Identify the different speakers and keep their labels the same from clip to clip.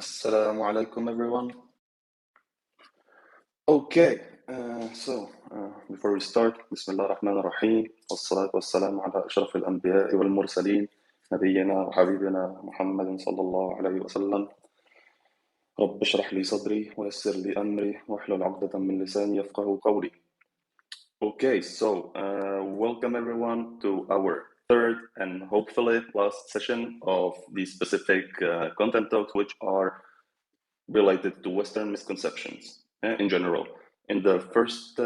Speaker 1: Assalamu alaikum, everyone. Okay, before we start, Bismillah ar-Rahman ar-Rahim, wassalatu wassalamu ala ashraf al-anbiya'i wal-mursaleen, nabiyyina wa habibina Muhammadin sallallahu alayhi wa sallam. رب اشرح لي صدري ويسر لي أمري واحلل عقدة من لساني يفقهوا قولي. Okay, welcome everyone to our third and hopefully last session of these specific content talks, which are related to Western misconceptions in general. In the first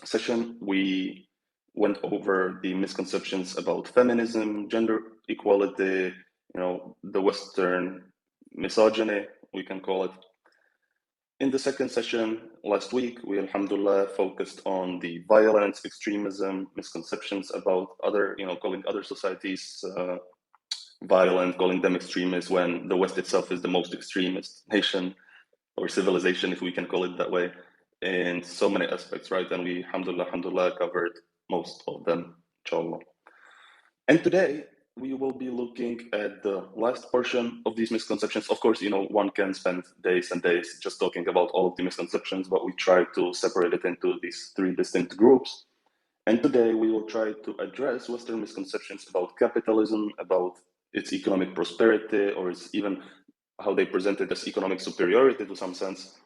Speaker 1: session, we went over the misconceptions about feminism, gender equality, the Western misogyny, we can call it. In the second session last week, we alhamdulillah focused on the violence, extremism, misconceptions about other, calling other societies violent, calling them extremists when the West itself is the most extremist nation or civilization, if we can call it that way, in so many aspects, right? And we, alhamdulillah, covered most of them, inshallah. And today, we will be looking at the last portion of these misconceptions. Of course, one can spend days and days just talking about all of the misconceptions, but we try to separate it into these three distinct groups. And today, we will try to address Western misconceptions about capitalism, about its economic prosperity, or its even how they present it as economic superiority to some sense,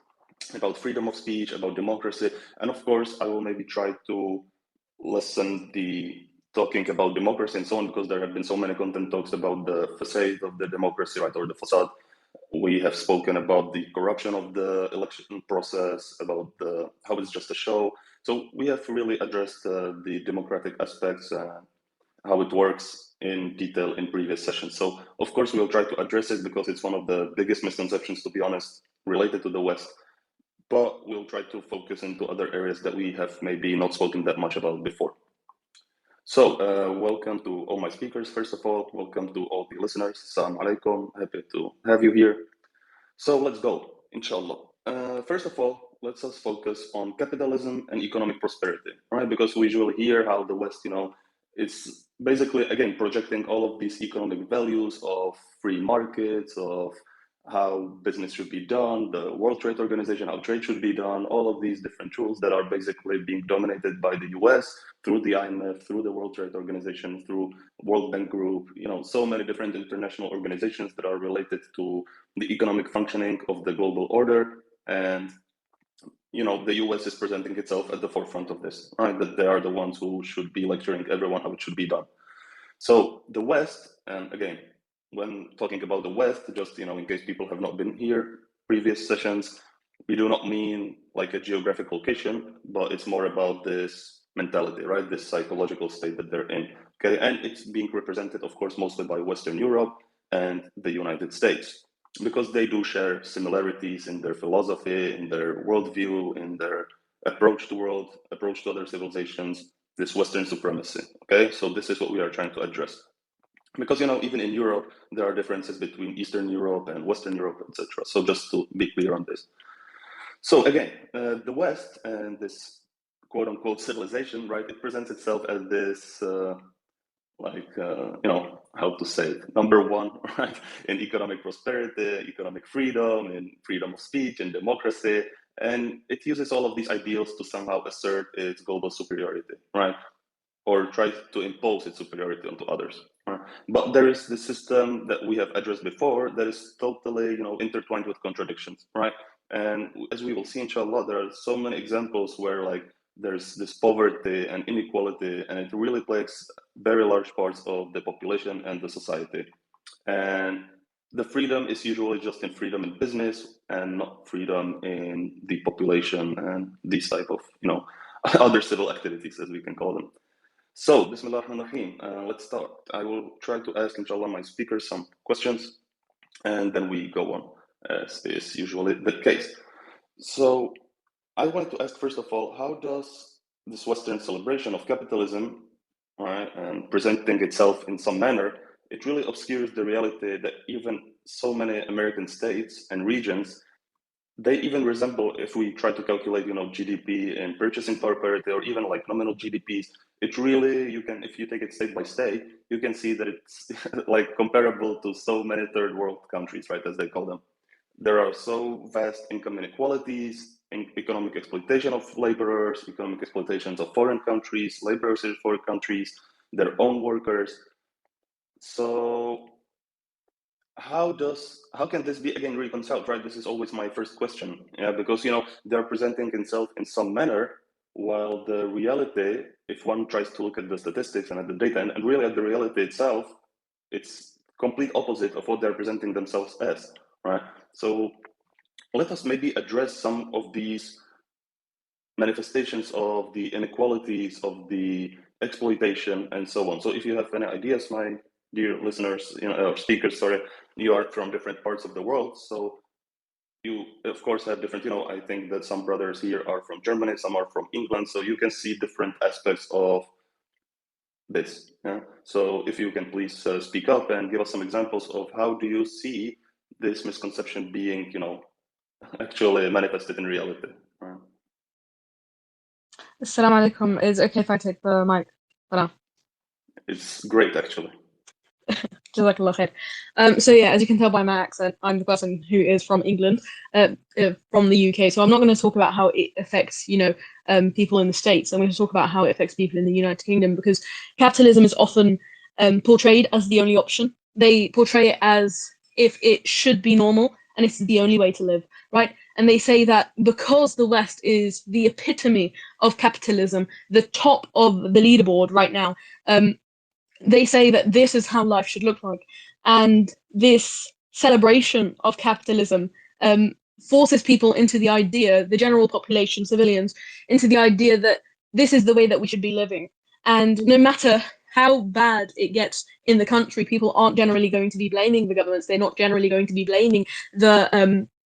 Speaker 1: about freedom of speech, about democracy. And of course, I will maybe try to lessen the talking about democracy and so on, because there have been so many content talks about the facade of the democracy, right, or the facade. We have spoken about the corruption of the election process, about how it's just a show. So we have really addressed the democratic aspects, how it works in detail in previous sessions. So of course we'll try to address it because it's one of the biggest misconceptions, to be honest, related to the West. But we'll try to focus into other areas that we have maybe not spoken that much about before. So welcome to all my speakers. First of all, welcome to all the listeners. Assalamu alaikum. Happy to have you here. So let's go, inshallah. First of all, let's just focus on capitalism and economic prosperity, right? Because we usually hear how the West, it's basically, again, projecting all of these economic values of free markets, of how business should be done, the World Trade Organization, how trade should be done, all of these different tools that are basically being dominated by the US through the IMF, through the World Trade Organization, through World Bank Group, so many different international organizations that are related to the economic functioning of the global order. And the US is presenting itself at the forefront of this, right? That they are the ones who should be lecturing everyone how it should be done. So the West, and again, when talking about the West, just in case people have not been here previous sessions, we do not mean like a geographic location, but it's more about this mentality, right? This psychological state that they're in. Okay, and it's being represented, of course, mostly by Western Europe and the United States, because they do share similarities in their philosophy, in their worldview, in their approach to world, approach to other civilizations, this Western supremacy. Okay, so this is what we are trying to address. Because even in Europe, there are differences between Eastern Europe and Western Europe, etc. So just to be clear on this. So again, the West and this quote unquote civilization, right? It presents itself as this how to say it, number one, right, in economic prosperity, economic freedom, in freedom of speech and democracy. And it uses all of these ideals to somehow assert its global superiority, right? Or tries to impose its superiority onto others. Right? But there is the system that we have addressed before that is totally, intertwined with contradictions, right? And as we will see, inshallah, there are so many examples where there's this poverty and inequality, and it really plagues very large parts of the population and the society. And the freedom is usually just in freedom in business and not freedom in the population and these type of, other civil activities, as we can call them. So, Bismillah ar-Rahman ar-Rahim, let's start. I will try to ask, inshallah, my speakers some questions, and then we go on, as is usually the case. So, I wanted to ask, first of all, how does this Western celebration of capitalism, right, and presenting itself in some manner, it really obscures the reality that even so many American states and regions, they even resemble, if we try to calculate, GDP and purchasing power parity, or even like nominal GDPs, it really, if you take it state by state, you can see that it's like comparable to so many third world countries, right, as they call them. there are so vast income inequalities, economic exploitation of laborers, economic exploitations of foreign countries, laborers in foreign countries, their own workers. So how can this be again reconciled, right? This is always my first question. Yeah, because they're presenting themselves in some manner, while the reality, if one tries to look at the statistics and at the data and really at the reality itself, it's complete opposite of what they're presenting themselves as, right? So let us maybe address some of these manifestations of the inequalities, of the exploitation, and so on. So if you have any ideas, my dear listeners, or speakers, sorry, you are from different parts of the world, so you of course have different, I think that some brothers here are from Germany, some are from England, so you can see different aspects of this. Yeah? So if you can please speak up and give us some examples of how do you see this misconception being, actually manifested in reality. Right?
Speaker 2: Assalamu alaikum. Is it okay if I take the mic?
Speaker 1: It's great, actually.
Speaker 2: Jazakallah khair. So yeah, as you can tell by my accent, I'm the person who is from England, from the UK. So I'm not going to talk about how it affects, people in the States. I'm going to talk about how it affects people in the United Kingdom, because capitalism is often portrayed as the only option. They portray it as if it should be normal and it's the only way to live, right? And they say that because the West is the epitome of capitalism, the top of the leaderboard right now, they say that this is how life should look like. And this celebration of capitalism forces people into the idea, the general population, civilians, into the idea that this is the way that we should be living. And no matter how bad it gets in the country, people aren't generally going to be blaming the governments. They're not generally going to be blaming the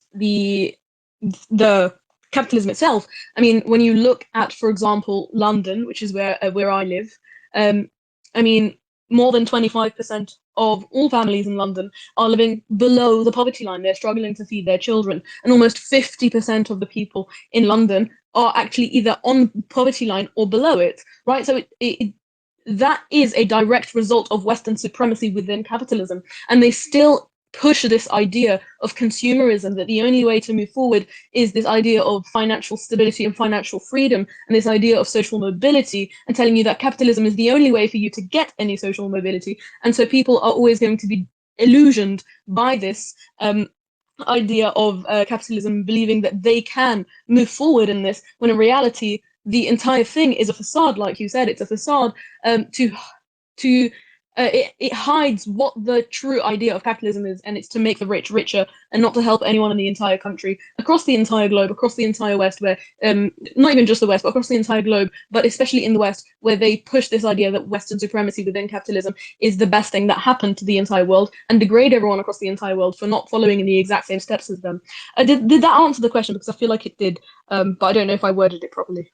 Speaker 2: capitalism itself. I mean, when you look at, for example, London, which is where I live, I mean, more than 25% of all families in London are living below the poverty line. They're struggling to feed their children. And almost 50% of the people in London are actually either on poverty line or below it, right? So that is a direct result of Western supremacy within capitalism. And they still push this idea of consumerism, that the only way to move forward is this idea of financial stability and financial freedom, and this idea of social mobility, and telling you that capitalism is the only way for you to get any social mobility. And so people are always going to be illusioned by this idea of capitalism, believing that they can move forward in this, when in reality, the entire thing is a facade. Like you said, it's a facade to it hides what the true idea of capitalism is, and it's to make the rich richer and not to help anyone in the entire country, across the entire globe, across the entire West, where not even just the West, but across the entire globe, but especially in the West, where they push this idea that Western supremacy within capitalism is the best thing that happened to the entire world, and degrade everyone across the entire world for not following in the exact same steps as them. Did that answer the question? Because I feel like it did, but I don't know if I worded it properly.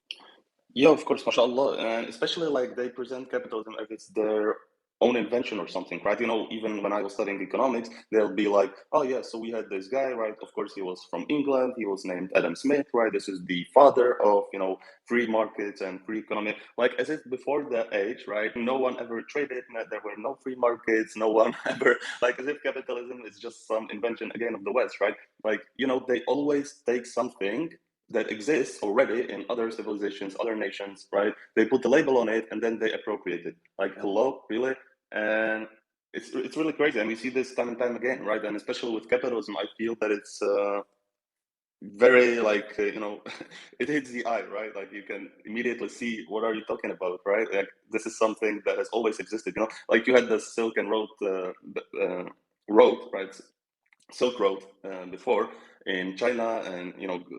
Speaker 1: Yeah, of course, mashallah. And especially like they present capitalism as it's their own invention or something, right? Even when I was studying economics, they'll be like, oh yeah, so we had this guy, right? Of course, he was from England. He was named Adam Smith, right? This is the father of, free markets and free economy. Like as if before that age, right? No one ever traded. There were no free markets. No one ever, like as if capitalism is just some invention again of the West, right? Like, they always take something that exists already in other civilizations, other nations, right? They put the label on it and then they appropriate it. Like, hello, really? And it's really crazy. And we see this time and time again, right? And especially with capitalism, I feel that it's very like, it hits the eye, right? Like you can immediately see what are you talking about, right? Like this is something that has always existed, like you had the Silk and Road, right? Silk Road before in China, and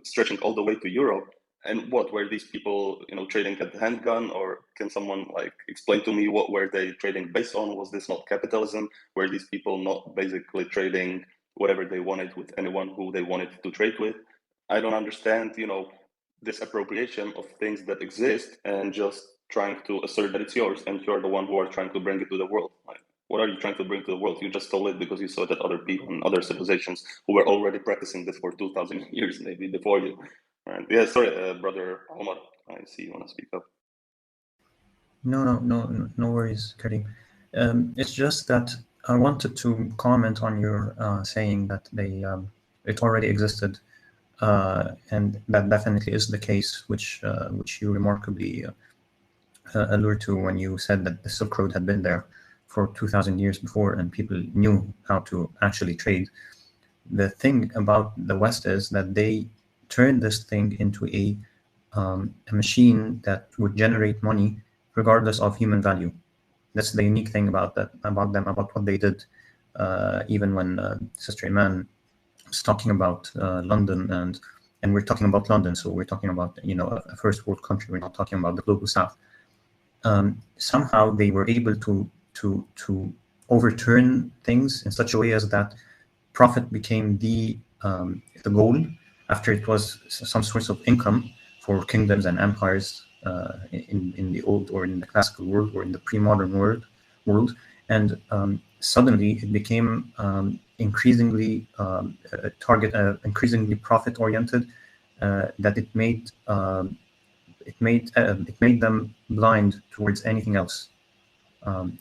Speaker 1: stretching all the way to Europe. And what were these people trading at the handgun? Or can someone like explain to me what were they trading based on? Was this not capitalism? Were these people not basically trading whatever they wanted with anyone who they wanted to trade with? I don't understand this appropriation of things that exist and just trying to assert that it's yours and you're the one who are trying to bring it to the world. Like, what are you trying to bring to the world? You just stole it because you saw that other people in other civilizations who were already practicing this for 2,000 years, maybe before you. Right. Yeah, sorry, brother Omar, I see you want to speak up.
Speaker 3: No worries, Karim. It's just that I wanted to comment on your saying that it already existed, and that definitely is the case, which you remarkably allude to when you said that the Silk Road had been there for 2,000 years before, and people knew how to actually trade. The thing about the West is that they turned this thing into a machine that would generate money regardless of human value. That's the unique thing about what they did. Even when Sister Iman was talking about London, and we're talking about London, so we're talking about a first world country. We're not talking about the global South. Somehow they were able to overturn things in such a way as that profit became the goal, after it was some source of income for kingdoms and empires in the old, or in the classical world, or in the pre-modern world, and suddenly it became increasingly increasingly profit-oriented, that it made them blind towards anything else.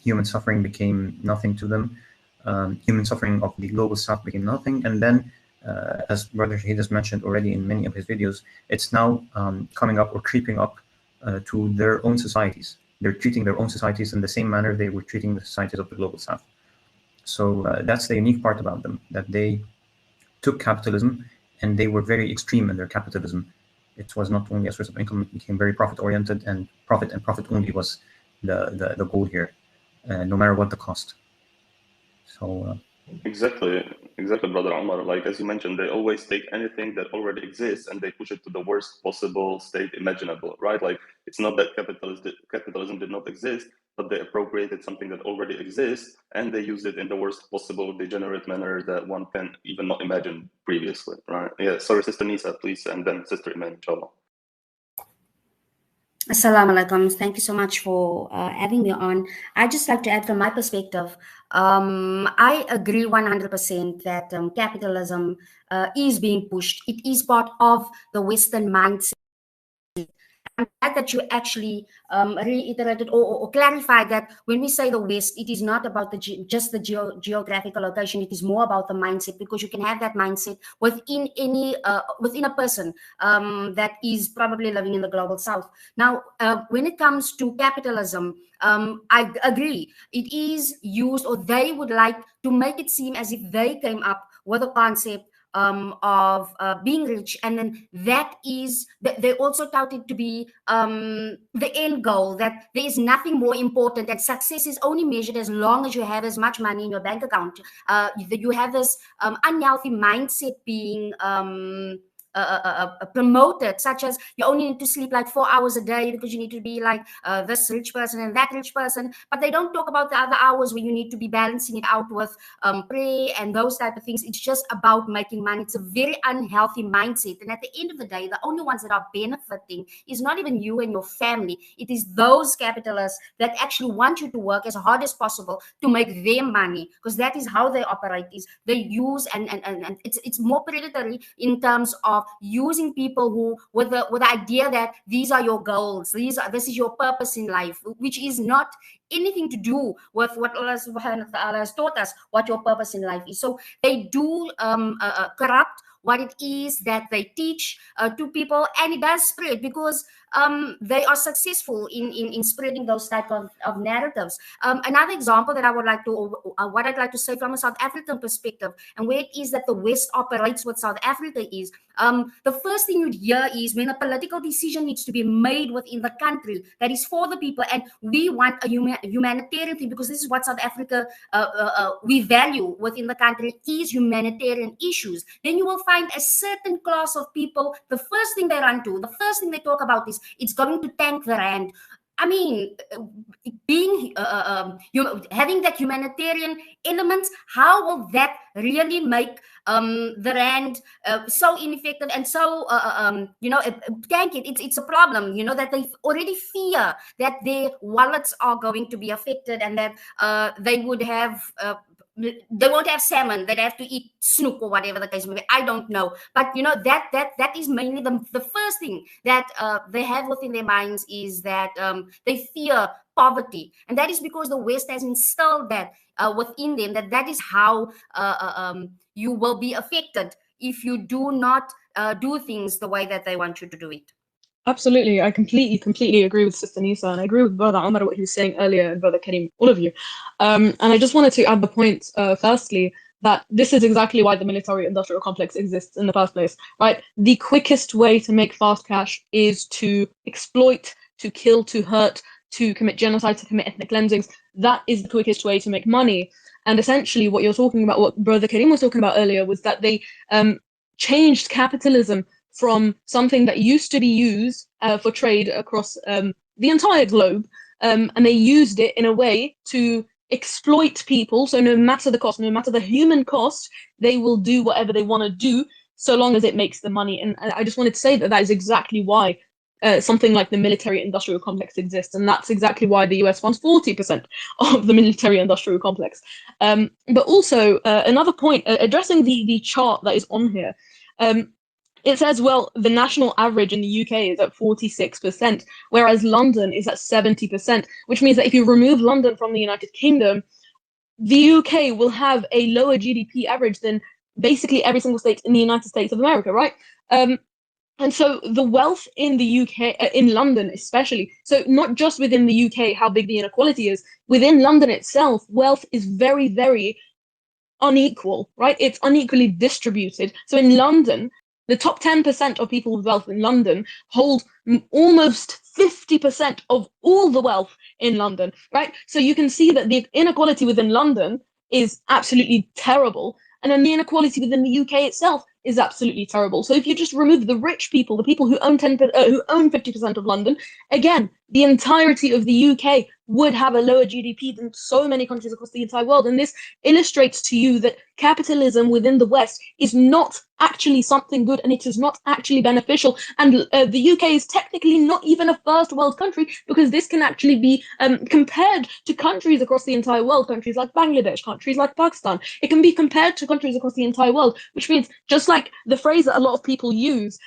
Speaker 3: Human suffering became nothing to them. Human suffering of the global South became nothing. And then, as Brother Shahid has mentioned already in many of his videos, it's now coming up or creeping up to their own societies. They're treating their own societies in the same manner they were treating the societies of the global South. So that's the unique part about them, that they took capitalism and they were very extreme in their capitalism. It was not only a source of income, it became very profit-oriented, and profit only was the goal here, no matter what the cost. So
Speaker 1: Exactly, Brother Omar. Like, as you mentioned, they always take anything that already exists and they push it to the worst possible state imaginable, right? Like, it's not that capitalism did not exist, but they appropriated something that already exists and they use it in the worst possible degenerate manner that one can even not imagine previously, right? Yeah, sorry, Sister Nisa, please, and then Sister Iman, inshallah.
Speaker 4: Assalamu alaikum. Thank you so much for having me on. I'd just like to add from my perspective, I agree 100% that capitalism is being pushed. It is part of the Western mindset. I'm glad that you actually reiterated or clarified that when we say the West, it is not about just the geographical location. It is more about the mindset, because you can have that mindset within within a person that is probably living in the global South. Now, when it comes to capitalism, I agree. It is used, or they would like to make it seem as if they came up with a concept of being rich, and then that is they also tout it to be the end goal, that there is nothing more important, that success is only measured as long as you have as much money in your bank account. You have this unhealthy mindset being promoted, such as you only need to sleep like 4 hours a day because you need to be like this rich person and that rich person, but they don't talk about the other hours where you need to be balancing it out with prayer and those type of things. It's just about making money. It's a very unhealthy mindset, and at the end of the day, the only ones that are benefiting is not even you and your family. It is those capitalists that actually want you to work as hard as possible to make their money, because that is how they operate. Is they use and it's more predatory in terms of using people who with the idea that these are your goals, this is your purpose in life, which is not anything to do with what Allah subhanahu wa ta'ala has taught us what your purpose in life is. So they do corrupt what it is that they teach to people, and it does spread because they are successful in spreading those type of narratives. Another example that I would like to, what I'd like to say from a South African perspective, and where it is that the West operates with South Africa is, the first thing you'd hear is when a political decision needs to be made within the country that is for the people, and we want a humanitarian thing, because this is what South Africa we value within the country is humanitarian issues. Then you will find a certain class of people, the first thing they run to, the first thing they talk about is it's going to tank the rand. I mean, being having that humanitarian element, how will that really make the rand so ineffective and so tank it? It's a problem, that they already fear that their wallets are going to be affected, and that they would have. They won't have salmon. They'd have to eat snook or whatever the case may be. I don't know, but that is mainly the first thing that they have within their minds is that they fear poverty, and that is because the West has instilled that within them, that is how you will be affected if you do not do things the way that they want you to do it.
Speaker 2: Absolutely. I completely agree with Sister Nisa, and I agree with Brother Omar, what he was saying earlier, and Brother Karim, all of you. And I just wanted to add the point, firstly, that this is exactly why the military-industrial complex exists in the first place, right? The quickest way to make fast cash is to exploit, to kill, to hurt, to commit genocide, to commit ethnic cleansings. That is the quickest way to make money. And essentially, what you're talking about, what Brother Karim was talking about earlier, was that they changed capitalism from something that used to be used for trade across the entire globe, and they used it in a way to exploit people. So no matter the cost, no matter the human cost, they will do whatever they want to do so long as it makes the money. And I just wanted to say that that is exactly why something like the military-industrial complex exists, and that's exactly why the US funds 40% of the military-industrial complex. But also, another point, addressing the chart that is on here, it says, well, the national average in the UK is at 46%, whereas London is at 70%, which means that if you remove London from the United Kingdom, the UK will have a lower GDP average than basically every single state in the United States of America, right? And so the wealth in the UK, in London especially, so not just within the UK, how big the inequality is, within London itself, wealth is very, very unequal, right? It's unequally distributed. So in London, the top 10% of people with wealth in London hold almost 50% of all the wealth in London, right? So you can see that the inequality within London is absolutely terrible. And then the inequality within the UK itself is absolutely terrible. So if you just remove the rich people, the people who own 50% of London, again, the entirety of the UK would have a lower GDP than so many countries across the entire world. And this illustrates to you that capitalism within the West is not actually something good, and it is not actually beneficial. And the UK is technically not even a first world country, because this can actually be compared to countries across the entire world, countries like Bangladesh, countries like Pakistan. It can be compared to countries across the entire world, which means, just like the phrase that a lot of people use,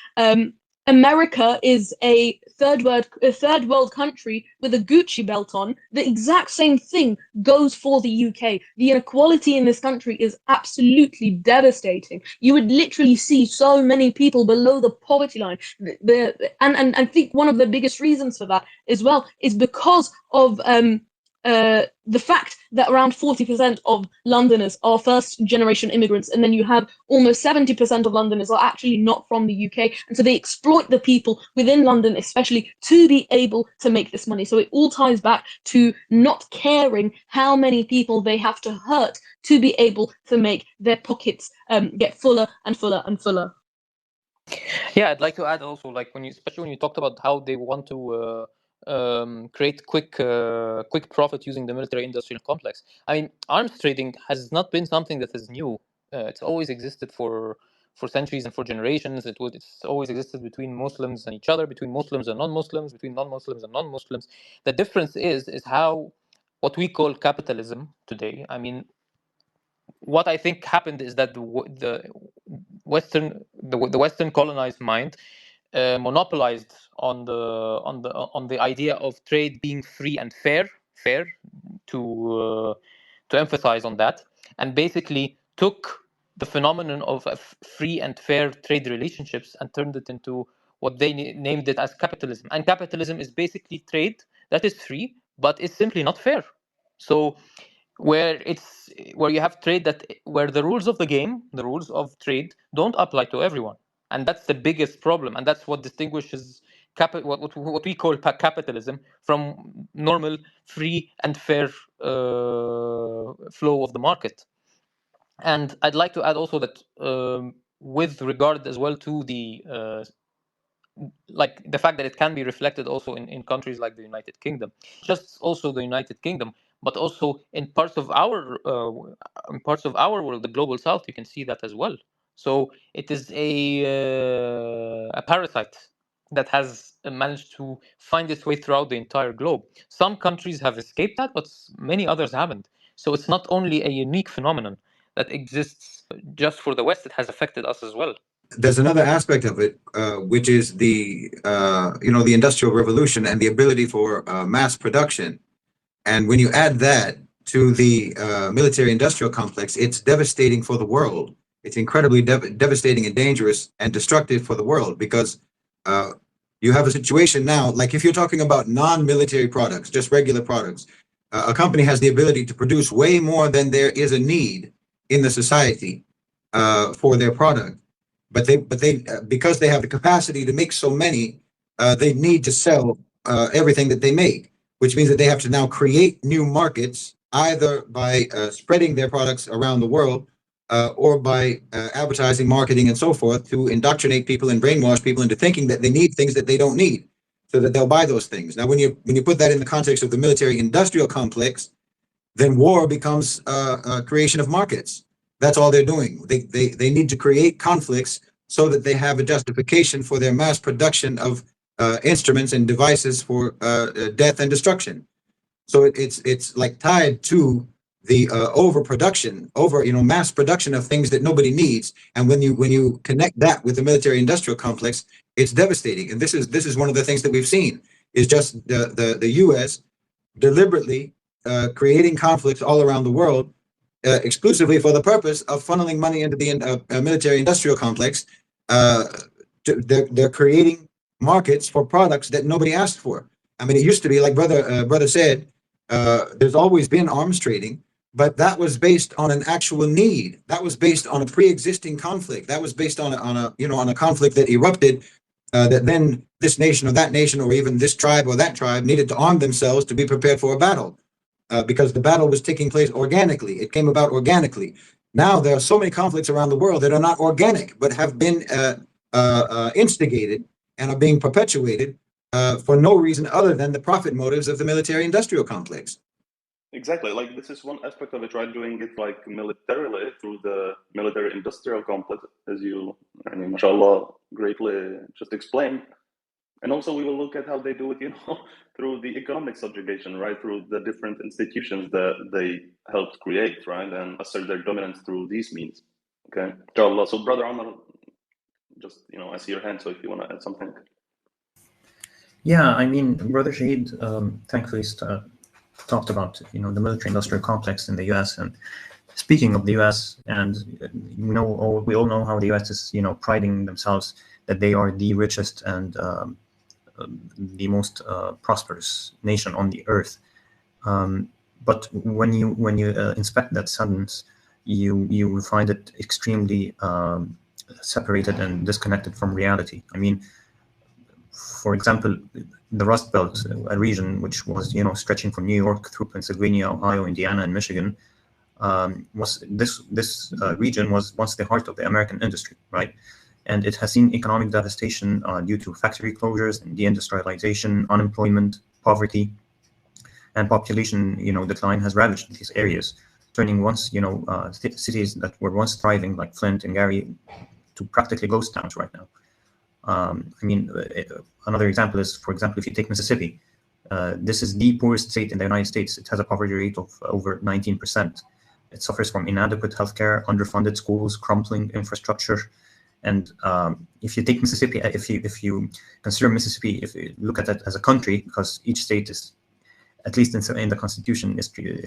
Speaker 2: America is a third world country with a Gucci belt on. The exact same thing goes for the UK. The inequality in this country is absolutely devastating. You would literally see so many people below the poverty line. And I think one of the biggest reasons for that as well is because of the fact that around 40% of Londoners are first-generation immigrants, and then you have almost 70% of Londoners are actually not from the UK, and so they exploit the people within London, especially, to be able to make this money. So it all ties back to not caring how many people they have to hurt to be able to make their pockets get fuller and fuller and fuller.
Speaker 5: Yeah, I'd like to add also, like especially when you talked about how they want to create quick profit using the military-industrial complex. I mean, arms trading has not been something that is new. It's always existed for centuries and for generations. It's always existed between Muslims and each other, between Muslims and non-Muslims, between non-Muslims and non-Muslims. The difference is how what we call capitalism today. I mean, what I think happened is that the Western colonized mind monopolized on the idea of trade being free and fair to emphasize on that, and basically took the phenomenon of free and fair trade relationships and turned it into what they named it as capitalism. And capitalism is basically trade that is free, but it's simply not fair. So where you have trade where the rules of the game, the rules of trade, don't apply to everyone, and that's the biggest problem, and that's what distinguishes what we call capitalism from normal free and fair flow of the market. And I'd like to add also that with regard as well to the like the fact that it can be reflected also in countries like the United Kingdom, just also the United Kingdom, but also in parts of our world, the global South, you can see that as well. So it is a parasite that has managed to find its way throughout the entire globe. Some countries have escaped that, but many others haven't. So it's not only a unique phenomenon that exists just for the West; it has affected us as well.
Speaker 6: There's another aspect of it, which is the Industrial Revolution and the ability for mass production. And when you add that to the military-industrial complex, it's devastating for the world. It's incredibly devastating and dangerous and destructive for the world, because you have a situation now, like if you're talking about non-military products, just regular products, a company has the ability to produce way more than there is a need in the society for their product. But they because they have the capacity to make so many, they need to sell everything that they make, which means that they have to now create new markets, either by spreading their products around the world, or by advertising, marketing, and so forth, to indoctrinate people and brainwash people into thinking that they need things that they don't need, so that they'll buy those things. Now, when you put that in the context of the military-industrial complex, then war becomes a creation of markets. That's all they're doing. They need to create conflicts so that they have a justification for their mass production of instruments and devices for death and destruction. So it's like tied to the overproduction, mass production of things that nobody needs. And when you connect that with the military-industrial complex, it's devastating. And this is one of the things that we've seen, is just the U.S. deliberately creating conflicts all around the world, exclusively for the purpose of funneling money into the military-industrial complex. They're creating markets for products that nobody asked for. I mean, it used to be, like brother said, there's always been arms trading, but that was based on an actual need. That was based on a pre-existing conflict. That was based on a conflict that erupted, that then this nation or that nation, or even this tribe or that tribe, needed to arm themselves to be prepared for a battle, because the battle was taking place organically. It came about organically. Now there are so many conflicts around the world that are not organic, but have been instigated and are being perpetuated for no reason other than the profit motives of the military-industrial complex.
Speaker 1: Exactly. Like, this is one aspect of it, right? Doing it like militarily through the military-industrial complex, as you, mashallah, greatly just explained. And also we will look at how they do it, through the economic subjugation, right? Through the different institutions that they helped create, right? And assert their dominance through these means. Okay. Inshallah. So Brother Omar, just, I see your hand, so if you want to add something.
Speaker 3: Yeah, I mean, Brother Shahid thankfully talked about, the military-industrial complex in the U.S. And speaking of the U.S., and we all know how the U.S. is, priding themselves that they are the richest and the most prosperous nation on the earth. But when you inspect that sentence, you will find it extremely separated and disconnected from reality. I mean, for example, the Rust Belt, a region which was, stretching from New York through Pennsylvania, Ohio, Indiana, and Michigan, this region was once the heart of the American industry, right? And it has seen economic devastation due to factory closures and deindustrialization, unemployment, poverty, and population, decline has ravaged these areas, turning once, cities that were once thriving, like Flint and Gary, to practically ghost towns right now. Another example is, for example, if you take Mississippi, this is the poorest state in the United States. It has a poverty rate of over 19%. It suffers from inadequate healthcare, underfunded schools, crumbling infrastructure. And if you take Mississippi, if you consider Mississippi, if you look at it as a country, because each state is, at least in the Constitution,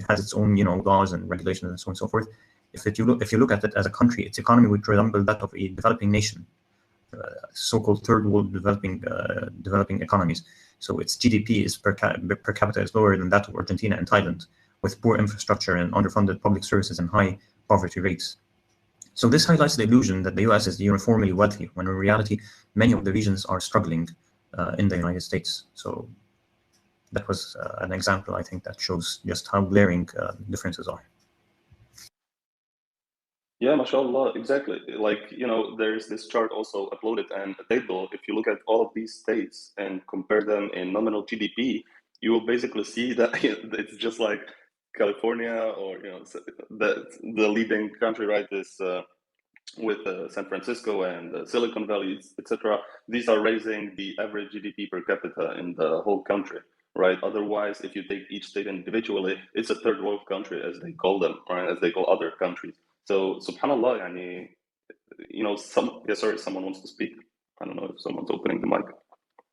Speaker 3: has its own, laws and regulations and so on and so forth. If you look at it as a country, its economy would resemble that of a developing nation, so-called third world developing economies. So its GDP is per capita is lower than that of Argentina and Thailand, with poor infrastructure and underfunded public services and high poverty rates. So this highlights the illusion that the U.S. is uniformly wealthy, when in reality, many of the regions are struggling in the United States. So that was an example, I think, that shows just how glaring differences are.
Speaker 1: Yeah, mashallah, exactly. Like, there's this chart also uploaded and a table. If you look at all of these states and compare them in nominal GDP, you will basically see that it's just like California, or, the leading country, right, is with San Francisco and Silicon Valley, etc. These are raising the average GDP per capita in the whole country, right? Otherwise, if you take each state individually, it's a third world country, as they call them, right? As they call other countries. So, subhanallah, someone wants to speak. I don't know if someone's opening the mic.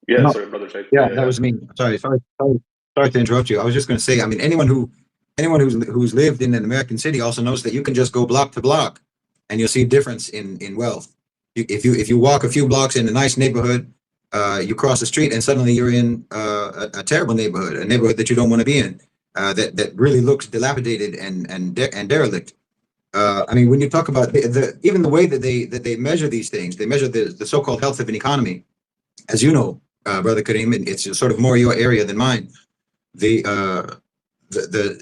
Speaker 1: Yeah,
Speaker 6: No.
Speaker 1: sorry, Brother Sheikh.
Speaker 6: Yeah, that was me. Sorry to interrupt you. I was just going to say, anyone who's lived in an American city also knows that you can just go block to block and you'll see a difference in wealth. If you walk a few blocks in a nice neighborhood, you cross the street and suddenly you're in a terrible neighborhood, a neighborhood that you don't want to be in, that really looks dilapidated and derelict. I mean, when you talk about even the way that they measure these things, they measure the so-called health of an economy. As you know, Brother Kareem, and it's sort of more your area than mine. The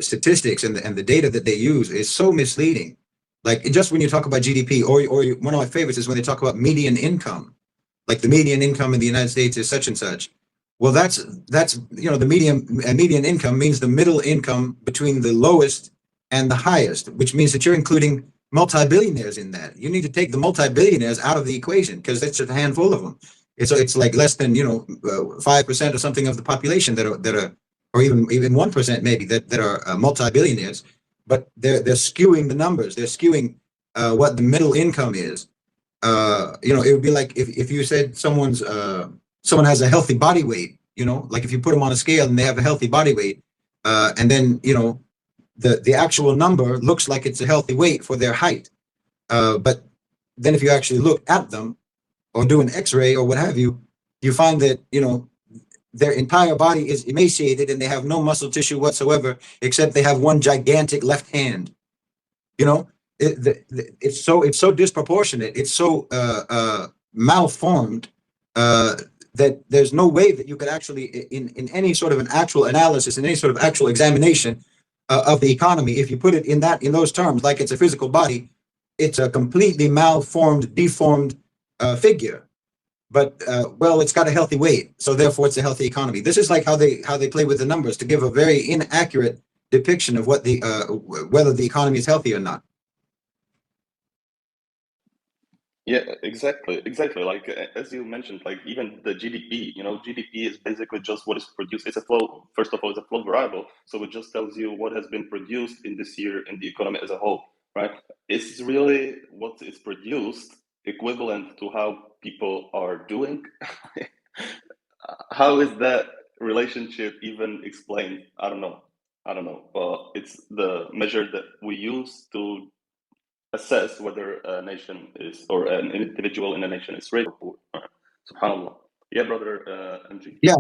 Speaker 6: statistics and the data that they use is so misleading. Like just when you talk about GDP, or one of my favorites is when they talk about median income. Like the median income in the United States is such and such. Well, that's the median income means the middle income between the lowest and the highest, which means that you're including multi-billionaires in that. You need to take the multi-billionaires out of the equation because it's just a handful of them. It's like less than 5% or something of the population that are or even 1% maybe that are multi-billionaires, but they're skewing the numbers. They're skewing what the middle income is. It would be like if you said someone has a healthy body weight, like if you put them on a scale and they have a healthy body weight, and then the actual number looks like it's a healthy weight for their height, but then if you actually look at them or do an X-ray or what have you, you find that their entire body is emaciated and they have no muscle tissue whatsoever, except they have one gigantic left hand. It's so disproportionate. It's so malformed that there's no way that you could actually, in any sort of an actual analysis, in any sort of actual examination of the economy, if you put it in those terms, like it's a physical body, it's a completely malformed, deformed figure. But well, it's got a healthy weight, so therefore it's a healthy economy. This is like how they play with the numbers to give a very inaccurate depiction of what whether the economy is healthy or not.
Speaker 1: Yeah, exactly. Like as you mentioned, like even the GDP, GDP is basically just what is produced. It's a flow. First of all, it's a flow variable, so it just tells you what has been produced in this year in the economy as a whole, right? It's really what is produced equivalent to how people are doing. How is that relationship even explained? I don't know. But it's the measure that we use to assess whether a nation is, or an individual in a nation is rich or poor. Subhanallah. Yeah, brother MG.
Speaker 6: Yeah,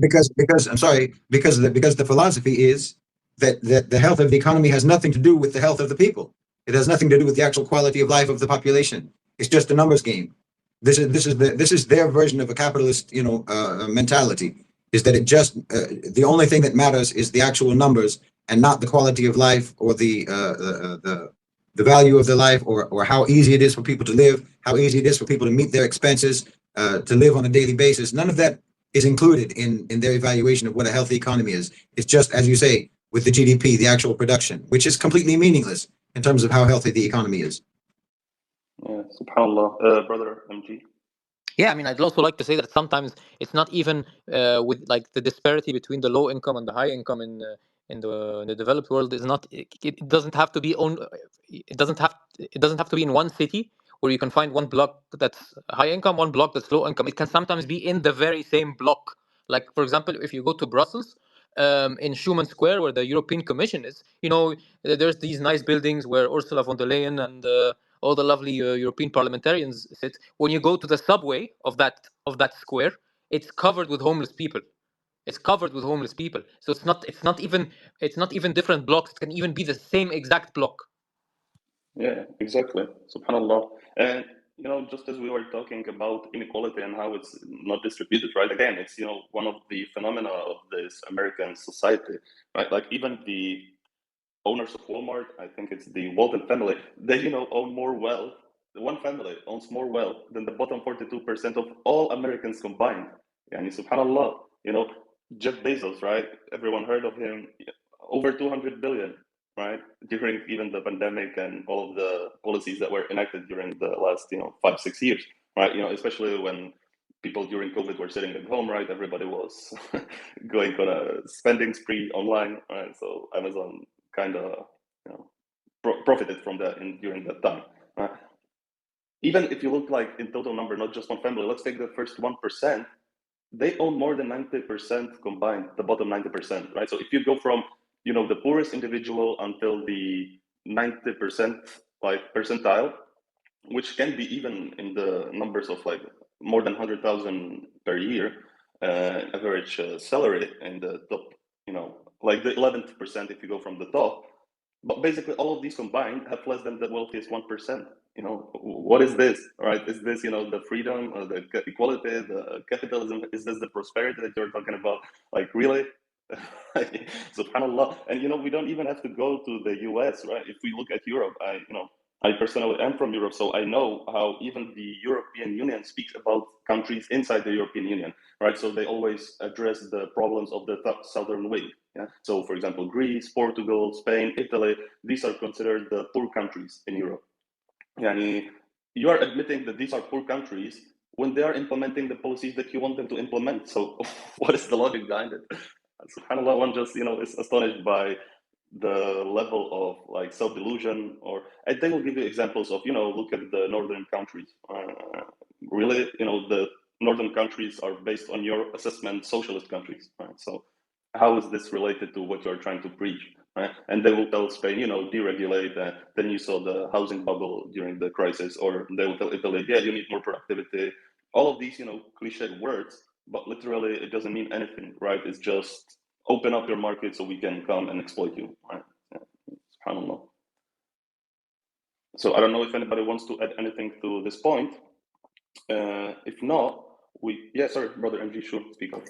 Speaker 6: because I'm sorry, because the philosophy is that the health of the economy has nothing to do with the health of the people. It has nothing to do with the actual quality of life of the population. It's just a numbers game. This is their version of a capitalist mentality. Is that it just the only thing that matters is the actual numbers and not the quality of life or the value of their life or how easy it is for people to live, how easy it is for people to meet their expenses, to live on a daily basis. None of that is included in their evaluation of what a healthy economy is. It's just, as you say, with the GDP, the actual production, which is completely meaningless in terms of how healthy the economy is.
Speaker 1: Yeah, subhanallah. Brother MG.
Speaker 5: Yeah, I mean, I'd also like to say that sometimes it's not even with like the disparity between the low income and the high income in the developed world is not. It doesn't have to be It doesn't have to be in one city where you can find one block that's high income, one block that's low income. It can sometimes be in the very same block. Like for example, if you go to Brussels, in Schuman Square, where the European Commission is, there's these nice buildings where Ursula von der Leyen and all the lovely European parliamentarians sit. When you go to the subway of that square, it's covered with homeless people. It's covered with homeless people. So it's not even different blocks. It can even be the same exact block.
Speaker 1: Yeah, exactly. Subhanallah. And just as we were talking about inequality and how it's not distributed, right? Again, it's one of the phenomena of this American society, right? Like even the owners of Walmart, I think it's the Walton family, they own more wealth. The one family owns more wealth than the bottom 42% of all Americans combined. Yani subhanallah, Jeff Bezos, right? Everyone heard of him, over 200 billion, right? During even the pandemic and all of the policies that were enacted during the last 5-6 years, right? Especially when people during COVID were sitting at home, right? Everybody was going on a spending spree online, right? So Amazon kind of profited from that during that time. Right? Even if you look like in total number, not just one family, let's take the first 1%, they own more than 90% combined, the bottom 90%, right? So if you go from the poorest individual until the 90% like percentile, which can be even in the numbers of like more than 100,000 per year, average salary in the top, like the 11% if you go from the top. But basically, all of these combined have less than the wealthiest 1%. What is this, right? Is this, the freedom, the equality, the capitalism? Is this the prosperity that you're talking about? Like, really? Subhanallah. And, we don't even have to go to the US, right? If we look at Europe, I personally am from Europe, so I know how even the European Union speaks about countries inside the European Union, right? So they always address the problems of the southern wing. Yeah. So, for example, Greece, Portugal, Spain, Italy, these are considered the poor countries in Europe. Yani, you are admitting that these are poor countries when they are implementing the policies that you want them to implement. So, what is the logic behind it? SubhanAllah, one just is astonished by the level of like self-delusion. Or I think we'll give you examples of look at the northern countries. Really, the northern countries are based on your assessment socialist countries, right? So how is this related to what you're trying to preach, right? And they will tell Spain, deregulate. Then you saw the housing bubble during the crisis, or they will tell Italy, yeah, you need more productivity. All of these, cliche words, but literally it doesn't mean anything, right? It's just open up your market so we can come and exploit you, right? Yeah. SubhanAllah. So I don't know if anybody wants to add anything to this point. If not, sorry, brother MG, sure, speak up.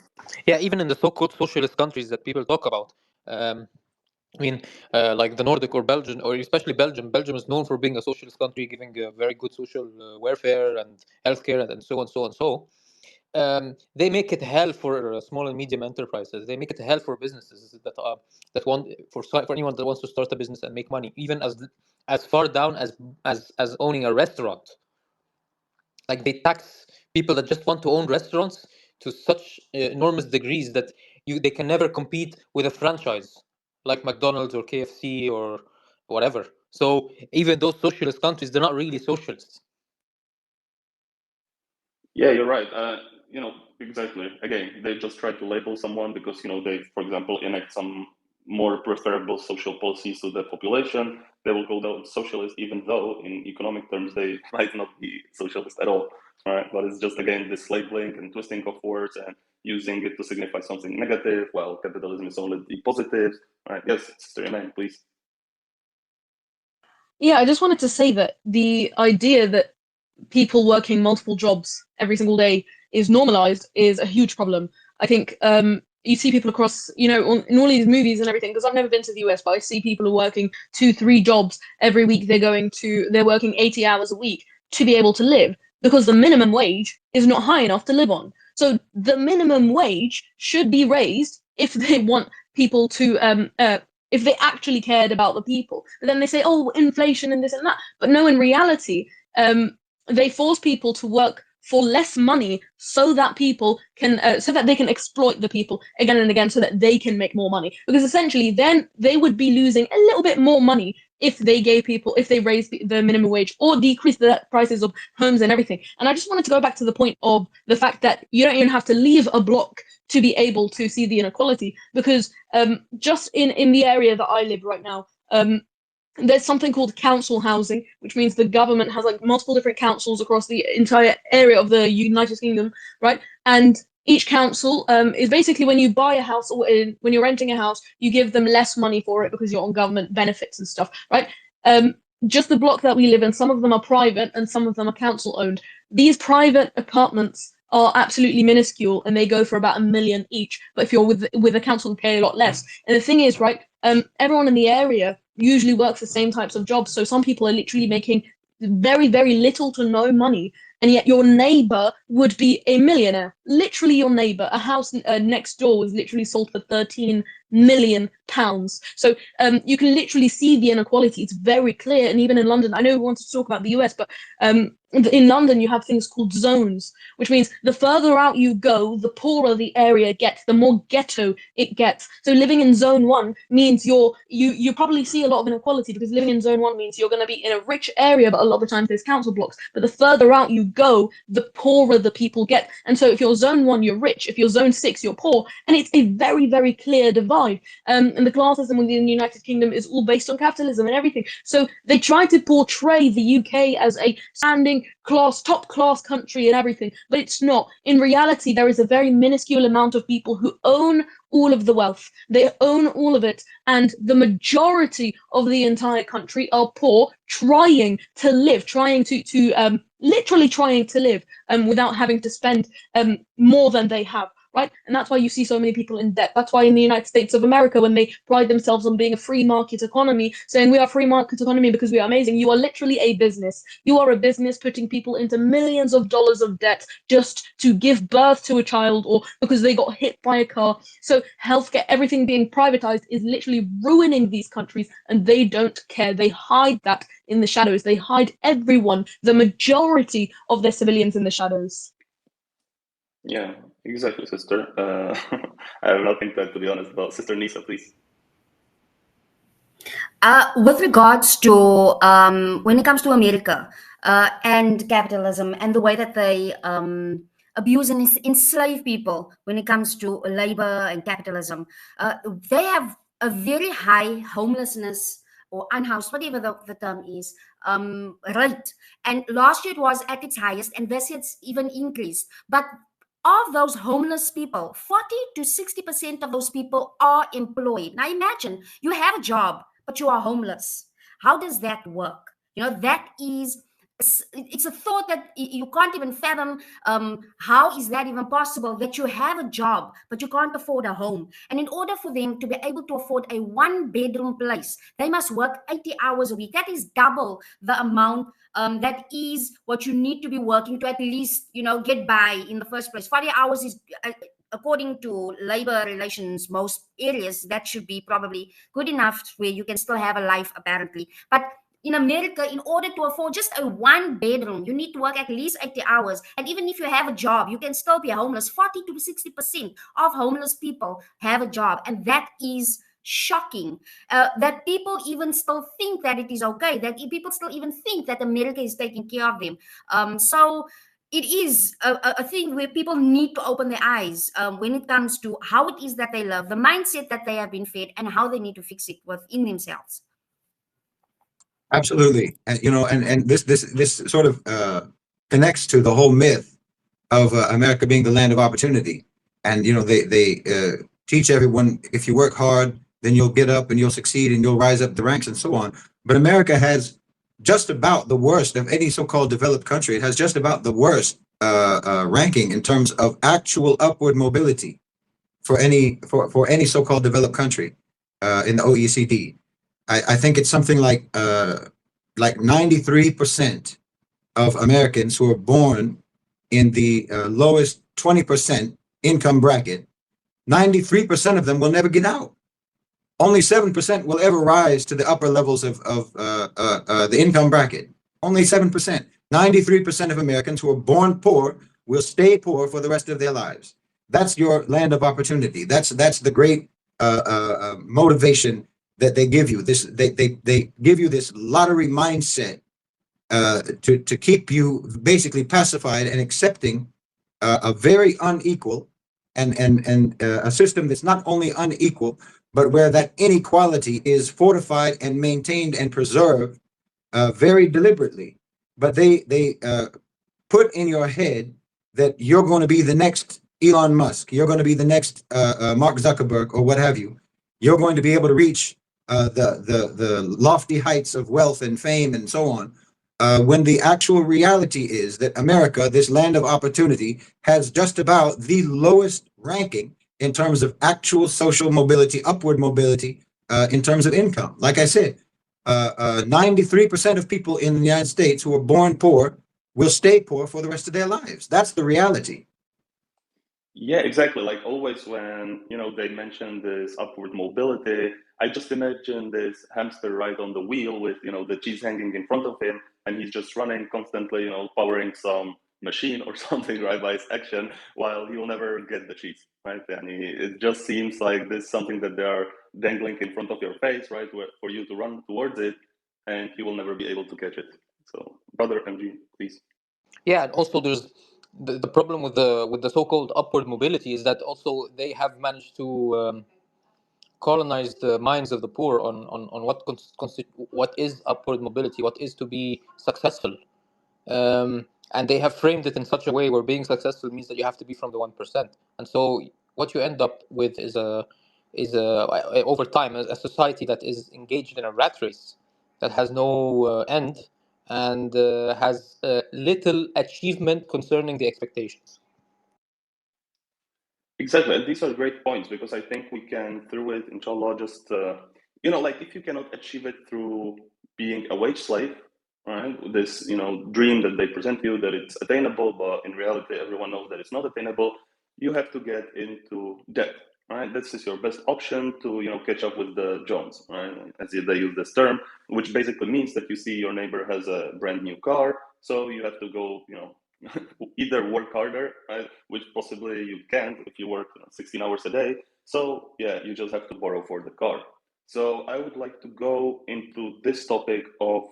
Speaker 5: Yeah, even in the so-called socialist countries that people talk about, like the Nordic or Belgium, or especially Belgium. Belgium is known for being a socialist country, giving very good social welfare and healthcare and so on, so on, so. They make it hell for small and medium enterprises. They make it hell for businesses that want for anyone that wants to start a business and make money, even as far down as owning a restaurant. Like, they tax people that just want to own restaurants to such enormous degrees that they can never compete with a franchise like McDonald's or KFC or whatever. So even those socialist countries, they're not really socialists.
Speaker 1: Yeah, you're right. Exactly. Again, they just try to label someone because, they, for example, enact some more preferable social policies to the population. They will go down socialist, even though in economic terms they might not be socialist at all, right? But it's just, again, this labeling and twisting of words and using it to signify something negative, while capitalism is only the positive, right? Yes, Sister Iman, please.
Speaker 2: Yeah, I just wanted to say that the idea that people working multiple jobs every single day is normalized is a huge problem. I think you see people across, in all these movies and everything, because I've never been to the US, but I see people who are working 2-3 jobs every week. They're working 80 hours a week to be able to live, because the minimum wage is not high enough to live on. So the minimum wage should be raised if they want people to if they actually cared about the people. But then they say, oh, inflation and this and that. But no, in reality, they force people to work for less money so that people can, so that they can exploit the people again and again, so that they can make more money. Because essentially, then they would be losing a little bit more money if they raised the minimum wage or decreased the prices of homes and everything. And I just wanted to go back to the point of the fact that you don't even have to leave a block to be able to see the inequality, because just in the area that I live right now, there's something called council housing, which means the government has like multiple different councils across the entire area of the United Kingdom, right? And each council is basically, when you buy a house or when you're renting a house, you give them less money for it because you're on government benefits and stuff, right? Just the block that we live in, some of them are private and some of them are council owned. These private apartments are absolutely minuscule and they go for about $1 million each. But if you're with a council, you pay a lot less. And the thing is, right, everyone in the area usually works the same types of jobs. So some people are literally making very, very little to no money. And yet your neighbor would be a millionaire. Literally your neighbor. A house next door was literally sold for £13 million. So you can literally see the inequality. It's very clear. And even in London, I know we wanted to talk about the US, but in London, you have things called zones, which means the further out you go, the poorer the area gets, the more ghetto it gets. So living in zone 1 means you probably see a lot of inequality, because living in zone 1 means you're going to be in a rich area, but a lot of the times there's council blocks. But the further out you go, the poorer the people get. And so if you're zone 1, you're rich. If you're zone 6, you're poor. And it's a very, very clear divide. And the class system within the United Kingdom is all based on capitalism and everything. So they try to portray the UK as a standing class, top class country and everything, but it's not. In reality, there is a very minuscule amount of people who own all of the wealth. They own all of it, and the majority of the entire country are poor, trying to live, literally trying to live without having to spend more than they have. Right? And that's why you see so many people in debt. That's why in the United States of America, when they pride themselves on being a free market economy, saying we are a free market economy because we are amazing, you are literally a business. You are a business putting people into millions of dollars of debt just to give birth to a child or because they got hit by a car. So healthcare, everything being privatized is literally ruining these countries, and they don't care. They hide that in the shadows. They hide everyone, the majority of their civilians in the shadows.
Speaker 1: Yeah, exactly, sister. I have nothing to add, to be honest, but Sister Nisa, please.
Speaker 4: With regards to when it comes to America and capitalism and the way that they abuse and enslave people when it comes to labor and capitalism, they have a very high homelessness or unhoused, whatever the term is, rate. And last year it was at its highest, and this year it's even increased. But of those homeless people, 40 to 60% of those people are employed. Now imagine you have a job, but you are homeless. How does that work? You know, that is, it's a thought that you can't even fathom. How is that even possible, that you have a job, but you can't afford a home? And in order for them to be able to afford a 1-bedroom place, they must work 80 hours a week. That is double the amount that is what you need to be working to at least, you know, get by in the first place. 40 hours is, according to labor relations, most areas, that should be probably good enough where you can still have a life, apparently. But in America, in order to afford just a 1-bedroom, you need to work at least 80 hours. And even if you have a job, you can still be homeless. 40 to 60% of homeless people have a job. And that is shocking, that people even still think that it is okay, that people still even think that America is taking care of them. So it is a thing where people need to open their eyes when it comes to how it is that they live, the mindset that they have been fed, and how they need to fix it within themselves.
Speaker 6: Absolutely. And, you know, and this sort of connects to the whole myth of America being the land of opportunity. And, you know, they teach everyone, if you work hard, then you'll get up and you'll succeed and you'll rise up the ranks and so on. But America has just about the worst of any so-called developed country. It has just about the worst ranking in terms of actual upward mobility for any so-called developed country in the OECD. I think it's something like 93% of Americans who are born in the lowest 20% income bracket, 93% of them will never get out. Only 7% will ever rise to the upper levels of the income bracket. Only 7%. 93% of Americans who are born poor will stay poor for the rest of their lives. That's your land of opportunity. That's the great motivation that they give you. They give you this lottery mindset to keep you basically pacified and accepting a very unequal and a system that's not only unequal, but where that inequality is fortified and maintained and preserved very deliberately. But they put in your head that you're going to be the next Elon Musk, you're going to be the next Mark Zuckerberg, or what have you. You're going to be able to reach the lofty heights of wealth and fame and so on. When the actual reality is that America, this land of opportunity, has just about the lowest ranking in terms of actual social mobility, upward mobility, in terms of income. Like I said, 93% of people in the United States who are born poor will stay poor for the rest of their lives. That's the reality.
Speaker 1: Yeah, exactly. Like always when, you know, they mention this upward mobility, I just imagine this hamster ride on the wheel with, you know, the cheese hanging in front of him, and he's just running constantly, you know, powering some machine or something, right, by his action, while he will never get the cheese, right? And it just seems like this is something that they are dangling in front of your face, right, for you to run towards it, and you will never be able to catch it. So, brother MG, please.
Speaker 5: Yeah, and also there's the problem with the so-called upward mobility is that also they have managed to colonize the minds of the poor on what is upward mobility, what is to be successful. And they have framed it in such a way where being successful means that you have to be from the 1%. And so what you end up with is over time a society that is engaged in a rat race that has no end and has little achievement concerning the expectations.
Speaker 1: Exactly, and these are great points because I think we can, through it, inshallah, just like if you cannot achieve it through being a wage slave, right? This dream that they present you that it's attainable, but in reality, everyone knows that it's not attainable. You have to get into debt, right? This is your best option to catch up with the Jones, right? As they use this term, which basically means that you see your neighbor has a brand new car, so you have to go, either work harder, right? Which possibly you can't if you work 16 hours a day. So yeah, you just have to borrow for the car. So I would like to go into this topic of,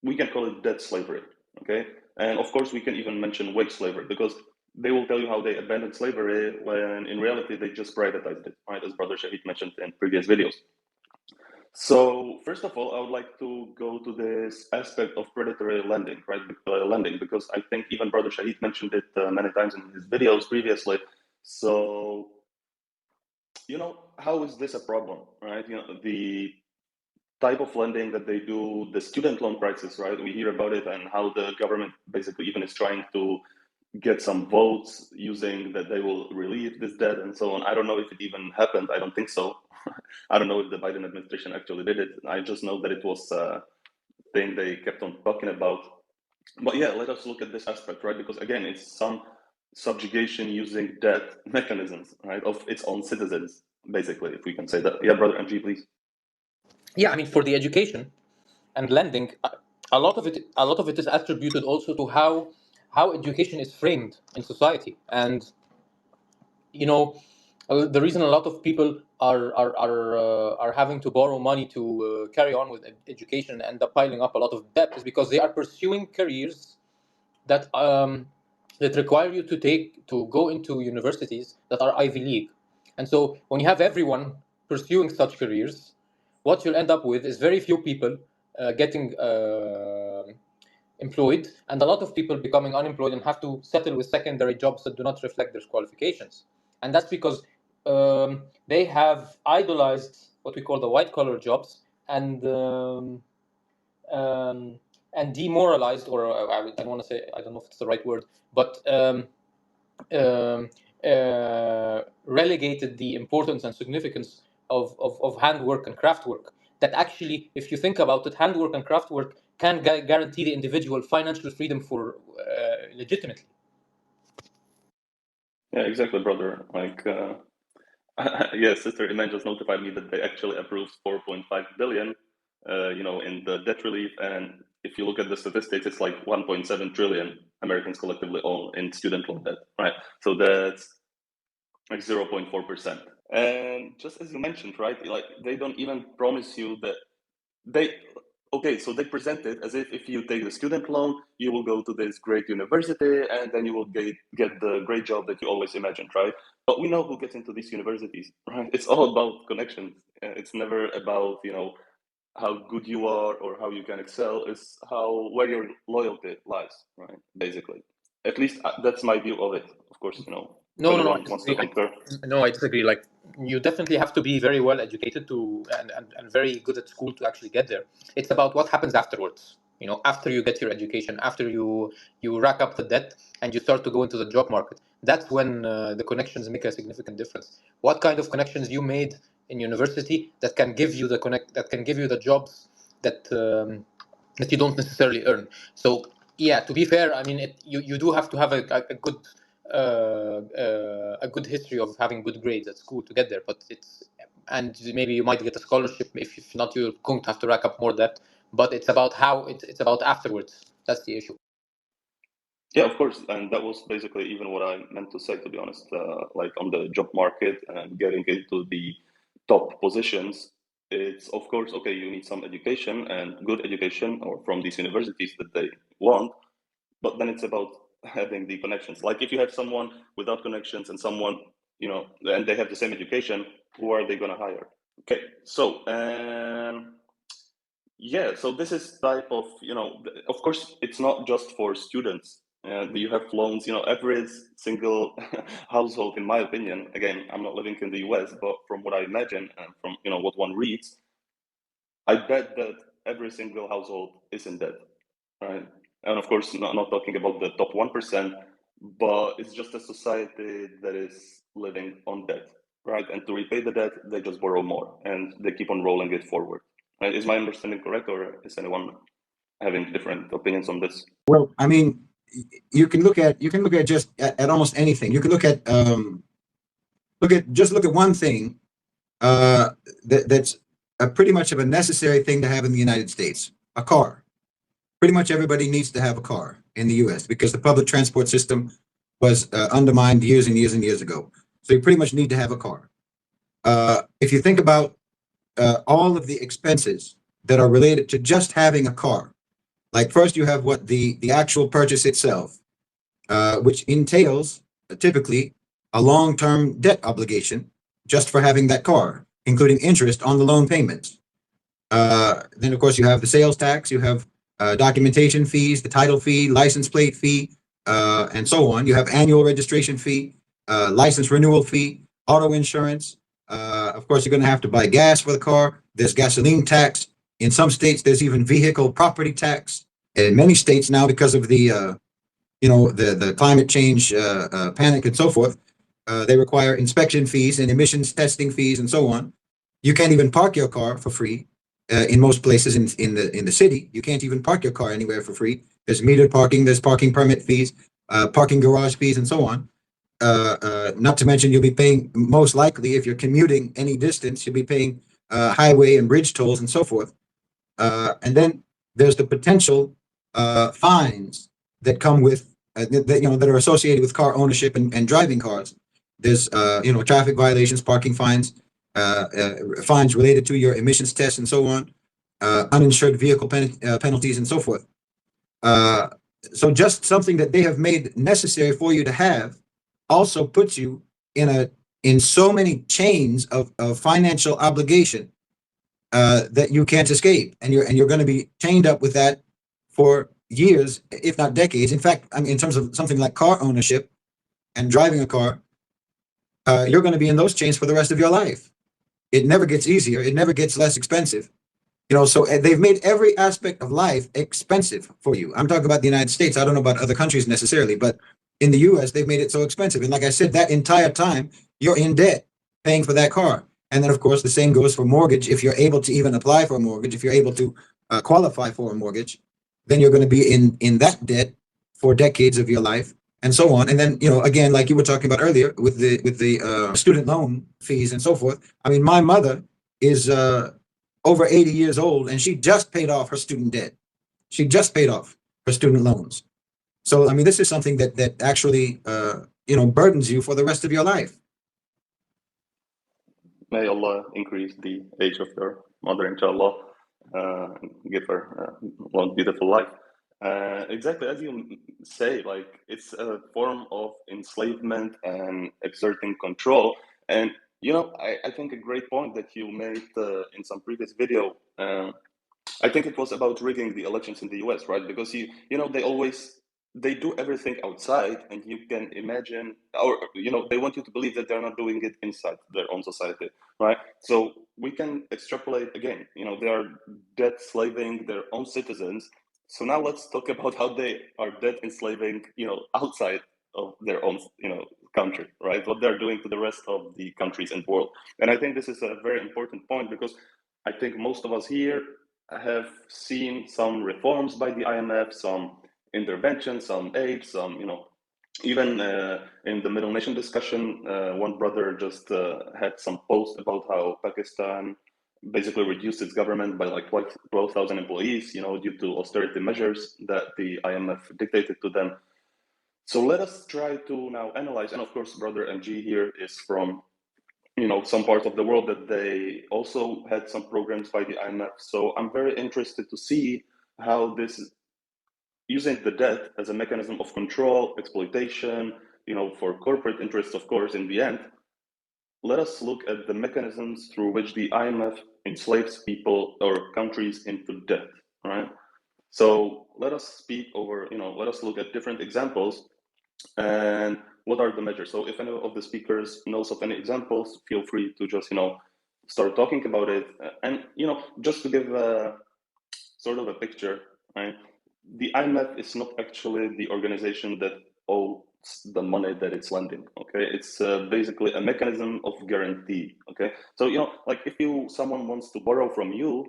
Speaker 1: we can call it debt slavery, okay? And of course we can even mention wage slavery because they will tell you how they abandoned slavery when in reality they just privatized it, right? As Brother Shahid mentioned in previous videos. So first of all, I would like to go to this aspect of predatory lending, right? Lending, because I think even Brother Shahid mentioned it many times in his videos previously. So, how is this a problem, right? The type of lending that they do, the student loan crisis, right? We hear about it and how the government basically even is trying to get some votes using that they will relieve this debt and so on. I don't know if it even happened. I don't think so. I don't know if the Biden administration actually did it. I just know that it was a thing they kept on talking about. But yeah, let us look at this aspect, right? Because again, it's some subjugation using debt mechanisms, right, of its own citizens, basically, if we can say that. Yeah, Brother MG, please.
Speaker 5: Yeah, I mean, for the education and lending, a lot of it is attributed also to how education is framed in society. And the reason a lot of people are having to borrow money to carry on with education and end up piling up a lot of debt is because they are pursuing careers that require you to go into universities that are Ivy League. And so when you have everyone pursuing such careers, what you'll end up with is very few people getting employed, and a lot of people becoming unemployed and have to settle with secondary jobs that do not reflect their qualifications. And that's because they have idolized what we call the white collar jobs and demoralized, or I don't want to say, I don't know if it's the right word, but um, relegated the importance and significance of handwork and craftwork. That actually, if you think about it, handwork and craftwork can guarantee the individual financial freedom for legitimately.
Speaker 1: Yeah, exactly, brother. Like, yeah, Sister Iman just notified me that they actually approved 4.5 billion, in the debt relief. And if you look at the statistics, it's like 1.7 trillion Americans collectively own in student loan debt, right? So that's like 0.4%. And just as you mentioned, right, like they don't even promise you that so they present it as if you take the student loan, you will go to this great university and then you will get the great job that you always imagined, right? But we know who gets into these universities, right? It's all about connections. It's never about, how good you are or how you can excel. It's where your loyalty lies, right? Basically. At least that's my view of it. Of course,
Speaker 5: No,
Speaker 1: anyone
Speaker 5: I
Speaker 1: wants to
Speaker 5: disagree.
Speaker 1: concur.
Speaker 5: No, I disagree. Like, you definitely have to be very well educated and very good at school to actually get there. It's about what happens afterwards. After you get your education, after you rack up the debt and you start to go into the job market. That's when the connections make a significant difference. What kind of connections you made in university that can give you the jobs that you don't necessarily earn. So yeah, to be fair, I mean, you do have to have a good history of having good grades at school to get there. But and maybe you might get a scholarship. If not, you're going to have to rack up more debt. But it's about how it's about afterwards. That's the issue.
Speaker 1: Yeah, of course, and that was basically even what I meant to say, to be honest. Like on the job market and getting into the top positions, it's of course okay. You need some education and good education, or from these universities that they want. but then it's about having the connections. Like if you have someone without connections and someone, and they have the same education, who are they going to hire? Okay, so yeah, so this is type of, of course, it's not just for students. You have loans, every single household, in my opinion, again, I'm not living in the US, but from what I imagine and from, what one reads, I bet that every single household is in debt, right? And of course, not talking about the top 1%, but it's just a society that is living on debt, right? And to repay the debt, they just borrow more and they keep on rolling it forward. Right? Is my understanding correct, or is anyone having different opinions on this?
Speaker 6: Well, I mean, you can look at just at almost anything. You can look at one thing that's pretty much of a necessary thing to have in the United States: a car. Pretty much everybody needs to have a car in the U.S. because the public transport system was undermined years and years and years ago. So you pretty much need to have a car. If you think about all of the expenses that are related to just having a car, like first you have what the actual purchase itself, which entails typically a long-term debt obligation just for having that car, including interest on the loan payments. Then of course you have the sales tax, you have documentation fees, the title fee, license plate fee, and so on. You have annual registration fee, license renewal fee, auto insurance. Of course, you're going to have to buy gas for the car. There's gasoline tax. In some states, there's even vehicle property tax. In many states now, because of the the climate change panic and so forth, they require inspection fees and emissions testing fees and so on. You can't even park your car for free. In most places in the city, you can't even park your car anywhere for free. There's metered parking, there's parking permit fees, parking garage fees, and so on. Not to mention, you'll be paying, most likely, if you're commuting any distance, you'll be paying highway and bridge tolls and so forth. And then there's the potential fines that come with that are associated with car ownership and driving cars. There's traffic violations, parking fines, fines related to your emissions tests and so on, uninsured vehicle penalties and so forth. So just something that they have made necessary for you to have also puts you in so many chains of financial obligation that you can't escape, and you're going to be chained up with that for years, if not decades. In fact, I mean, in terms of something like car ownership and driving a car, you're going to be in those chains for the rest of your life. It never gets easier. It never gets less expensive. So they've made every aspect of life expensive for you. I'm talking about the United States. I don't know about other countries necessarily, but in the US, they've made it so expensive. And like I said, that entire time, you're in debt paying for that car. And then, of course, the same goes for mortgage. If you're able to even apply for a mortgage, if you're able to qualify for a mortgage, then you're going to be in that debt for decades of your life, and so on. And then, again, like you were talking about earlier with the student loan fees and so forth. I mean, my mother is over 80 years old, and she just paid off her student debt. She just paid off her student loans. So, I mean, this is something that actually, burdens you for the rest of your life.
Speaker 1: May Allah increase the age of your mother, inshallah, give her a long, beautiful life. Exactly as you say, like it's a form of enslavement and exerting control. And I think a great point that you made in some previous video. I think it was about rigging the elections in the US, right? Because they do everything outside, and you can imagine, or they want you to believe that they're not doing it inside their own society, right? So we can extrapolate again. They are debt slaving their own citizens. So now let's talk about how they are debt enslaving, outside of their own, country, right? What they're doing to the rest of the countries in the world. And I think this is a very important point, because I think most of us here have seen some reforms by the IMF, some interventions, some aid, some, even in the Middle Nation discussion, one brother just had some post about how Pakistan basically reduced its government by like 12,000 employees, due to austerity measures that the IMF dictated to them. So let us try to now analyze, and of course, brother MG here is from some parts of the world that they also had some programs by the IMF. So I'm very interested to see how this using the debt as a mechanism of control, exploitation, for corporate interests, of course, in the end, let us look at the mechanisms through which the IMF enslaves people or countries into debt, right? So let us speak over, let us look at different examples and what are the measures. So if any of the speakers knows of any examples, feel free to just, start talking about it. And, just to give sort of a picture, right? The IMF is not actually the organization that owes the money that it's lending. Okay, it's basically a mechanism of guarantee. Okay, so like if someone wants to borrow from you,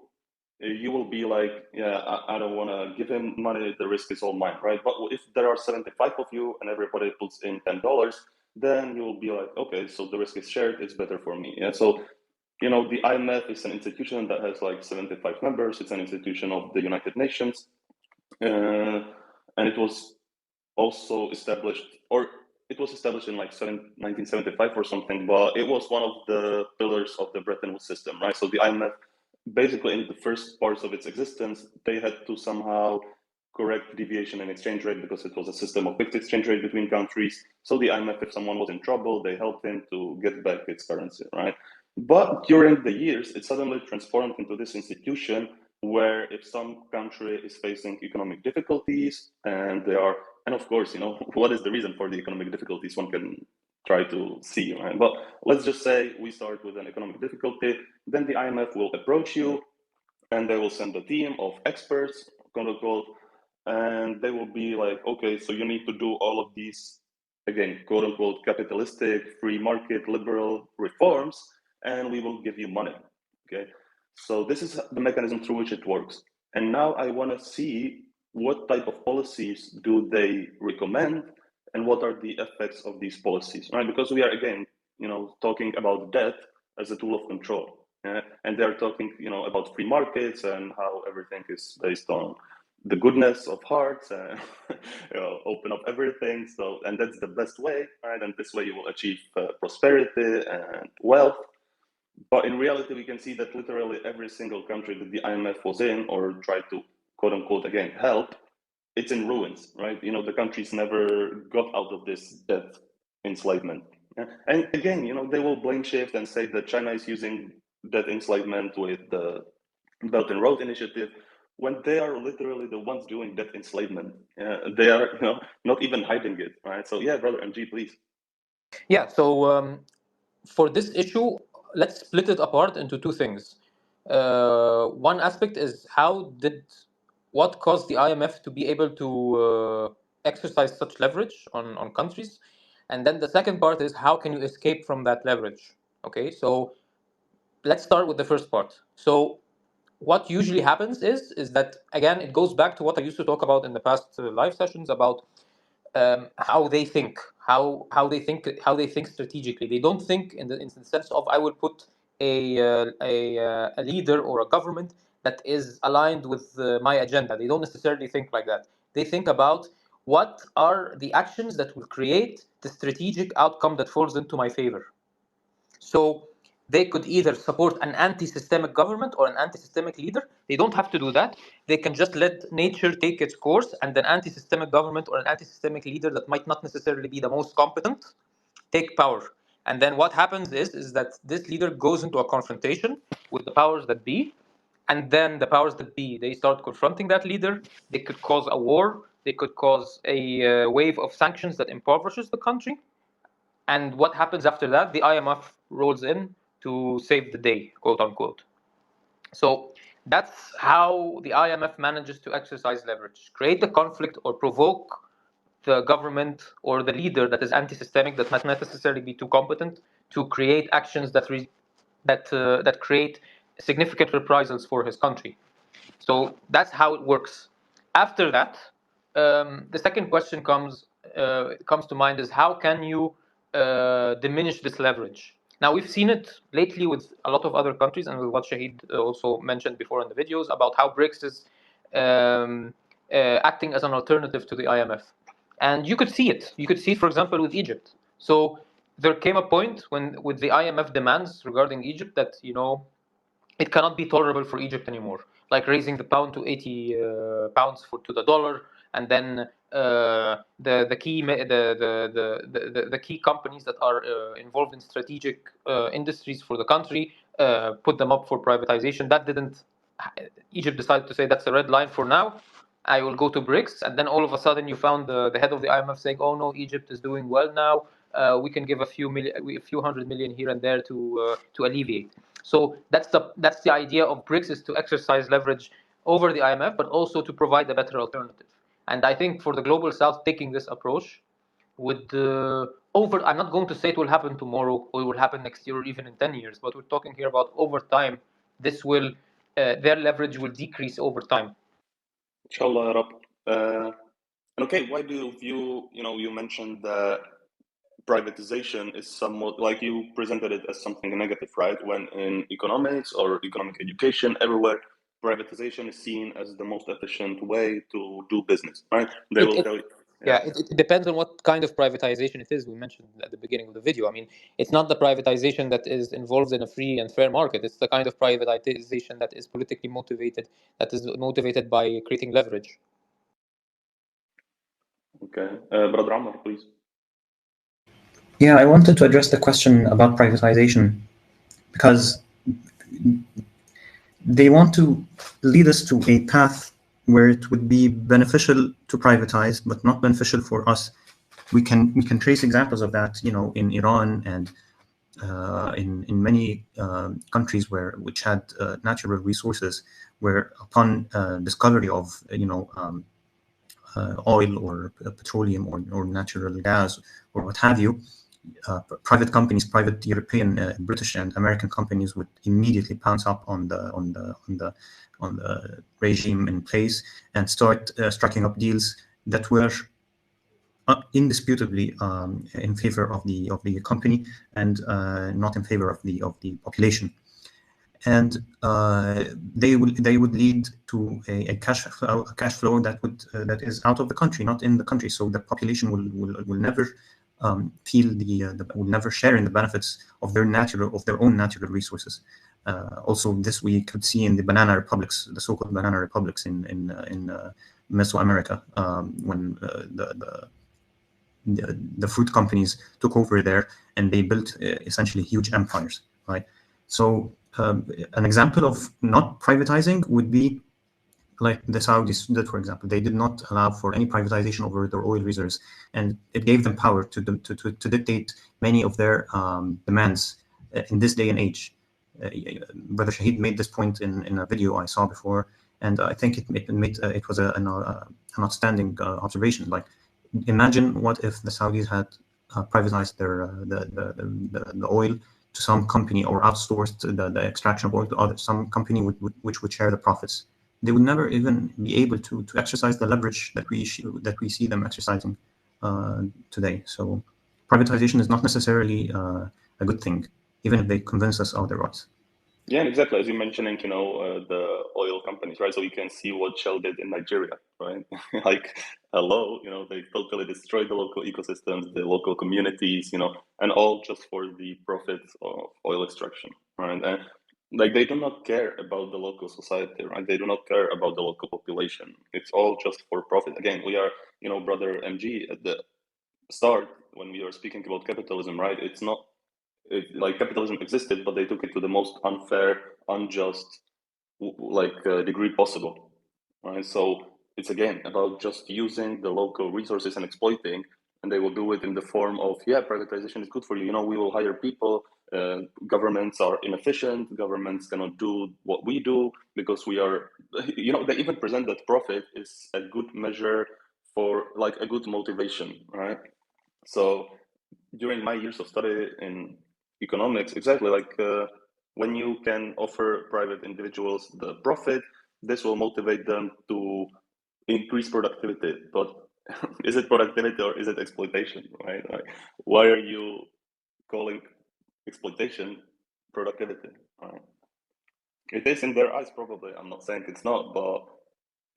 Speaker 1: you will be like, yeah, I don't want to give him money. The risk is all mine, right? But if there are 75 of you and everybody puts in $10, then you will be like, okay, so the risk is shared. It's better for me. Yeah, so. The IMF is an institution that has like 75 members. It's an institution of the United Nations. And it was also established, or it was established in like 1975 or something, but it was one of the pillars of the Bretton Woods system, right? So the IMF, basically in the first parts of its existence, they had to somehow correct deviation in exchange rate because it was a system of fixed exchange rate between countries. So the IMF, if someone was in trouble, they helped him to get back its currency, right? But during the years, it suddenly transformed into this institution where if some country is facing economic difficulties and of course, what is the reason for the economic difficulties, one can try to see, right? But let's just say we start with an economic difficulty, then the IMF will approach you and they will send a team of experts, quote unquote, and they will be like, okay, so you need to do all of these, again, quote unquote, capitalistic, free market, liberal reforms, and we will give you money, okay? So this is the mechanism through which it works. And now I want to see what type of policies do they recommend and what are the effects of these policies, right? Because we are, again, talking about debt as a tool of control. And they're talking, about free markets and how everything is based on the goodness of hearts and open up everything. So, and that's the best way, right? And this way you will achieve prosperity and wealth. But in reality, we can see that literally every single country that the IMF was in or tried to, quote unquote, again, help, it's in ruins, right? The countries never got out of this debt enslavement. And again, they will blame shift and say that China is using debt enslavement with the Belt and Road Initiative, when they are literally the ones doing debt enslavement. They are, not even hiding it, right? So yeah, brother MG, please.
Speaker 5: Yeah, so for this issue, let's split it apart into two things. One aspect is what caused the IMF to be able to exercise such leverage on countries, and then the second part is how can you escape from that leverage. Okay, so let's start with the first part. So what usually happens is that, again, it goes back to what I used to talk about in the past live sessions about how they think, how they think strategically. They don't think in the sense of I will put a leader or a government that is aligned with my agenda. They don't necessarily think like that. They think about what are the actions that will create the strategic outcome that falls into my favor. So they could either support an anti-systemic government or an anti-systemic leader. They don't have to do that. They can just let nature take its course, and an anti-systemic government or an anti-systemic leader that might not necessarily be the most competent take power. And then what happens is that this leader goes into a confrontation with the powers that be, and then the powers that be, they start confronting that leader. They could cause a war. They could cause a wave of sanctions that impoverishes the country. And what happens after that? The IMF rolls in to save the day, quote unquote. So that's how the IMF manages to exercise leverage, create the conflict or provoke the government or the leader that is anti-systemic, that might not necessarily be too competent, to create actions that create significant reprisals for his country. So that's how it works. After that, the second question comes to mind is how can you diminish this leverage? Now, we've seen it lately with a lot of other countries, and with what Shahid also mentioned before in the videos about how BRICS is acting as an alternative to the IMF. And you could see it. You could see it, for example, with Egypt. So there came a point when, with the IMF demands regarding Egypt, that it cannot be tolerable for Egypt anymore, like raising the pound to 80 pounds to the dollar, and then the key companies that are involved in strategic industries for the country, put them up for privatization. That didn't. Egypt decided to say that's a red line for now. I will go to BRICS, and then all of a sudden you found the head of the IMF saying, "Oh no, Egypt is doing well now. We can give a few hundred million here and there to alleviate." So that's the idea of BRICS, is to exercise leverage over the IMF, but also to provide a better alternative. And I think for the global South, taking this approach would I'm not going to say it will happen tomorrow or it will happen next year or even in 10 years, but we're talking here about over time. This will their leverage will decrease over time.
Speaker 1: Inshallah, ya Rab. And okay, why do you view, you mentioned that privatization is somewhat, like you presented it as something negative, right? When in economics or economic education, everywhere, privatization is seen as the most efficient way to do business, right? They will tell you.
Speaker 5: Yeah, it depends on what kind of privatization it is. We mentioned at the beginning of the video. I mean, it's not the privatization that is involved in a free and fair market. It's the kind of privatization that is politically motivated, that is motivated by creating leverage.
Speaker 1: Okay. Brother Amr, please.
Speaker 3: Yeah, I wanted to address the question about privatization because they want to lead us to a path where it would be beneficial to privatize, but not beneficial for us. We can trace examples of that, in Iran and in many countries which had natural resources, where upon discovery of oil or petroleum or natural gas or what have you, private companies, private European, British, and American companies would immediately pounce up on the regime in place and start striking up deals that were indisputably in favor of the company and not in favor of the population. And they would lead to a cash flow that is out of the country, not in the country. So the population will never will never share in the benefits of their own natural resources. Also, this we could see in the banana republics, the so-called banana republics in Mesoamerica, when the fruit companies took over there and they built essentially huge empires, right? So an example of not privatizing would be like the Saudis did, for example. They did not allow for any privatization over their oil reserves, and it gave them power to dictate many of their demands in this day and age. Brother Shahid made this point in a video I saw before, and I think it was an outstanding observation. Like, imagine what if the Saudis had privatized the oil to some company, or outsourced the extraction of oil to some company which would share the profits. They would never even be able to exercise the leverage that we see them exercising today. So privatization is not necessarily a good thing, even if they convince us otherwise.
Speaker 1: Yeah, exactly. As you mentioning, the oil companies, right? So you can see what Shell did in Nigeria, right? Like, hello, they totally destroyed the local ecosystems, the local communities, and all just for the profits of oil extraction, right? And like, they do not care about the local society, right? They do not care about the local population. It's all just for profit. Again, we are, Brother MG, at the start, when we were speaking about capitalism, right? It's not, like, capitalism existed, but they took it to the most unfair, unjust, degree possible, right? So it's again about just using the local resources and exploiting, and they will do it in the form of, privatization is good for you. We will hire people. Governments are inefficient. Governments cannot do what we do because we are, they even present that profit is a good measure for, like, a good motivation, right? So during my years of study in economics, exactly, like, when you can offer private individuals the profit, this will motivate them to increase productivity. But is it productivity or is it exploitation, right? Like, why are you calling exploitation productivity, right? It is in their eyes, probably. I'm not saying it's not, but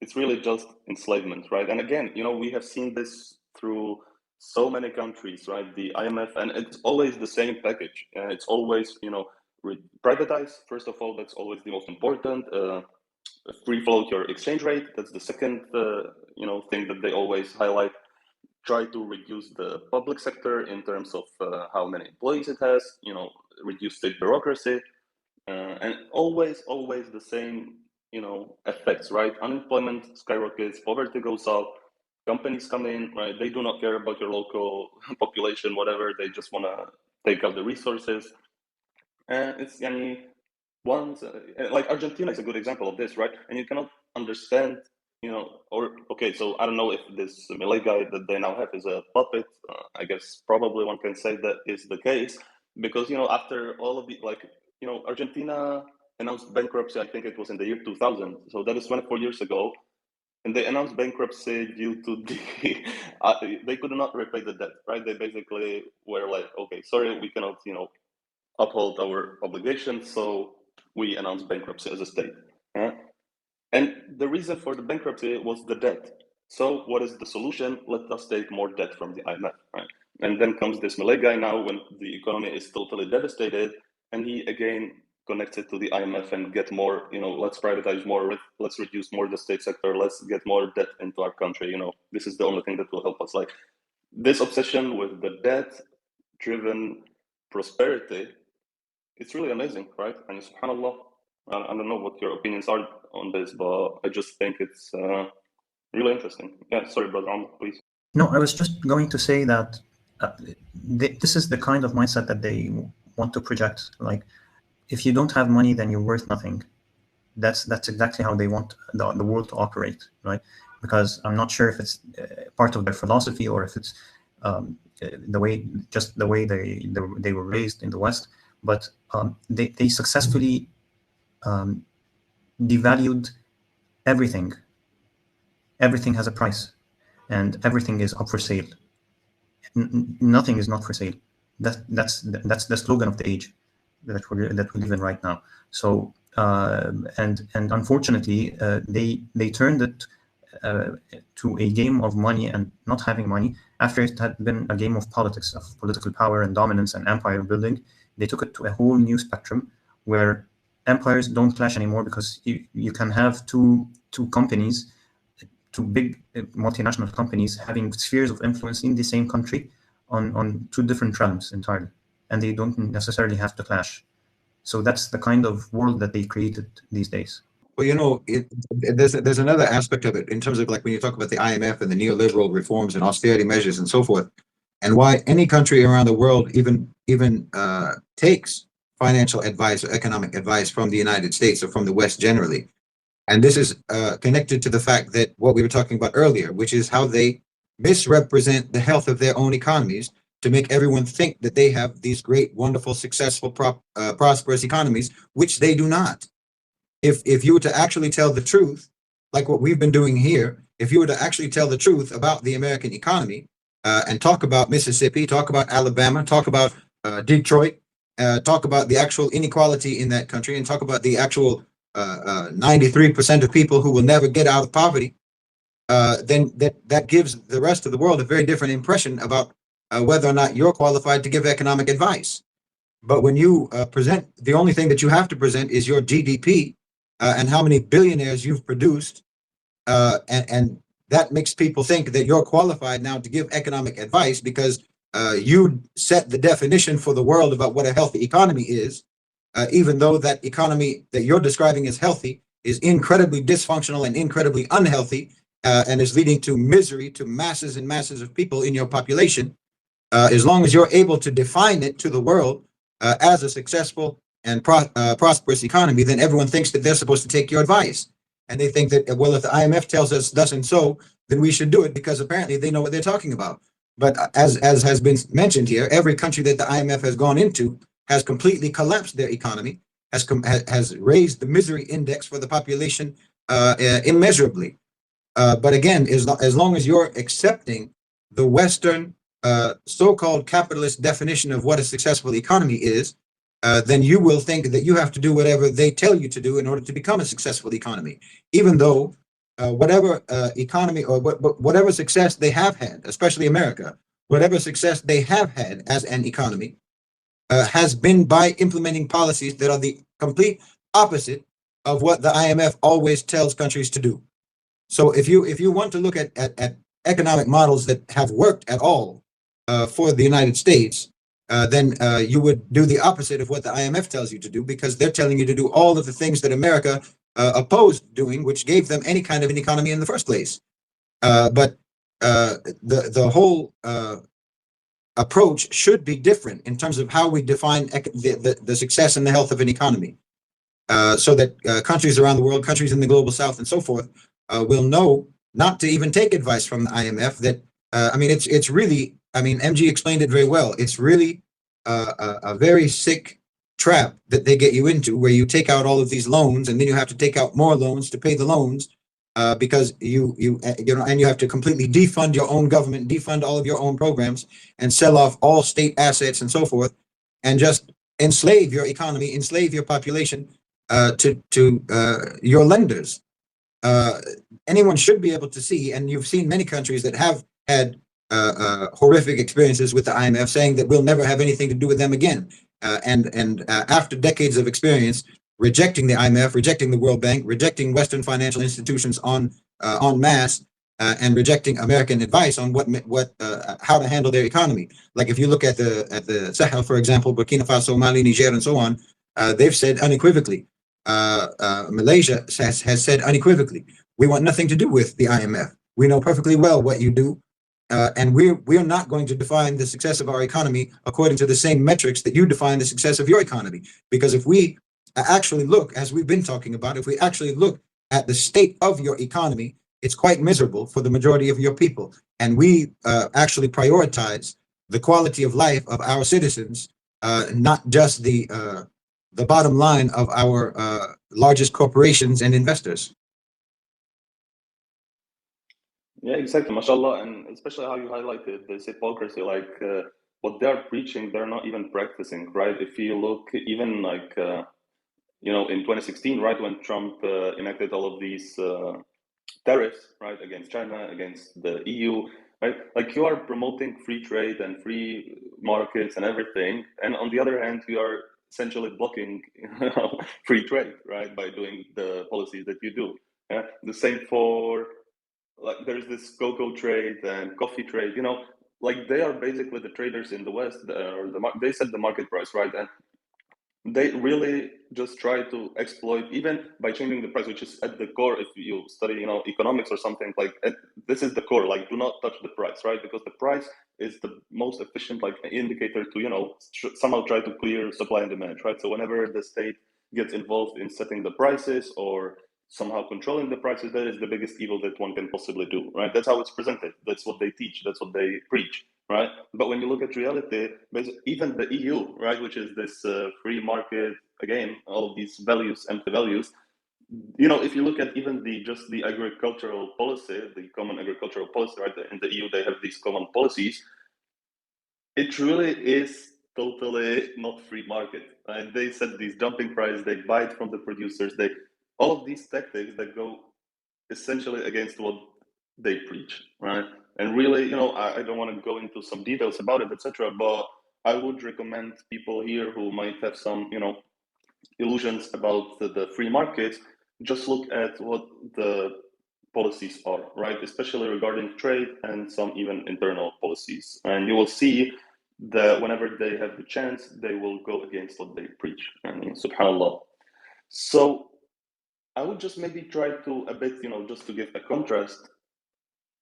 Speaker 1: it's really just enslavement, right? And again, we have seen this through so many countries, right? The IMF, and it's always the same package. It's always, privatize, first of all, that's always the most important. free float your exchange rate. That's the second thing that they always highlight. Try to reduce the public sector in terms of how many employees it has, reduce state bureaucracy, and always the same, effects, right? Unemployment skyrockets, poverty goes up, companies come in, right? They do not care about your local population, whatever. They just want to take out the resources. And it's, once, like Argentina is a good example of this, right? And you cannot understand, okay, so I don't know if this Malay guy that they now have is a puppet. I guess probably one can say that is the case, because, after all of the, Argentina announced bankruptcy, I think it was in the year 2000. So that is 24 years ago. And they announced bankruptcy due to the, they could not repay the debt, right? They basically were like, okay, sorry, we cannot, uphold our obligations, so we announced bankruptcy as a state. And the reason for the bankruptcy was the debt. So what is the solution? Let us take more debt from the IMF, right? And then comes this Malay guy now when the economy is totally devastated, and he again connects it to the IMF and get more, let's privatize more, let's reduce more the state sector, let's get more debt into our country. This is the only thing that will help us. Like, this obsession with the debt-driven prosperity, it's really amazing, right? And subhanAllah, I don't know what your opinions are on this, but I just think it's really interesting. Yeah, sorry, brother Amr, please.
Speaker 3: No, I was just going to say that this is the kind of mindset that they want to project. Like, if you don't have money, then you're worth nothing. That's exactly how they want the world to operate, right? Because I'm not sure if it's part of their philosophy or if it's the way they were raised in the West. But they successfully devalued everything. Everything has a price, and everything is up for sale. Nothing is not for sale. That's the slogan of the age that we live in right now. So and unfortunately, they turned it to a game of money and not having money after it had been a game of politics, of political power and dominance and empire building. They took it to a whole new spectrum where empires don't clash anymore, because you can have two companies, two big multinational companies having spheres of influence in the same country on two different realms entirely, and they don't necessarily have to clash. So that's the kind of world that they created these days.
Speaker 6: Well, there's another aspect of it in terms of, like, when you talk about the IMF and the neoliberal reforms and austerity measures and so forth, and why any country around the world even takes financial advice or economic advice from the United States or from the West generally. And this is connected to the fact that what we were talking about earlier, which is how they misrepresent the health of their own economies to make everyone think that they have these great, wonderful, successful, prosperous economies, which they do not. If you were to actually tell the truth, like what we've been doing here, if you were to actually tell the truth about the American economy and talk about Mississippi, talk about Alabama, talk about Detroit, talk about the actual inequality in that country, and talk about the actual 93% of people who will never get out of poverty, then that gives the rest of the world a very different impression about whether or not you're qualified to give economic advice. But when you present, the only thing that you have to present is your GDP and how many billionaires you've produced, and that makes people think that you're qualified now to give economic advice because you set the definition for the world about what a healthy economy is, even though that economy that you're describing as healthy is incredibly dysfunctional and incredibly unhealthy, and is leading to misery to masses and masses of people in your population. As long as you're able to define it to the world as a successful and prosperous economy, then everyone thinks that they're supposed to take your advice. And they think that, well, if the IMF tells us thus and so, then we should do it because apparently they know what they're talking about. But as has been mentioned here, every country that the IMF has gone into has completely collapsed their economy, has raised the misery index for the population immeasurably. But again, as long as you're accepting the Western so-called capitalist definition of what a successful economy is, then you will think that you have to do whatever they tell you to do in order to become a successful economy, even though whatever economy or whatever success they have had, especially America, whatever success they have had as an economy has been by implementing policies that are the complete opposite of what the IMF always tells countries to do. So if you want to look at economic models that have worked at all for the United States, then you would do the opposite of what the IMF tells you to do, because they're telling you to do all of the things that America opposed doing, which gave them any kind of an economy in the first place. But the whole approach should be different in terms of how we define the success and the health of an economy, so that countries around the world, countries in the global south and so forth, will know not to even take advice from the IMF. That I mean, it's really, I mean, MG explained it very well. It's really a very sick trap that they get you into, where you take out all of these loans and then you have to take out more loans to pay the loans, because you know, and you have to completely defund your own government, defund all of your own programs, and sell off all state assets and so forth, and just enslave your economy, enslave your population to your lenders. Anyone should be able to see, and you've seen many countries that have had horrific experiences with the IMF, saying that we'll never have anything to do with them again. And after decades of experience, rejecting the IMF, rejecting the World Bank, rejecting Western financial institutions en masse, and rejecting American advice on how to handle their economy. Like if you look at the Sahel, for example, Burkina Faso, Mali, Niger, and so on, they've said unequivocally. Malaysia has said unequivocally, we want nothing to do with the IMF. We know perfectly well what you do, and we're not going to define the success of our economy according to the same metrics that you define the success of your economy. Because if we actually look, as we've been talking about, if we actually look at the state of your economy, it's quite miserable for the majority of your people. And we actually prioritize the quality of life of our citizens, not just the bottom line of our largest corporations and investors.
Speaker 1: Yeah, exactly, mashallah, and especially how you highlighted this hypocrisy, like what they're preaching, they're not even practicing, right? If you look, even like, you know, in 2016, right, when Trump enacted all of these tariffs, right, against China, against the EU, right? Like you are promoting free trade and free markets and everything, and on the other hand, you are essentially blocking, you know, free trade, right, by doing the policies that you do. Yeah? The same for, like, there's this cocoa trade and coffee trade, you know, like they are basically the traders in the West, or they set the market price, right? And they really just try to exploit, even by changing the price, which is at the core. If you study, you know, economics or something, like this is the core, like do not touch the price, right? Because the price is the most efficient, like, indicator to, you know, somehow try to clear supply and demand, right? So whenever the state gets involved in setting the prices or somehow controlling the prices, that is the biggest evil that one can possibly do, right? That's how it's presented. That's what they teach. That's what they preach, right? But when you look at reality, even the EU, right, which is this free market, again, all of these values, empty values, you know, if you look at even just the agricultural policy, the common agricultural policy, right, in the EU, they have these common policies. It really is totally not free market. And they set these dumping prices, they buy it from the producers, all of these tactics that go essentially against what they preach, right? And really, you know, I don't want to go into some details about it, etc. But I would recommend people here who might have some, you know, illusions about the free markets, just look at what the policies are, right? Especially regarding trade and some even internal policies. And you will see that whenever they have the chance, they will go against what they preach. I mean, subhanAllah. So I would just maybe try to a bit, you know, just to give a contrast,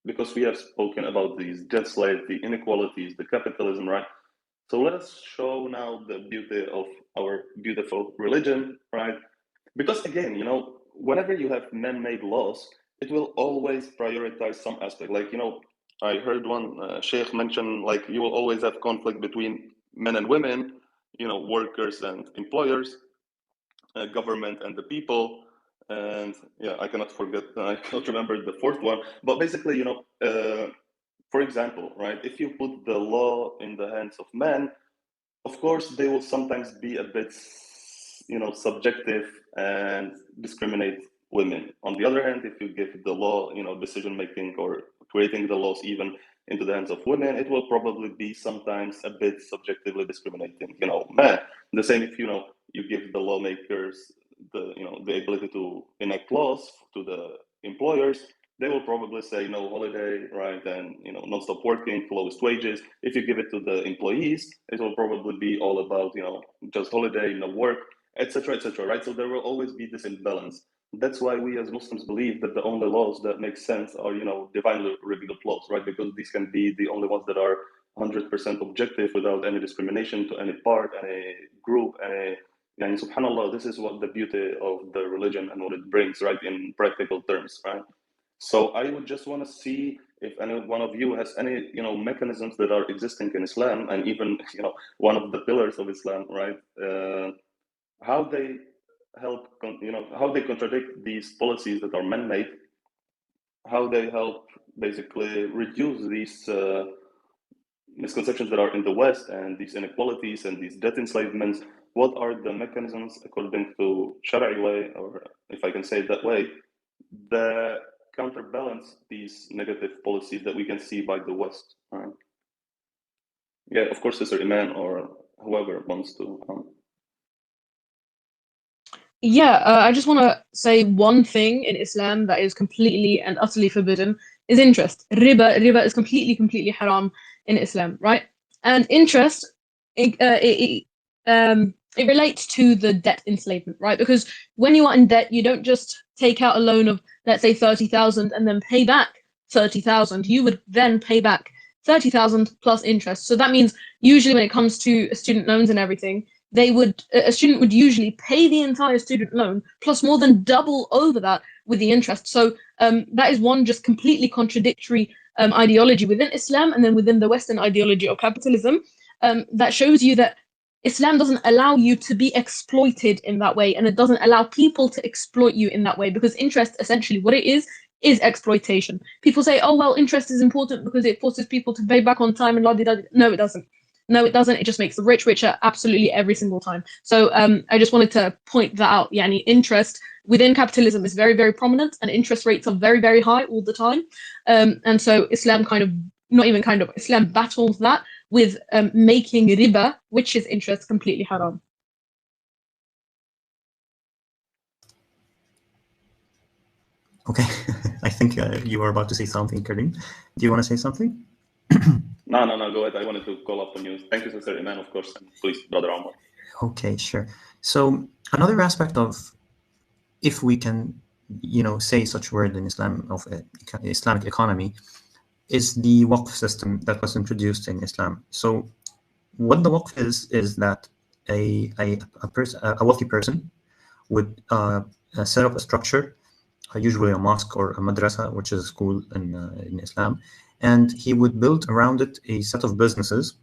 Speaker 1: because we have spoken about these debt slaves, the inequalities, the capitalism, right? So let us show now the beauty of our beautiful religion, right? Because again, you know, whenever you have man-made laws, it will always prioritize some aspect. Like, you know, I heard one sheikh mention, like, you will always have conflict between men and women, you know, workers and employers, government and the people. And yeah, I cannot remember the fourth one. But basically, you know, for example, right, if you put the law in the hands of men, of course, they will sometimes be a bit, you know, subjective and discriminate women. On the other hand, if you give the law, you know, decision making or creating the laws even into the hands of women, it will probably be sometimes a bit subjectively discriminating, you know, men. The same if, you know, you give the lawmakers the ability to enact laws to the employers, they will probably say no holiday, right, and non-stop working, lowest wages. If you give it to the employees, it will probably be all about just holiday, no work, etc., etc., right? So there will always be this imbalance. That's why we as Muslims believe that the only laws that make sense are divinely revealed laws, right? Because these can be the only ones that are 100% objective without any discrimination to any part, any group, any. And subhanallah, this is what the beauty of the religion and what it brings, right, in practical terms, right? So I would just want to see if any one of you has any, mechanisms that are existing in Islam, and even, one of the pillars of Islam, right? How they help, how they contradict these policies that are man-made, how they help basically reduce these misconceptions that are in the West and these inequalities and these debt enslavements. What are the mechanisms according to Shari'i way, or if I can say it that way, that counterbalance these negative policies that we can see by the West? Yeah, of course, Sister Iman or whoever wants to.
Speaker 2: Yeah, I just want to say one thing in Islam that is completely and utterly forbidden is interest. Riba is completely haram in Islam, right? And interest, it relates to the debt enslavement, right? Because when you are in debt, you don't just take out a loan of, let's say, 30,000 and then pay back 30,000. You would then pay back 30,000 plus interest. So that means usually when it comes to student loans and everything, a student would usually pay the entire student loan plus more than double over that with the interest. So that is one just completely contradictory ideology within Islam, and then within the Western ideology of capitalism, that shows you that Islam doesn't allow you to be exploited in that way, and it doesn't allow people to exploit you in that way, because interest, essentially what it is exploitation. People say, oh, well, interest is important because it forces people to pay back on time and la-di-da. No, it doesn't. No, it doesn't. It just makes the rich richer absolutely every single time. So I just wanted to point that out. Yani, interest within capitalism is very, very prominent, and interest rates are very, very high all the time. And so Islam Islam battles that with making riba, which is interest, completely haram.
Speaker 3: Okay, I think you were about to say something, Karim. Do you want to say something?
Speaker 1: No, go ahead. I wanted to call up on you. Thank you, Sister Iman, of course, and please, Brother Omar.
Speaker 3: Okay, sure. So another aspect of, if we can, say such word in Islam, of Islamic economy, is the Waqf system that was introduced in Islam. So what the Waqf is that a wealthy person would set up a structure, usually a mosque or a madrasa, which is a school in Islam, and he would build around it a set of businesses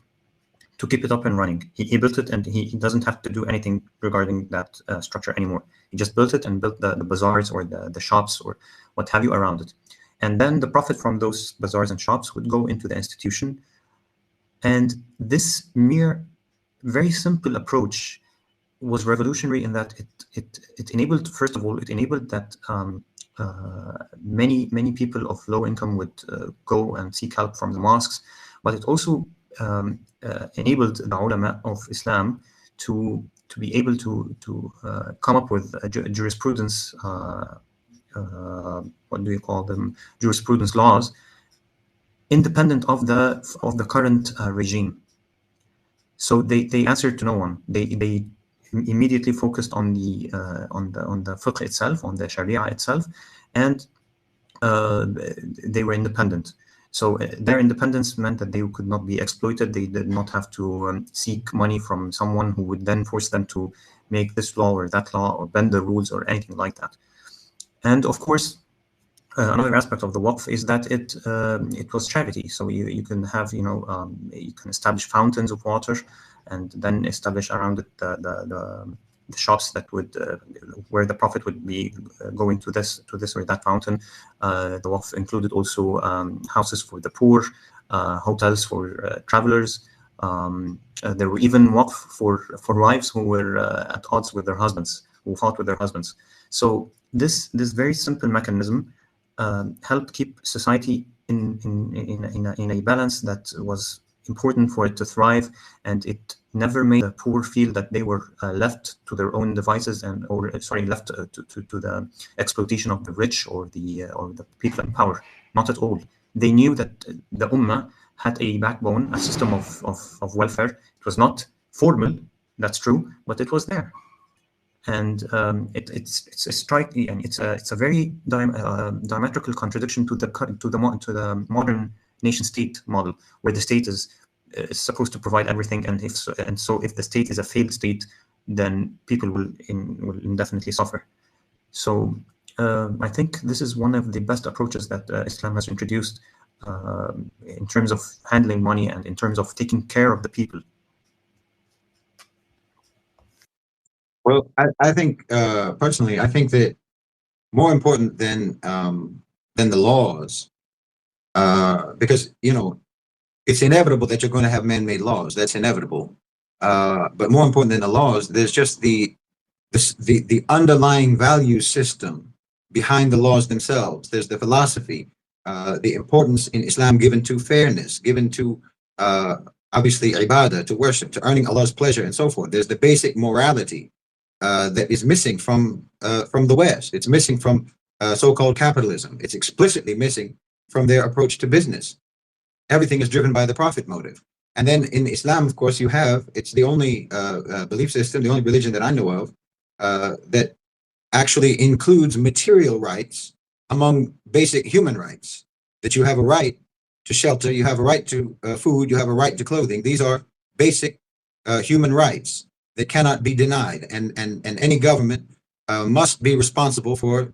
Speaker 3: to keep it up and running. He built it, and he doesn't have to do anything regarding that structure anymore. He just built it and built the bazaars or the shops or what have you around it. And then the profit from those bazaars and shops would go into the institution. And this mere, very simple approach was revolutionary in that it enabled, first of all, it enabled that many people of low income would go and seek help from the mosques, but it also enabled the ulama of Islam to be able to come up with a jurisprudence, what do you call them, jurisprudence laws, independent of the current regime. So they answered to no one. They immediately focused on the fiqh itself, on the Sharia itself, and they were independent. So their independence meant that they could not be exploited. They did not have to seek money from someone who would then force them to make this law or that law or bend the rules or anything like that. And of course, another aspect of the Waqf is that it was charity. So you can have, you can establish fountains of water, and then establish around it the shops that would where the profit would be going to this or that fountain. The Waqf included also houses for the poor, hotels for travelers. There were even Waqf for wives who were at odds with their husbands, who fought with their husbands. So this very simple mechanism helped keep society in a balance that was important for it to thrive, and it never made the poor feel that they were left to their own devices left to the exploitation of the rich or the people in power. Not at all. They knew that the Ummah had a backbone, a system of welfare. It was not formal, that's true, but it was there. And it's a striking, and it's a very diametrical contradiction to the modern nation-state model, where the state is supposed to provide everything, and so if the state is a failed state, then people will indefinitely suffer. So I think this is one of the best approaches that Islam has introduced in terms of handling money and in terms of taking care of the people.
Speaker 6: Well, I think personally, I think that more important than the laws, because it's inevitable that you're going to have man-made laws. That's inevitable. But more important than the laws, there's just the underlying value system behind the laws themselves. There's the philosophy, the importance in Islam given to fairness, given to obviously ibadah, to worship, to earning Allah's pleasure, and so forth. There's the basic morality that is missing from the West. It's missing from so-called capitalism. It's explicitly missing from their approach to business. Everything is driven by the profit motive. And then in Islam, of course, it's the only belief system, the only religion that I know of that actually includes material rights among basic human rights. That you have a right to shelter, you have a right to food, you have a right to clothing. These are basic human rights that cannot be denied, and any government must be responsible for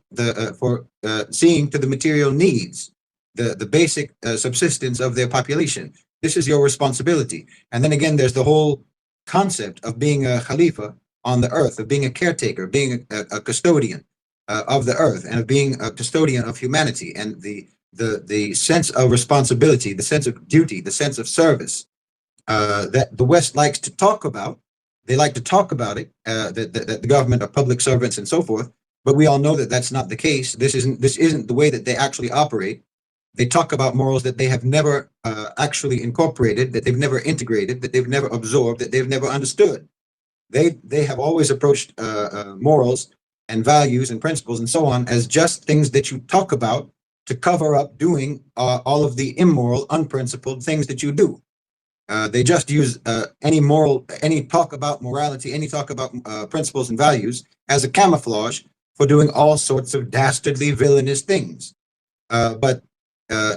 Speaker 6: seeing to the material needs, the basic subsistence of their population. This is your responsibility. And then again, there's the whole concept of being a Khalifa on the earth, of being a caretaker, being a custodian of the earth, and of being a custodian of humanity, and the sense of responsibility, the sense of duty, the sense of service that the West likes to talk about. They like to talk about it, that the government are public servants and so forth, but we all know that that's not the case. This isn't the way that they actually operate. They talk about morals that they have never actually incorporated, that they've never integrated, that they've never absorbed, that they've never understood. They have always approached morals and values and principles and so on as just things that you talk about to cover up doing all of the immoral, unprincipled things that you do. They just use any talk about morality, any talk about principles and values as a camouflage for doing all sorts of dastardly, villainous things. But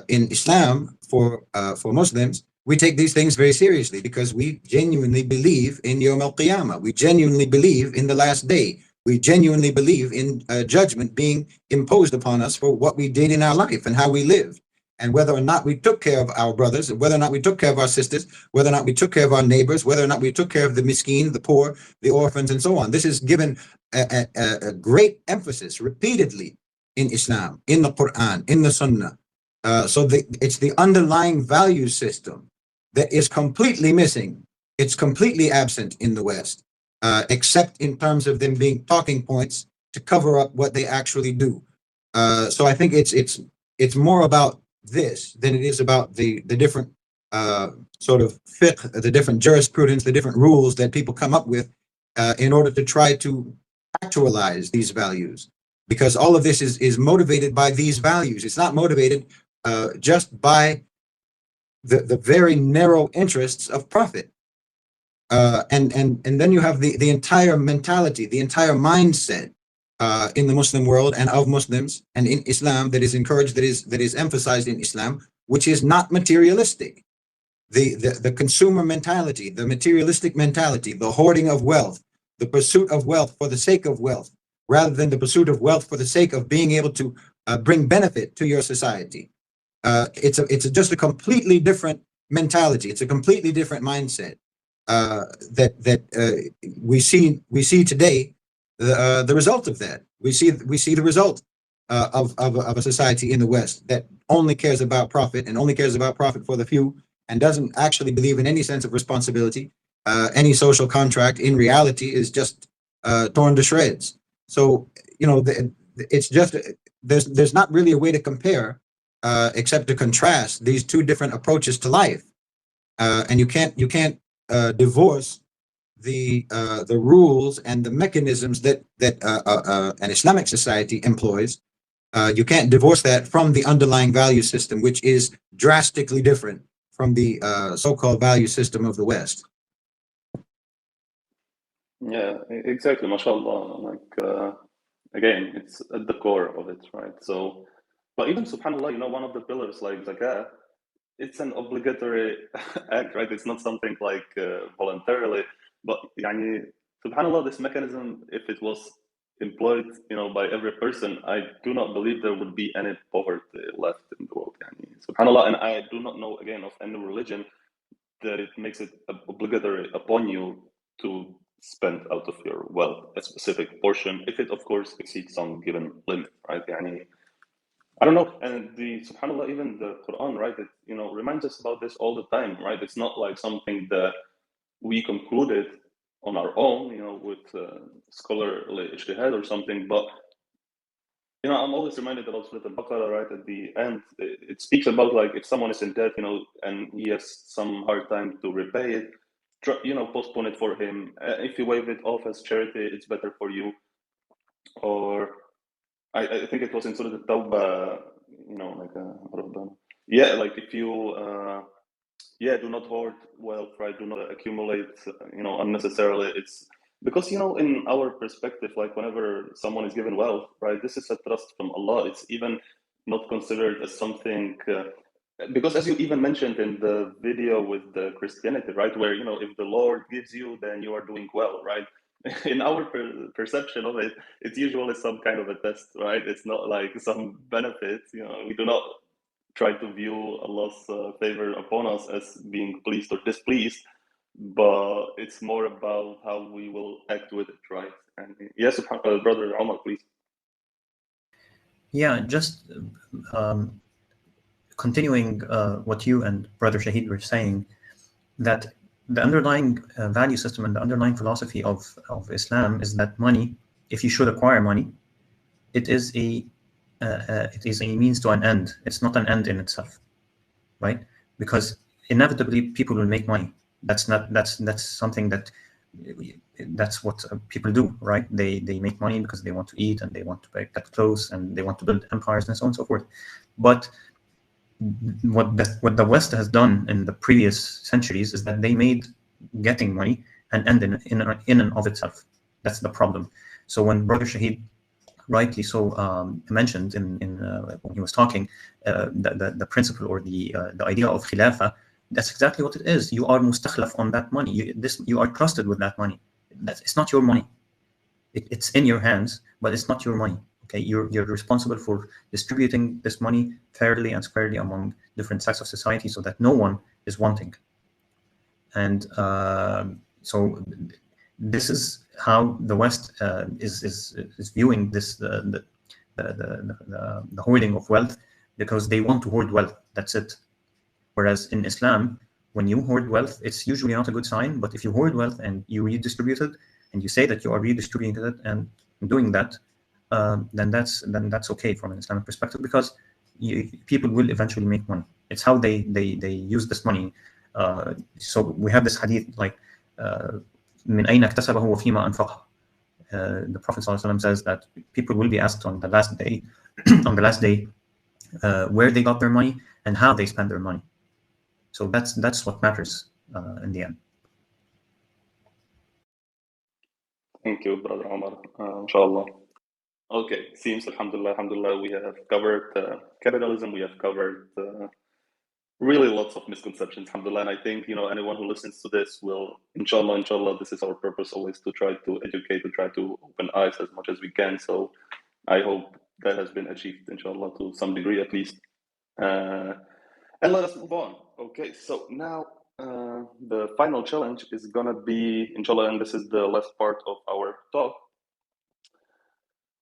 Speaker 6: in Islam, for Muslims, we take these things very seriously because we genuinely believe in Yawm al-Qiyamah. We genuinely believe in the last day. We genuinely believe in judgment being imposed upon us for what we did in our life and how we lived. And whether or not we took care of our brothers, whether or not we took care of our sisters, whether or not we took care of our neighbors, whether or not we took care of the miskin, the poor, the orphans, and so on. This is given a great emphasis repeatedly in Islam, in the Quran, in the Sunnah. So it's the underlying value system that is completely missing. It's completely absent in the West, except in terms of them being talking points to cover up what they actually do. So I think it's more about this than it is about the different sort of fiqh, the different jurisprudence, the different rules that people come up with in order to try to actualize these values. Because all of this is motivated by these values. It's not motivated just by the very narrow interests of profit. And then you have the entire mentality, the entire mindset in the Muslim world and of Muslims and in Islam that is encouraged, that is emphasized in Islam, which is not materialistic. The consumer mentality, the materialistic mentality, the hoarding of wealth, the pursuit of wealth for the sake of wealth, rather than the pursuit of wealth for the sake of being able to bring benefit to your society. It's just a completely different mentality. It's a completely different mindset that we see today. The result of that, we see the result of a society in the West that only cares about profit and only cares about profit for the few and doesn't actually believe in any sense of responsibility. Any social contract in reality is just torn to shreds. So it's just there's not really a way to compare except to contrast these two different approaches to life. and you can't divorce the rules and the mechanisms that an Islamic society employs. You can't divorce that from the underlying value system, which is drastically different from the so-called value system of the West.
Speaker 1: Yeah, exactly, mashallah. Like, again, it's at the core of it, right? So, but even subhanAllah, you know, one of the pillars like zakah, it's an obligatory act, right? It's not something like voluntarily, but يعني, subhanAllah, this mechanism, if it was employed, you know, by every person, I do not believe there would be any poverty left in the world. يعني, subhanAllah, and I do not know again of any religion that it makes it obligatory upon you to spend out of your wealth a specific portion, if it of course exceeds some given limit, right? يعني, I don't know, and the subhanallah, even the Quran, right? It, you know, reminds us about this all the time, right? It's not like something that we concluded on our own, you know, with scholarly ijtihad or something. But you know, I'm always reminded about Surah Al-Baqarah, right? At the end, it speaks about like if someone is in debt, you know, and he has some hard time to repay it, you know, postpone it for him. If you waive it off as charity, it's better for you. Or I think it was in Surah Al-Tawbah, you know, like yeah, like if you yeah, do not hoard wealth, right? Do not accumulate, you know, unnecessarily. It's because, you know, in our perspective, like whenever someone is given wealth, right, this is a trust from Allah. It's even not considered as something because, as you even mentioned in the video with the Christianity, right, where, you know, if the Lord gives you, then you are doing well, right? In our perception of it, it's usually some kind of a test, right? It's not like some benefit. You know, we do not try to view Allah's favor upon us as being pleased or displeased, but it's more about how we will act with it, right? And yes, brother Omar, please.
Speaker 3: Yeah, just continuing what you and Brother Shahid were saying, that the underlying value system and the underlying philosophy of Islam is that money, if you should acquire money, it is a means to an end. It's not an end in itself, right? Because inevitably people will make money. That's something that's what people do, right? They make money because they want to eat and they want to get clothes and they want to build empires and so on and so forth. But what the West has done in the previous centuries is that they made getting money an end in and of itself. That's the problem. So when Brother Shahid rightly so mentioned in when he was talking, the principle or the idea of khilafah, that's exactly what it is. You are mustakhlaf on that money. You are trusted with that money. It's not your money. It's in your hands, but it's not your money. Okay, you're responsible for distributing this money fairly and squarely among different sects of society, so that no one is wanting. And so this is how the West is viewing this the hoarding of wealth, because they want to hoard wealth. That's it. Whereas in Islam, when you hoard wealth, it's usually not a good sign. But if you hoard wealth and you redistribute it, and you say that you are redistributing it and doing that, then that's okay from an Islamic perspective, because people will eventually make money. It's how they use this money. So we have this hadith like من أين اكتسبه وفيما أنفقه. The Prophet ﷺ says that people will be asked on the last day, where they got their money and how they spend their money. So that's what matters in the end.
Speaker 1: Thank you, brother Omar. Inshallah. Okay, seems alhamdulillah, we have covered capitalism. We have covered really lots of misconceptions, alhamdulillah. And I think, you know, anyone who listens to this will, inshallah, this is our purpose always, to try to educate, to try to open eyes as much as we can. So I hope that has been achieved, inshallah, to some degree at least. And let us move on. Okay, so now the final challenge is gonna be, inshallah, and this is the last part of our talk,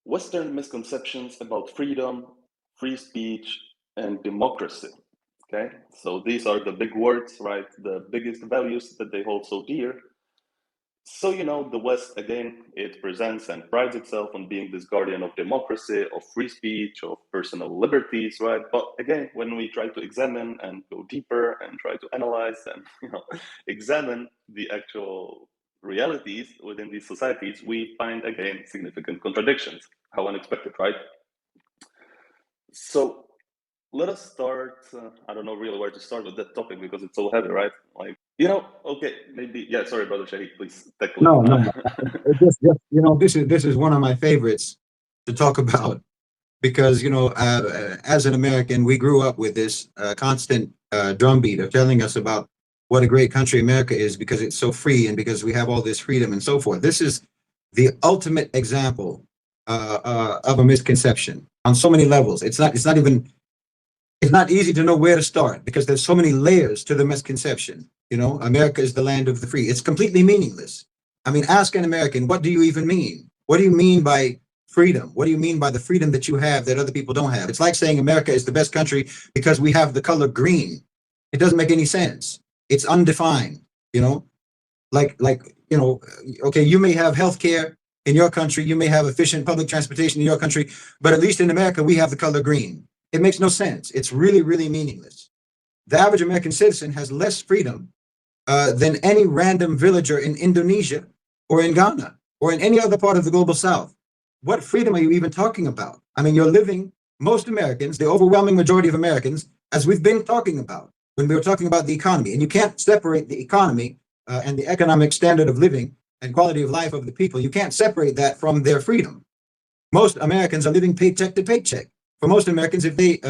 Speaker 1: Western misconceptions about freedom, free speech, and democracy. Okay, so these are the big words, right? The biggest values that they hold so dear. So, the West, again, it presents and prides itself on being this guardian of democracy, of free speech, of personal liberties, right? But again, when we try to examine and go deeper and try to analyze and, examine the actual realities within these societies, we find, again, significant contradictions. How unexpected, right? So let us start. I don't know really where to start with that topic because it's so heavy, right? Like, okay, maybe, yeah, sorry, Brother Shahid, please tackle
Speaker 6: No,
Speaker 1: it.
Speaker 6: no, this is one of my favorites to talk about because as an American, we grew up with this constant drumbeat of telling us about what a great country America is because it's so free and because we have all this freedom and so forth. This is the ultimate example of a misconception on so many levels. It's not easy to know where to start because there's so many layers to the misconception. America is the land of the free. It's completely meaningless. I mean, ask an American, what do you even mean? What do you mean by freedom? What do you mean by the freedom that you have that other people don't have? It's like saying America is the best country because we have the color green. It doesn't make any sense. It's undefined, okay, you may have healthcare in your country, you may have efficient public transportation in your country, but at least in America, we have the color green. It makes no sense. It's really, really meaningless. The average American citizen has less freedom than any random villager in Indonesia or in Ghana or in any other part of the global South. What freedom are you even talking about? I mean, you're living, most Americans, the overwhelming majority of Americans, as we've been talking about when we were talking about the economy, and you can't separate the economy and the economic standard of living and quality of life of the people. You can't separate that from their freedom. Most Americans are living paycheck to paycheck. For most Americans, if they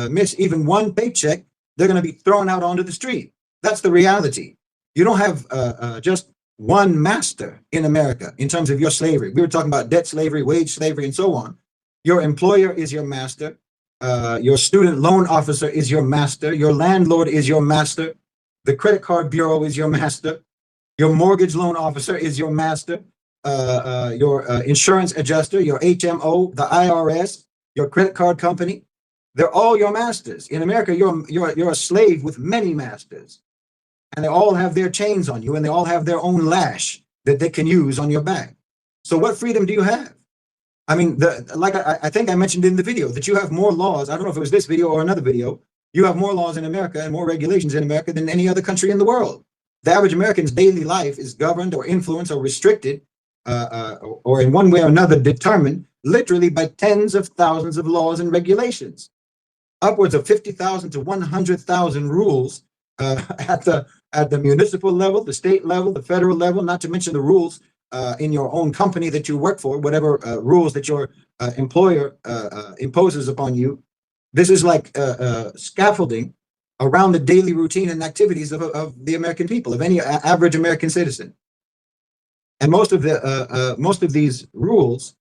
Speaker 6: miss even one paycheck, they're going to be thrown out onto the street. That's the reality. You don't have just one master in America in terms of your slavery. We were talking about debt slavery, wage slavery, and so on. Your employer is your master. Your student loan officer is your master. Your landlord is your master. The credit card bureau is your master. Your mortgage loan officer is your master. Your insurance adjuster, your HMO, the IRS, your credit card company, they're all your masters. In America, you're a slave with many masters. And they all have their chains on you, and they all have their own lash that they can use on your back. So what freedom do you have? I mean, I think I mentioned in the video that you have more laws. I don't know if it was this video or another video. You have more laws in America and more regulations in America than any other country in the world. The average American's daily life is governed or influenced or restricted or in one way or another determined literally by tens of thousands of laws and regulations. Upwards of 50,000 to 100,000 rules at the municipal level, the state level, the federal level, not to mention the rules in your own company that you work for, whatever rules that your employer imposes upon you. This is like scaffolding around the daily routine and activities of the American people, of any average American citizen. And most of these rules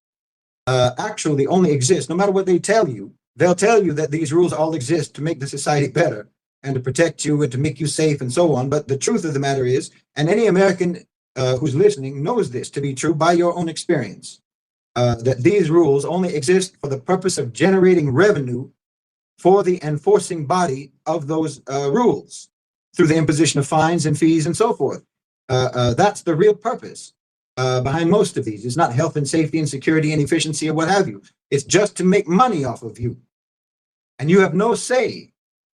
Speaker 6: actually only exist, no matter what they tell you. They'll tell you that these rules all exist to make the society better and to protect you and to make you safe and so on. But the truth of the matter is, and any American who's listening knows this to be true by your own experience, that these rules only exist for the purpose of generating revenue for the enforcing body of those rules through the imposition of fines and fees and so forth. That's the real purpose behind most of these. It's not health and safety and security and efficiency or what have you. It's just to make money off of you. And you have no say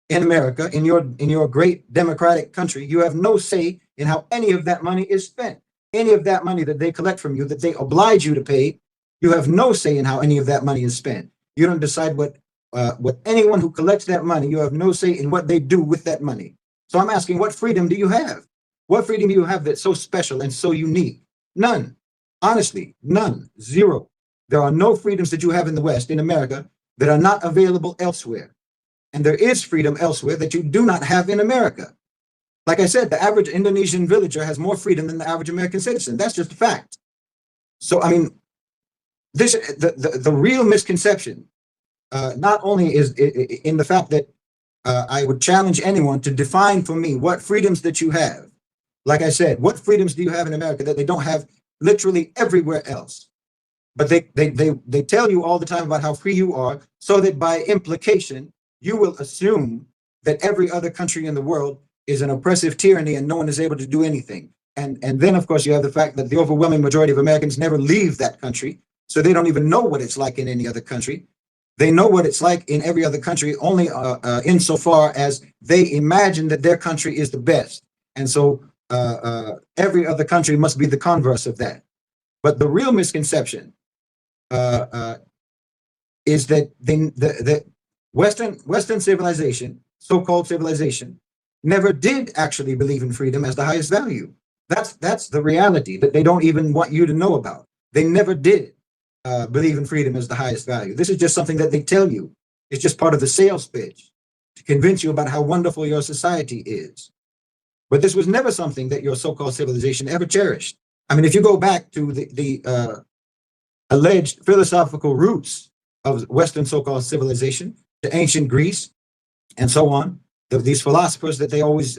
Speaker 6: in America, in your great democratic country. You have no say in how any of that money is spent. Any of that money that they collect from you, that they oblige you to pay, you have no say in how any of that money is spent. You don't decide what anyone who collects that money, you have no say in what they do with that money. So I'm asking, what freedom do you have? What freedom do you have that's so special and so unique? None. Honestly, none. Zero. There are no freedoms that you have in the West, in America, that are not available elsewhere. And there is freedom elsewhere that you do not have in America. Like I said, the average Indonesian villager has more freedom than the average American citizen. That's just a fact. So, I mean, the real misconception not only is in the fact that I would challenge anyone to define for me what freedoms that you have. Like I said, what freedoms do you have in America that they don't have literally everywhere else? But they tell you all the time about how free you are, so that by implication, you will assume that every other country in the world is an oppressive tyranny and no one is able to do anything. And then, of course, you have the fact that the overwhelming majority of Americans never leave that country. So they don't even know what it's like in any other country. They know what it's like in every other country only insofar as they imagine that their country is the best. And so every other country must be the converse of that. But the real misconception is that the Western civilization, so-called civilization, never did actually believe in freedom as the highest value. That's the reality that they don't even want you to know about. They never did believe in freedom as the highest value. This is just something that they tell you. It's just part of the sales pitch to convince you about how wonderful your society is. But this was never something that your so-called civilization ever cherished. I mean, if you go back to the alleged philosophical roots of Western so-called civilization, to ancient Greece and so on, these philosophers that they always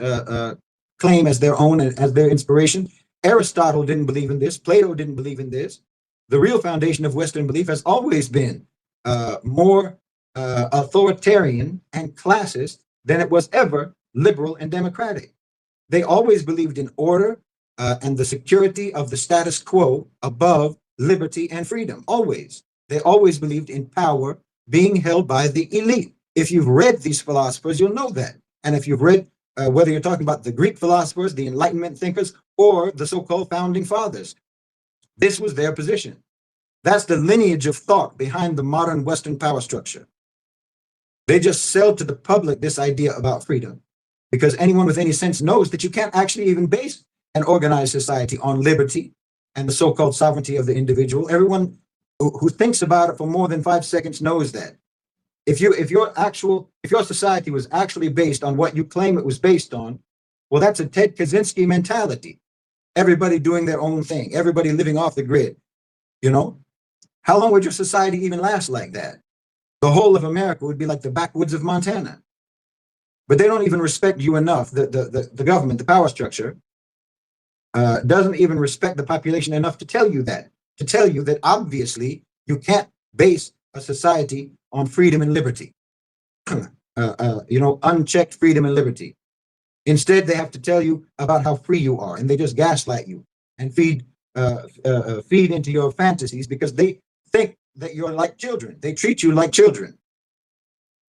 Speaker 6: claim as their own and as their inspiration, Aristotle didn't believe in this. Plato didn't believe in this. The real foundation of Western belief has always been more authoritarian and classist than it was ever liberal and democratic. They always believed in order and the security of the status quo above liberty and freedom. Always. They always believed in power being held by the elite. If you've read these philosophers, you'll know that. And if you've read, whether you're talking about the Greek philosophers, the Enlightenment thinkers, or the so-called founding fathers, this was their position. That's the lineage of thought behind the modern Western power structure. They just sell to the public this idea about freedom, because anyone with any sense knows that you can't actually even base an organized society on liberty and the so-called sovereignty of the individual. Everyone who thinks about it for more than 5 seconds knows that. If your society was actually based on what you claim it was based on, well, that's a Ted Kaczynski mentality. Everybody doing their own thing, everybody living off the grid. You know, how long would your society even last like that? The whole of America would be like the backwoods of Montana. But they don't even respect you enough. The government, the power structure, doesn't even respect the population enough to tell you that obviously you can't base a society on freedom and liberty, unchecked freedom and liberty. Instead, they have to tell you about how free you are, and they just gaslight you and feed into your fantasies, because they think that you're like children. They treat you like children.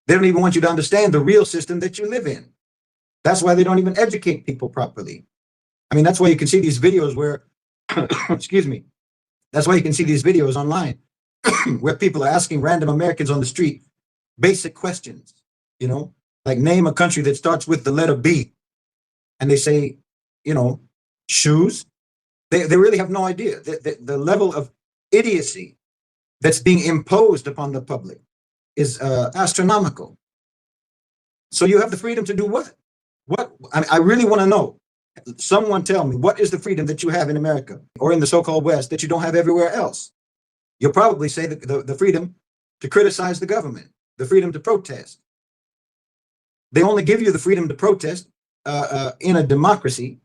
Speaker 6: They don't even want you to understand the real system that you live in. That's why they don't even educate people properly. I mean, that's why you can see these videos where, excuse me, that's why you can see these videos online where people are asking random Americans on the street basic questions, like name a country that starts with the letter B. And they say, shoes. They really have no idea. The level of idiocy that's being imposed upon the public is astronomical. So you have the freedom to do what? I really want to know. Someone tell me, what is the freedom that you have in America or in the so-called West that you don't have everywhere else? You'll probably say the freedom to criticize the government, the freedom to protest. They only give you the freedom to protest in a democracy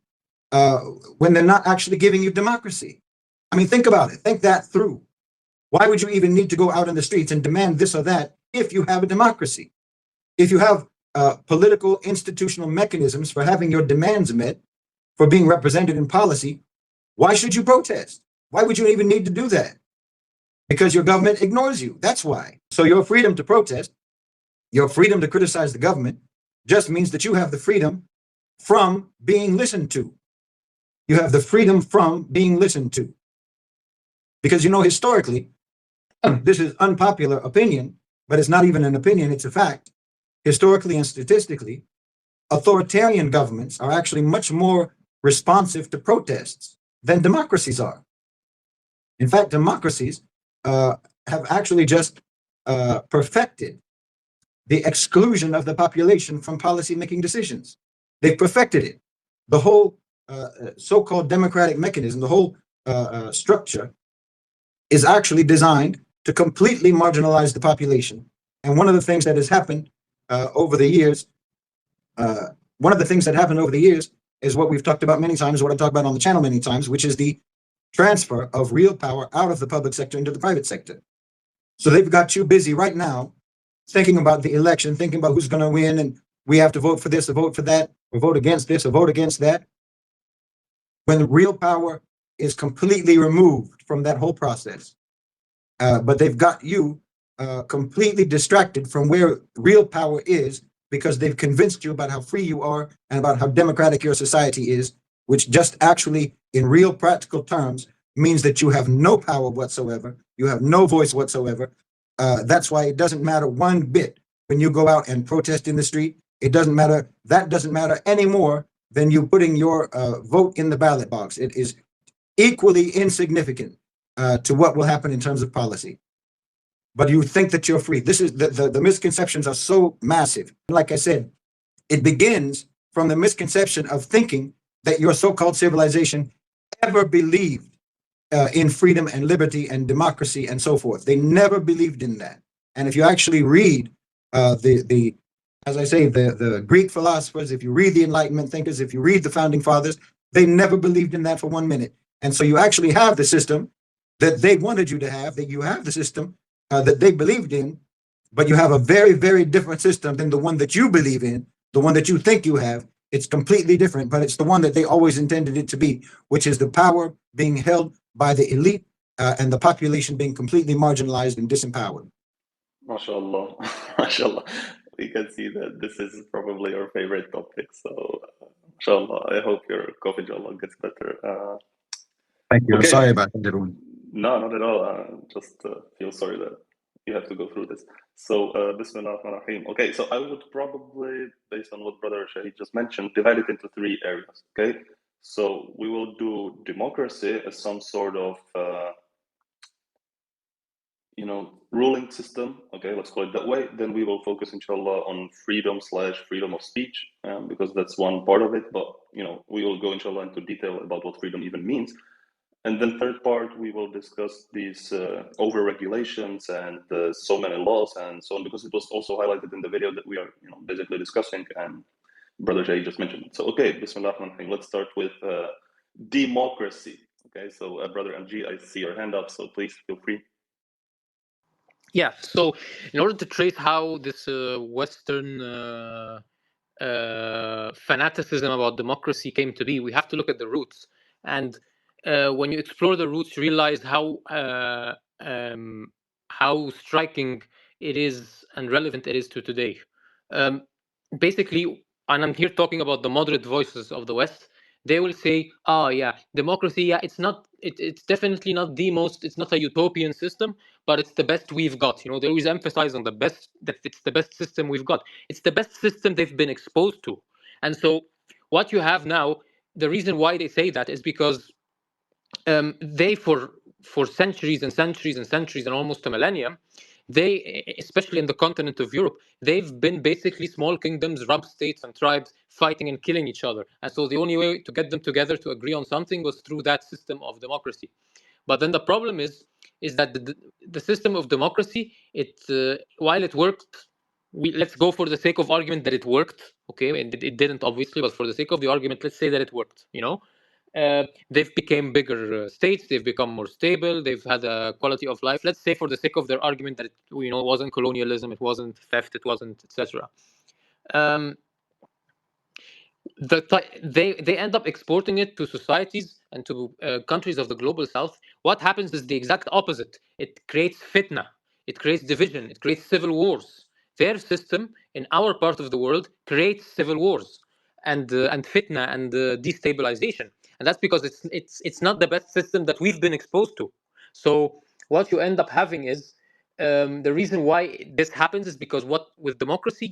Speaker 6: when they're not actually giving you democracy. I mean, think about it. Think that through. Why would you even need to go out in the streets and demand this or that if you have a democracy? If you have political institutional mechanisms for having your demands met, for being represented in policy, why should you protest? Why would you even need to do that? Because your government ignores you. That's why. So your freedom to protest, your freedom to criticize the government, just means that you have the freedom from being listened to. You have the freedom from being listened to. Because, historically, this is unpopular opinion, but it's not even an opinion, it's a fact. Historically and statistically, authoritarian governments are actually much more responsive to protests than democracies are. In fact, democracies have actually just perfected the exclusion of the population from policy-making decisions. They've perfected it. The whole so-called democratic mechanism, the whole structure is actually designed to completely marginalize the population. And one of the things that has happened over the years, is what we've talked about many times, what I talked about on the channel many times, which is the transfer of real power out of the public sector into the private sector. So they've got you busy right now thinking about the election, thinking about who's going to win, and we have to vote for this or vote for that, or vote against this or vote against that. when real power is completely removed from that whole process. But they've got you completely distracted from where real power is, because they've convinced you about how free you are and about how democratic your society is, which just actually, in real practical terms, means that you have no power whatsoever. You have no voice whatsoever. That's why it doesn't matter one bit when you go out and protest in the street. It doesn't matter. That doesn't matter any more than you putting your vote in the ballot box. It is equally insignificant to what will happen in terms of policy. But you think that you're free. This is the misconceptions are so massive. Like I said, it begins from the misconception of thinking that your so-called civilization ever believed in freedom and liberty and democracy and so forth. They never believed in that. And if you actually read as I say, the Greek philosophers, if you read the Enlightenment thinkers, if you read the founding fathers, they never believed in that for 1 minute. And so you actually have the system that they wanted you to have, that you have the system that they believed in, but you have a very, very different system than the one that you believe in, the one that you think you have. It's completely different, but it's the one that they always intended it to be, which is the power being held by the elite and the population being completely marginalized and disempowered.
Speaker 1: MashaAllah. MashaAllah. We can see that this is probably your favorite topic. So, MashaAllah, I hope your coffee inshallah gets better.
Speaker 6: Thank you.
Speaker 1: Okay.
Speaker 6: Sorry about that, everyone.
Speaker 1: No, not at all. Just feel sorry that you have to go through this. So, Bismillah ar-Rahman ar-Rahim. Okay, so I would probably, based on what Brother Shahid just mentioned, divide it into 3 areas. Okay, so we will do democracy as some sort of ruling system. Okay, let's call it that way. Then we will focus, inshallah, on freedom/freedom of speech, because that's one part of it. But we will go, inshallah, into detail about what freedom even means. And then third part, we will discuss these over-regulations and so many laws and so on, because it was also highlighted in the video that we are basically discussing, and Brother Jay just mentioned it. So, okay, Bismillah ar-Rahman ar-Rahim. Let's start with democracy. Okay, so Brother MG, I see your hand up, so please feel free.
Speaker 5: Yeah, so in order to trace how this Western fanaticism about democracy came to be, we have to look at the roots. And when you explore the roots, you realize how striking it is and relevant it is to today. Basically, and I'm here talking about the moderate voices of the West, they will say, oh yeah, democracy, yeah, it's definitely not the most, it's not a utopian system, but it's the best we've got. They always emphasize on the best, that it's the best system we've got. It's the best system they've been exposed to. And so what you have now, the reason why they say that is because they, for centuries and centuries and centuries and almost a millennium, they, especially in the continent of Europe, they've been basically small kingdoms, rump states and tribes fighting and killing each other. And so the only way to get them together to agree on something was through that system of democracy. But then the problem is that the system of democracy, while it worked, let's go for the sake of argument that it worked. Okay, it didn't obviously, but for the sake of the argument, let's say that it worked. They've become bigger states. They've become more stable. They've had a quality of life. Let's say, for the sake of their argument, that it wasn't colonialism, it wasn't theft, it wasn't etc. They end up exporting it to societies and to countries of the global south. What happens is the exact opposite. It creates fitna, it creates division, it creates civil wars. Their system in our part of the world creates civil wars and fitna and destabilization, and that's because it's not the best system that we've been exposed to. So what you end up having is, the reason why this happens is because with democracy,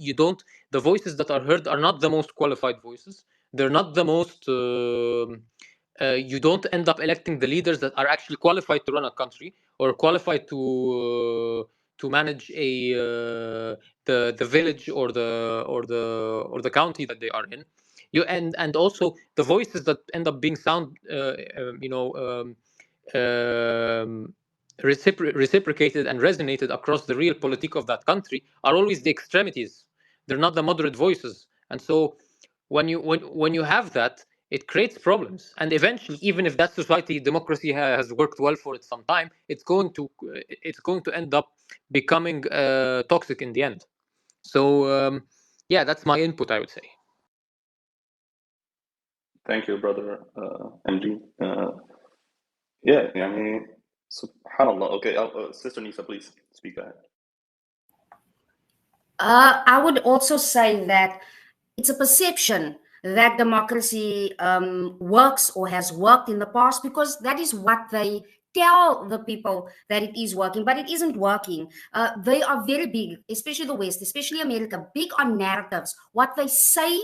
Speaker 5: the voices that are heard are not the most qualified voices. They're not the most. You don't end up electing the leaders that are actually qualified to run a country or qualified to manage the village or the county that they are in. And also the voices that end up being reciprocated and resonated across the real politique of that country are always the extremities. They're not the moderate voices. And so when you have that, it creates problems. And eventually, even if that society, democracy has worked well for it some time, it's going to end up becoming toxic in the end. So yeah, that's my input, I would say.
Speaker 1: Thank you, brother MG. Yeah, I mean, subhanallah. Okay, Sister Nisa, please speak ahead.
Speaker 4: I would also say that it's a perception that democracy works or has worked in the past, because that is what they tell the people, that it is working, but it isn't working. They are very big, especially the West, especially America, big on narratives. What they say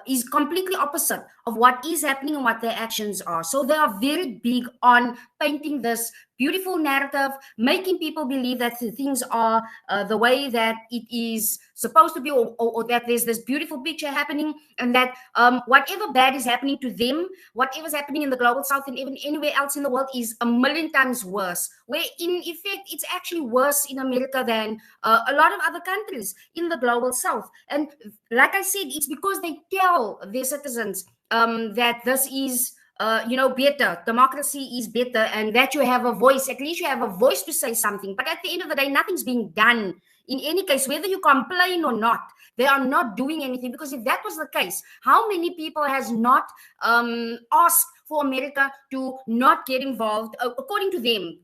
Speaker 4: is completely opposite of what is happening and what their actions are. So they are very big on painting this beautiful narrative, making people believe that things are the way that it is supposed to be, or that there's this beautiful picture happening, and that whatever bad is happening to them, whatever's happening in the global south and even anywhere else in the world, is a million times worse, where in effect it's actually worse in America than a lot of other countries in the global south. And like I said, it's because they tell their citizens that this is better, democracy is better, and that you have a voice, at least you have a voice to say something. But at the end of the day, nothing's being done. In any case, whether you complain or not, they are not doing anything. Because if that was the case, how many people has not asked for America to not get involved? According to them,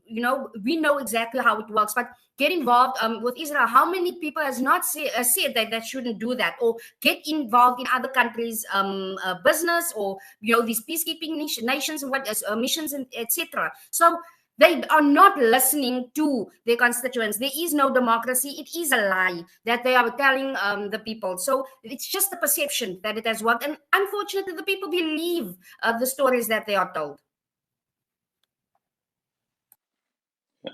Speaker 4: we know exactly how it works, but get involved with Israel. How many people has not said that shouldn't do that, or get involved in other countries' business, or these peacekeeping nations and missions and etc. So they are not listening to their constituents. There is no democracy. It is a lie that they are telling the people. So it's just the perception that it has worked, and unfortunately, the people believe the stories that they are told.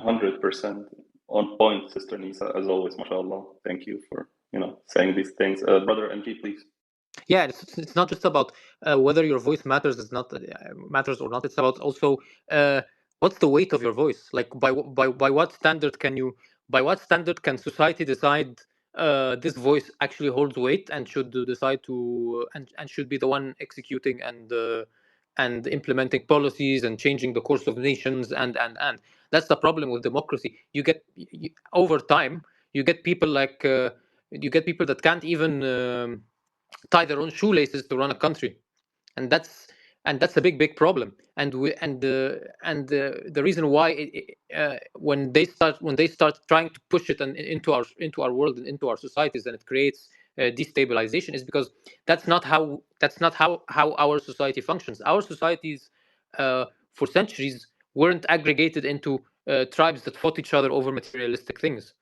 Speaker 1: 100% on point, Sister Nisa, as always. MashaAllah. Thank you for saying these things, brother MG, please.
Speaker 5: Yeah, it's not just about whether your voice matters matters or not. It's about also what's the weight of your voice. Like by what standard can society decide this voice actually holds weight and should decide to and should be the one executing and implementing policies and changing the course of nations, and that's the problem with democracy. Over time you get people like that can't even tie their own shoelaces to run a country, and that's a big problem. And the reason why when they start trying to push it into our world and into our societies, and it creates destabilization, is because that's not how our society functions. Our societies for centuries weren't aggregated into tribes that fought each other over materialistic things.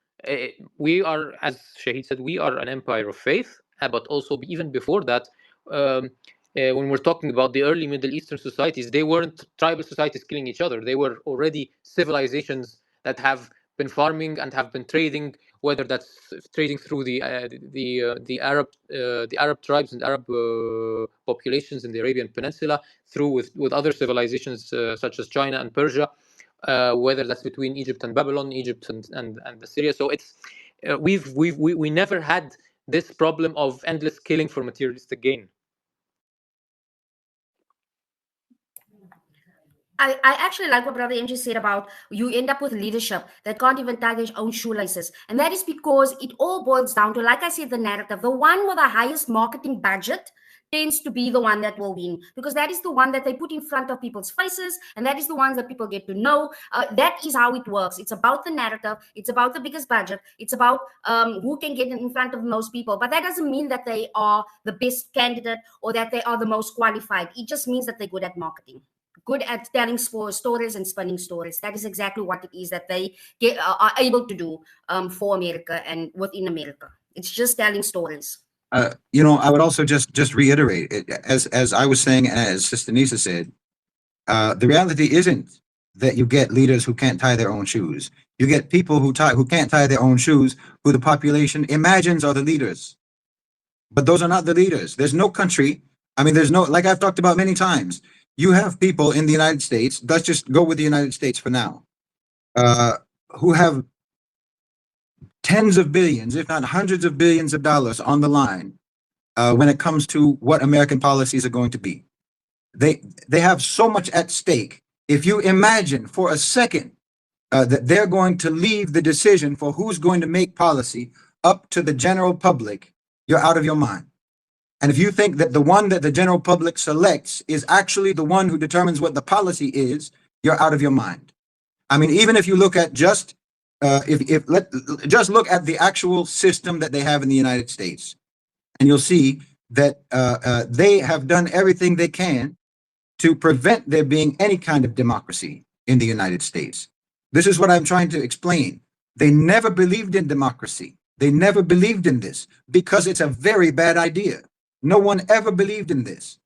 Speaker 5: We are, as Shahid said, we are an empire of faith, but also even before that, when we're talking about the early Middle Eastern societies, they weren't tribal societies killing each other. They were already civilizations that have been farming and have been trading, whether that's trading through the Arab tribes and Arab populations in the Arabian Peninsula, through with other civilizations such as China and Persia, whether that's between Egypt and Babylon, Egypt and Assyria. So it's we never had this problem of endless killing for materialistic gain.
Speaker 4: I actually like what Brother MJ said about you end up with leadership that can't even tie their own shoelaces. And that is because it all boils down to, like I said, the narrative. The one with the highest marketing budget tends to be the one that will win, because that is the one that they put in front of people's faces, and that is the ones that people get to know. That is how it works. It's about the narrative. It's about the biggest budget. It's about who can get in front of most people. But that doesn't mean that they are the best candidate or that they are the most qualified. It just means that they're good at marketing, good at telling stories and spinning stories. That is exactly what it is that they are able to do for America and within America. It's just telling stories.
Speaker 6: I would also just reiterate it, as I was saying, as Sister Nisa said, the reality isn't that you get leaders who can't tie their own shoes. You get people who can't tie their own shoes, who the population imagines are the leaders. But those are not the leaders. There's no country. I mean, there's no, like I've talked about many times, you have people in the United States, let's just go with the United States for now, who have tens of billions, if not hundreds of billions of dollars on the line when it comes to what American policies are going to be. They have so much at stake. If you imagine for a second that they're going to leave the decision for who's going to make policy up to the general public, you're out of your mind. And if you think that the one that the general public selects is actually the one who determines what the policy is, you're out of your mind. I mean, even if you look at just just look at the actual system that they have in the United States, and you'll see that they have done everything they can to prevent there being any kind of democracy in the United States. This is what I'm trying to explain. They never believed in democracy. They never believed in this because it's a very bad idea. No one ever believed in this.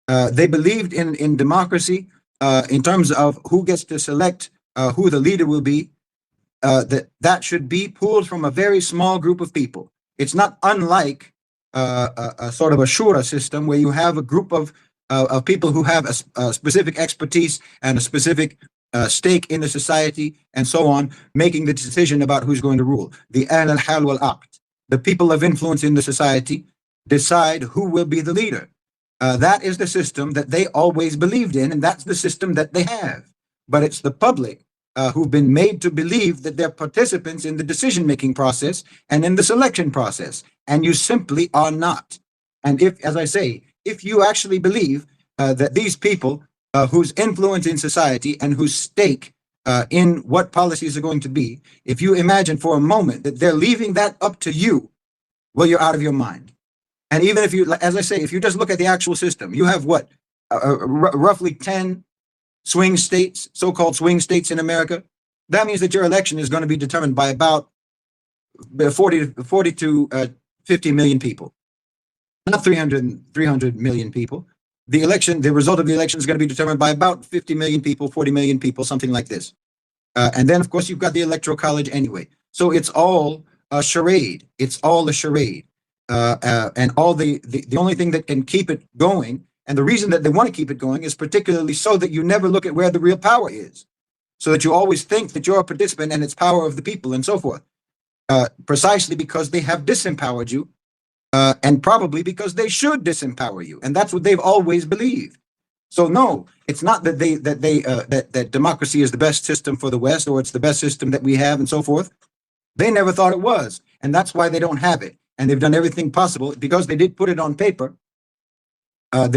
Speaker 6: They believed in democracy in terms of who gets to select who the leader will be. That should be pulled from a very small group of people. It's not unlike a sort of a shura system where you have a group of people who have a specific expertise and a specific stake in the society and so on, making the decision about who's going to rule. The ahl al-hal wal-aqd, the people of influence in the society, decide who will be the leader. That is the system that they always believed in, and that's the system that they have. But it's the public who've been made to believe that they're participants in the decision-making process and in the selection process, and you simply are not. And if, as I say, if you actually believe that these people whose influence in society and whose stake in what policies are going to be, if you imagine for a moment that they're leaving that up to you, well, you're out of your mind. And even if you, as I say, if you just look at the actual system, you have what, roughly 10 swing states, so-called swing states in America. That means that your election is going to be determined by about 40 to 50 million people, not 300 million people. The result of the election is going to be determined by about 50 million people, 40 million people, something like this. And then, of course, you've got the Electoral College anyway. So it's all a charade. It's all a charade. And all the only thing that can keep it going, and the reason that they want to keep it going, is particularly so that you never look at where the real power is, so that you always think that you're a participant and it's power of the people and so forth, precisely because they have disempowered you, and probably because they should disempower you, and that's what they've always believed. So no, it's not that that democracy is the best system for the West, or it's the best system that we have and so forth. They never thought it was, and that's why they don't have it. And they've done everything possible because they did put it on paper. So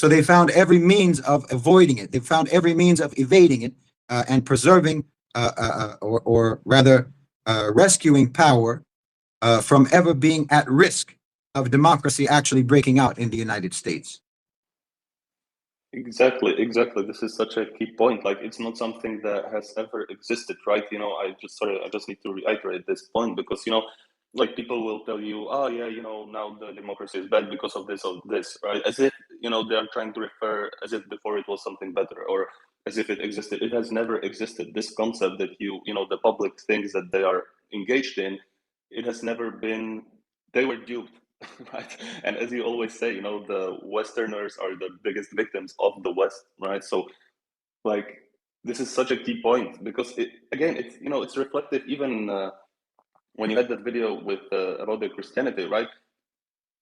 Speaker 6: they found every means of avoiding it. They found every means of evading it and preserving, or rather rescuing power from ever being at risk of democracy actually breaking out in the United States.
Speaker 1: Exactly. This is such a key point. Like, it's not something that has ever existed, right? I just need to reiterate this point because, like, people will tell you, oh yeah, now the democracy is bad because of this, right? As if, they are trying to refer as if before it was something better, or as if it existed. It has never existed. This concept that the public thinks that they are engaged in, it has never been, they were duped. Right. And as you always say, the Westerners are the biggest victims of the West, right? So, like, this is such a key point because it's reflective even when you had that video with about the Christianity, right?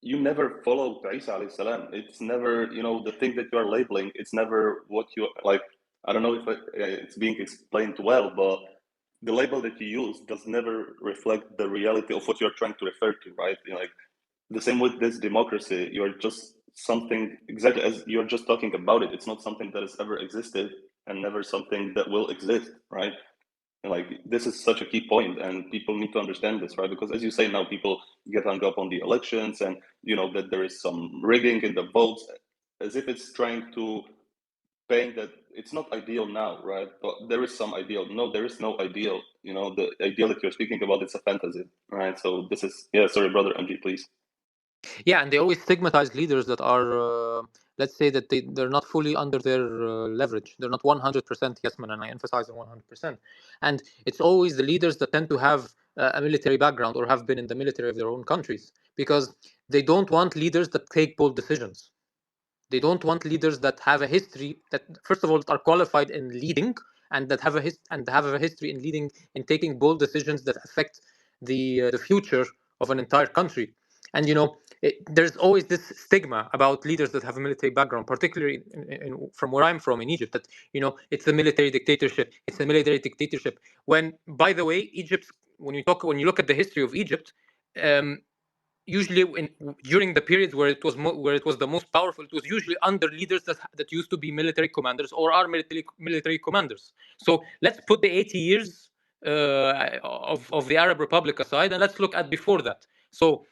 Speaker 1: You never followed Isa alayhi salam. It's never, the thing that you are labeling, it's never what you like. I don't know if it's being explained well, but the label that you use does never reflect the reality of what you're trying to refer to, right? Like, the same with this democracy, you're just something exactly as you're just talking about it. It's not something that has ever existed and never something that will exist, right? And like, this is such a key point, and people need to understand this, right? Because as you say, now people get hung up on the elections and that there is some rigging in the votes, as if it's trying to paint that it's not ideal now, right? But there is some ideal. No, there is no ideal. The ideal that you're speaking about, it's a fantasy, right? So this is, sorry, brother MG, please.
Speaker 5: Yeah, and they always stigmatize leaders that are, let's say that they're not fully under their leverage. They're not 100% yes man, and I emphasize on 100%. And it's always the leaders that tend to have a military background or have been in the military of their own countries, because they don't want leaders that take bold decisions. They don't want leaders that have a history that, first of all, are qualified in leading, and that have a history in leading, in taking bold decisions that affect the future of an entire country. And there's always this stigma about leaders that have a military background, particularly from where I'm from in Egypt, that it's a military dictatorship. It's a military dictatorship. When, by the way, Egypt, when you look at the history of Egypt, usually during the period where it was the most powerful, it was usually under leaders that used to be military commanders or are military commanders. So let's put the 80 years of the Arab Republic aside, and let's look at before that. So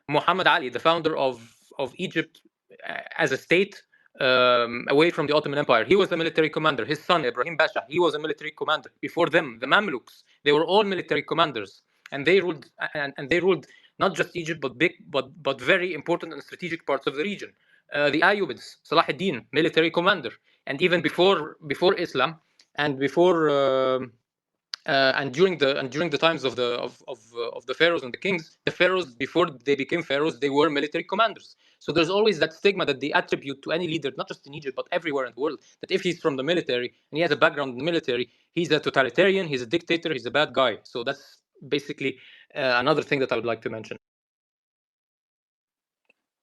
Speaker 5: Muhammad Ali, the founder of Egypt as a state, away from the Ottoman Empire, he was a military commander. His son Ibrahim Pasha, he was a military commander. Before them, the Mamluks, they were all military commanders, and they ruled not just Egypt, but very important and strategic parts of the region. The Ayyubids, Salah ad-Din, military commander, and even before Islam, and before and during the times of the pharaohs and the kings, the pharaohs before they became pharaohs, they were military commanders. So there's always that stigma that they attribute to any leader, not just in Egypt but everywhere in the world, that if he's from the military and he has a background in the military, he's a totalitarian, he's a dictator, he's a bad guy. So that's basically another thing that I would like to mention.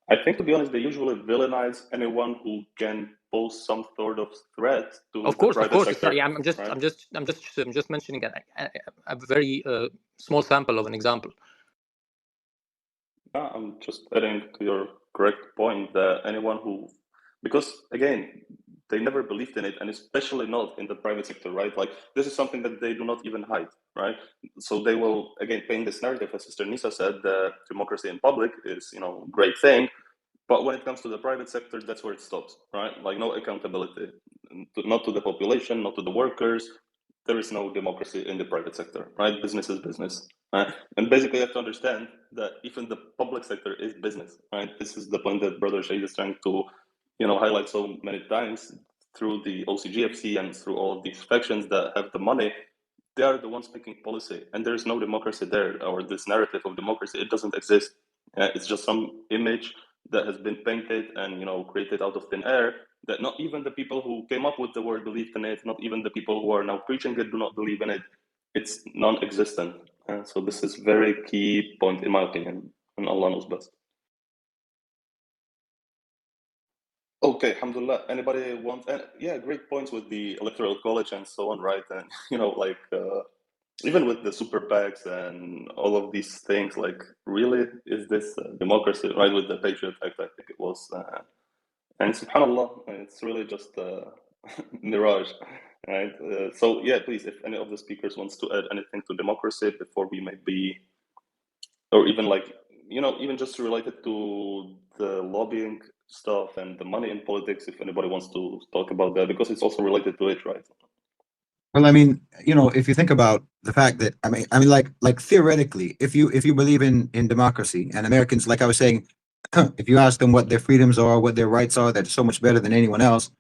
Speaker 1: I think, to be honest, they usually villainize anyone who can pose some sort of threat to
Speaker 5: of course,
Speaker 1: the private sector.
Speaker 5: Yeah, I'm just mentioning a very small sample of an example.
Speaker 1: I'm just adding to your correct point that anyone who, because again, they never believed in it, and especially not in the private sector, right? Like, this is something that they do not even hide, right? So they will, again, paint this narrative, as Sister Nisa said, that democracy in public is, great thing. But when it comes to the private sector, that's where it stops, right? Like, no accountability, not to the population, not to the workers. There is no democracy in the private sector, right? Business is business, right? And basically, you have to understand that even the public sector is business, right? This is the point that Brother Shahid is trying to, highlight so many times through the OCGFC and through all of these factions that have the money. They are the ones making policy, and there is no democracy there, or this narrative of democracy. It doesn't exist. It's just some image that has been painted and created out of thin air, that not even the people who came up with the word believed in it, not even the people who are now preaching it do not believe in it. It's non-existent. So this is very key point in my opinion, and Allah knows best. Okay, alhamdulillah. Anybody want? Yeah, great points with the electoral college and so on, right? And even with the super PACs and all of these things, like, really, is this democracy, right? With the Patriot Act, I think it was, and subhanallah, it's really just a mirage, right? So yeah, please, if any of the speakers wants to add anything to democracy before we maybe, or even like, even just related to the lobbying stuff and the money in politics, if anybody wants to talk about that, because it's also related to it, right?
Speaker 6: Well, I mean, if you think about the fact that, like theoretically, if you believe in democracy, and Americans, like I was saying, if you ask them what their freedoms are, what their rights are, that's so much better than anyone else.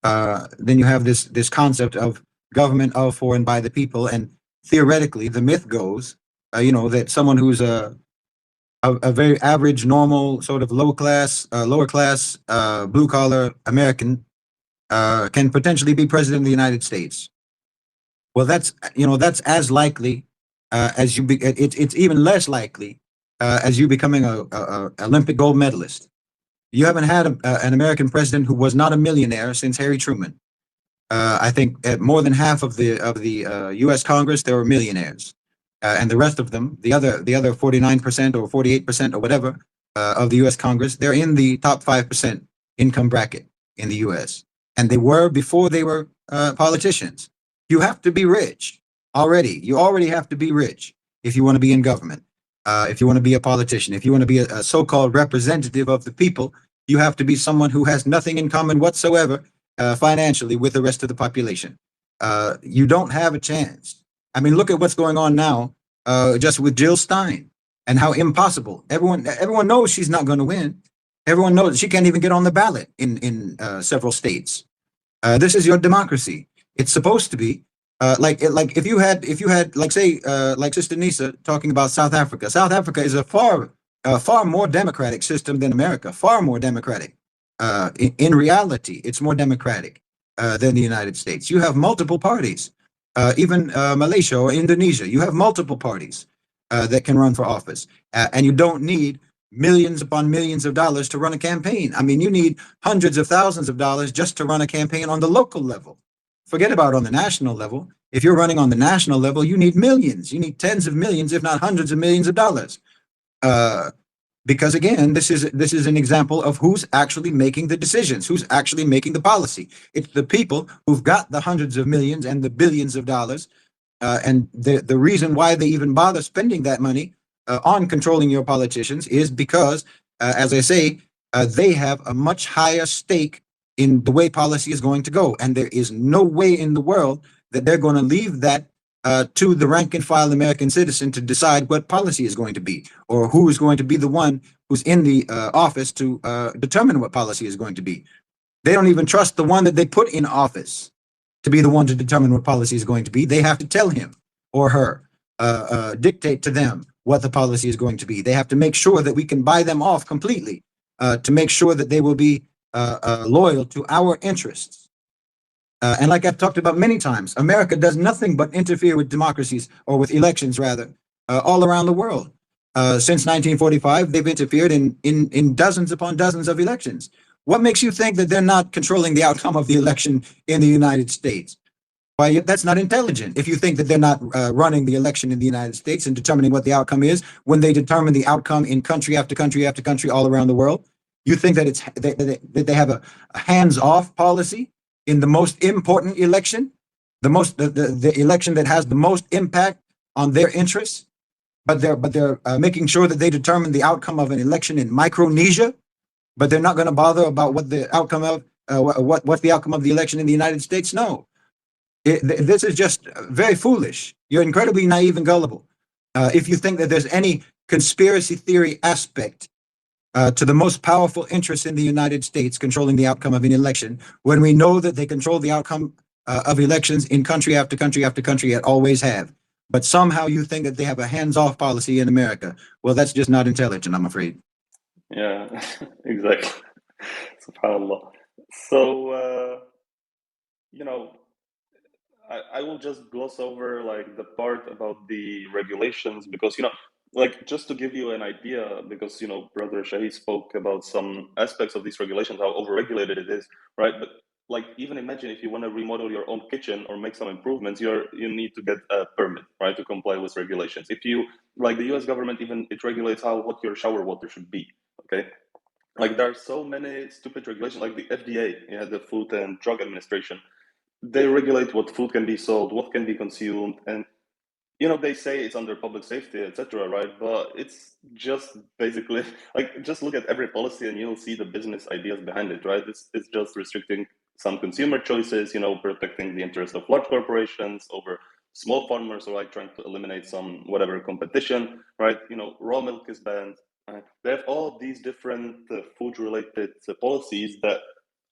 Speaker 6: Then you have this concept of government of, for, and by the people, and theoretically, the myth goes, that someone who's a very average, normal, sort of lower class, blue collar American can potentially be president of the United States. Well, that's as likely as it's even less likely as you becoming a Olympic gold medalist. You haven't had an American president who was not a millionaire since Harry Truman. I think at more than half of the U.S. Congress, there were millionaires, and the rest of them, the other 49% or 48% or whatever of the U.S. Congress, they're in the top 5% income bracket in the U.S. And they were before they were politicians. You have to be rich already. You already have to be rich if you want to be in government. If you want to be a politician, if you want to be a so-called representative of the people, you have to be someone who has nothing in common whatsoever financially with the rest of the population. You don't have a chance. I mean, look at what's going on now just with Jill Stein and how impossible. Everyone knows she's not going to win. Everyone knows she can't even get on the ballot in several states. This is your democracy. It's supposed to be like if you had like, say, like Sister Nisa talking about South Africa. South Africa is a far more democratic system than America. Far more democratic. In reality, it's more democratic than the United States. You have multiple parties. Even Malaysia or Indonesia, you have multiple parties that can run for office, and you don't need millions upon millions of dollars to run a campaign. I mean, you need hundreds of thousands of dollars just to run a campaign on the local level. Forget about on the national level. If you're running on the national level, you need millions. You need tens of millions, if not hundreds of millions of dollars. Because again, this is an example of who's actually making the decisions, who's actually making the policy. It's the people who've got the hundreds of millions and the billions of dollars, and the reason why they even bother spending that money on controlling your politicians is because, as I say, they have a much higher stake in the way policy is going to go, and there is no way in the world that they're going to leave that to the rank and file American citizen to decide what policy is going to be, or who is going to be the one who's in the office to determine what policy is going to be. They don't even trust the one that they put in office to be the one to determine what policy is going to be. They have to tell him or her, dictate to them what the policy is going to be. They have to make sure that we can buy them off completely to make sure that they will be loyal to our interests. And like I've talked about many times, America does nothing but interfere with democracies, or with elections rather, all around the world. Since 1945, they've interfered in dozens upon dozens of elections. What makes you think that they're not controlling the outcome of the election in the United States? Why, that's not intelligent. If you think that they're not running the election in the United States and determining what the outcome is, when they determine the outcome in country after country after country all around the world, you think that that they have a hands-off policy in the most important election, the election that has the most impact on their interests, but they're making sure that they determine the outcome of an election in Micronesia, but they're not going to bother about what the outcome of what's the outcome of the election in the United States? No, this is just very foolish. You're incredibly naive and gullible if you think that there's any conspiracy theory aspect to the most powerful interests in the United States controlling the outcome of an election, when we know that they control the outcome of elections in country after country after country, and always have. But somehow you think that they have a hands-off policy in America. Well, that's just not intelligent, I'm afraid.
Speaker 1: Yeah, exactly. SubhanAllah. So, I will just gloss over like the part about the regulations, because like, just to give you an idea, because Brother Shahid spoke about some aspects of these regulations, how overregulated it is, right? But like, even imagine if you want to remodel your own kitchen or make some improvements, you need to get a permit, right, to comply with regulations. If you, like, the US government, even it regulates what your shower water should be. Okay, like, there are so many stupid regulations, like the FDA, the Food and Drug Administration. They regulate what food can be sold, what can be consumed, and they say it's under public safety, etc., right? But it's just basically like, just look at every policy and you'll see the business ideas behind it, right? It's just restricting some consumer choices, protecting the interest of large corporations over small farmers, or like trying to eliminate some whatever competition, right? Raw milk is banned. They have all these different food-related policies that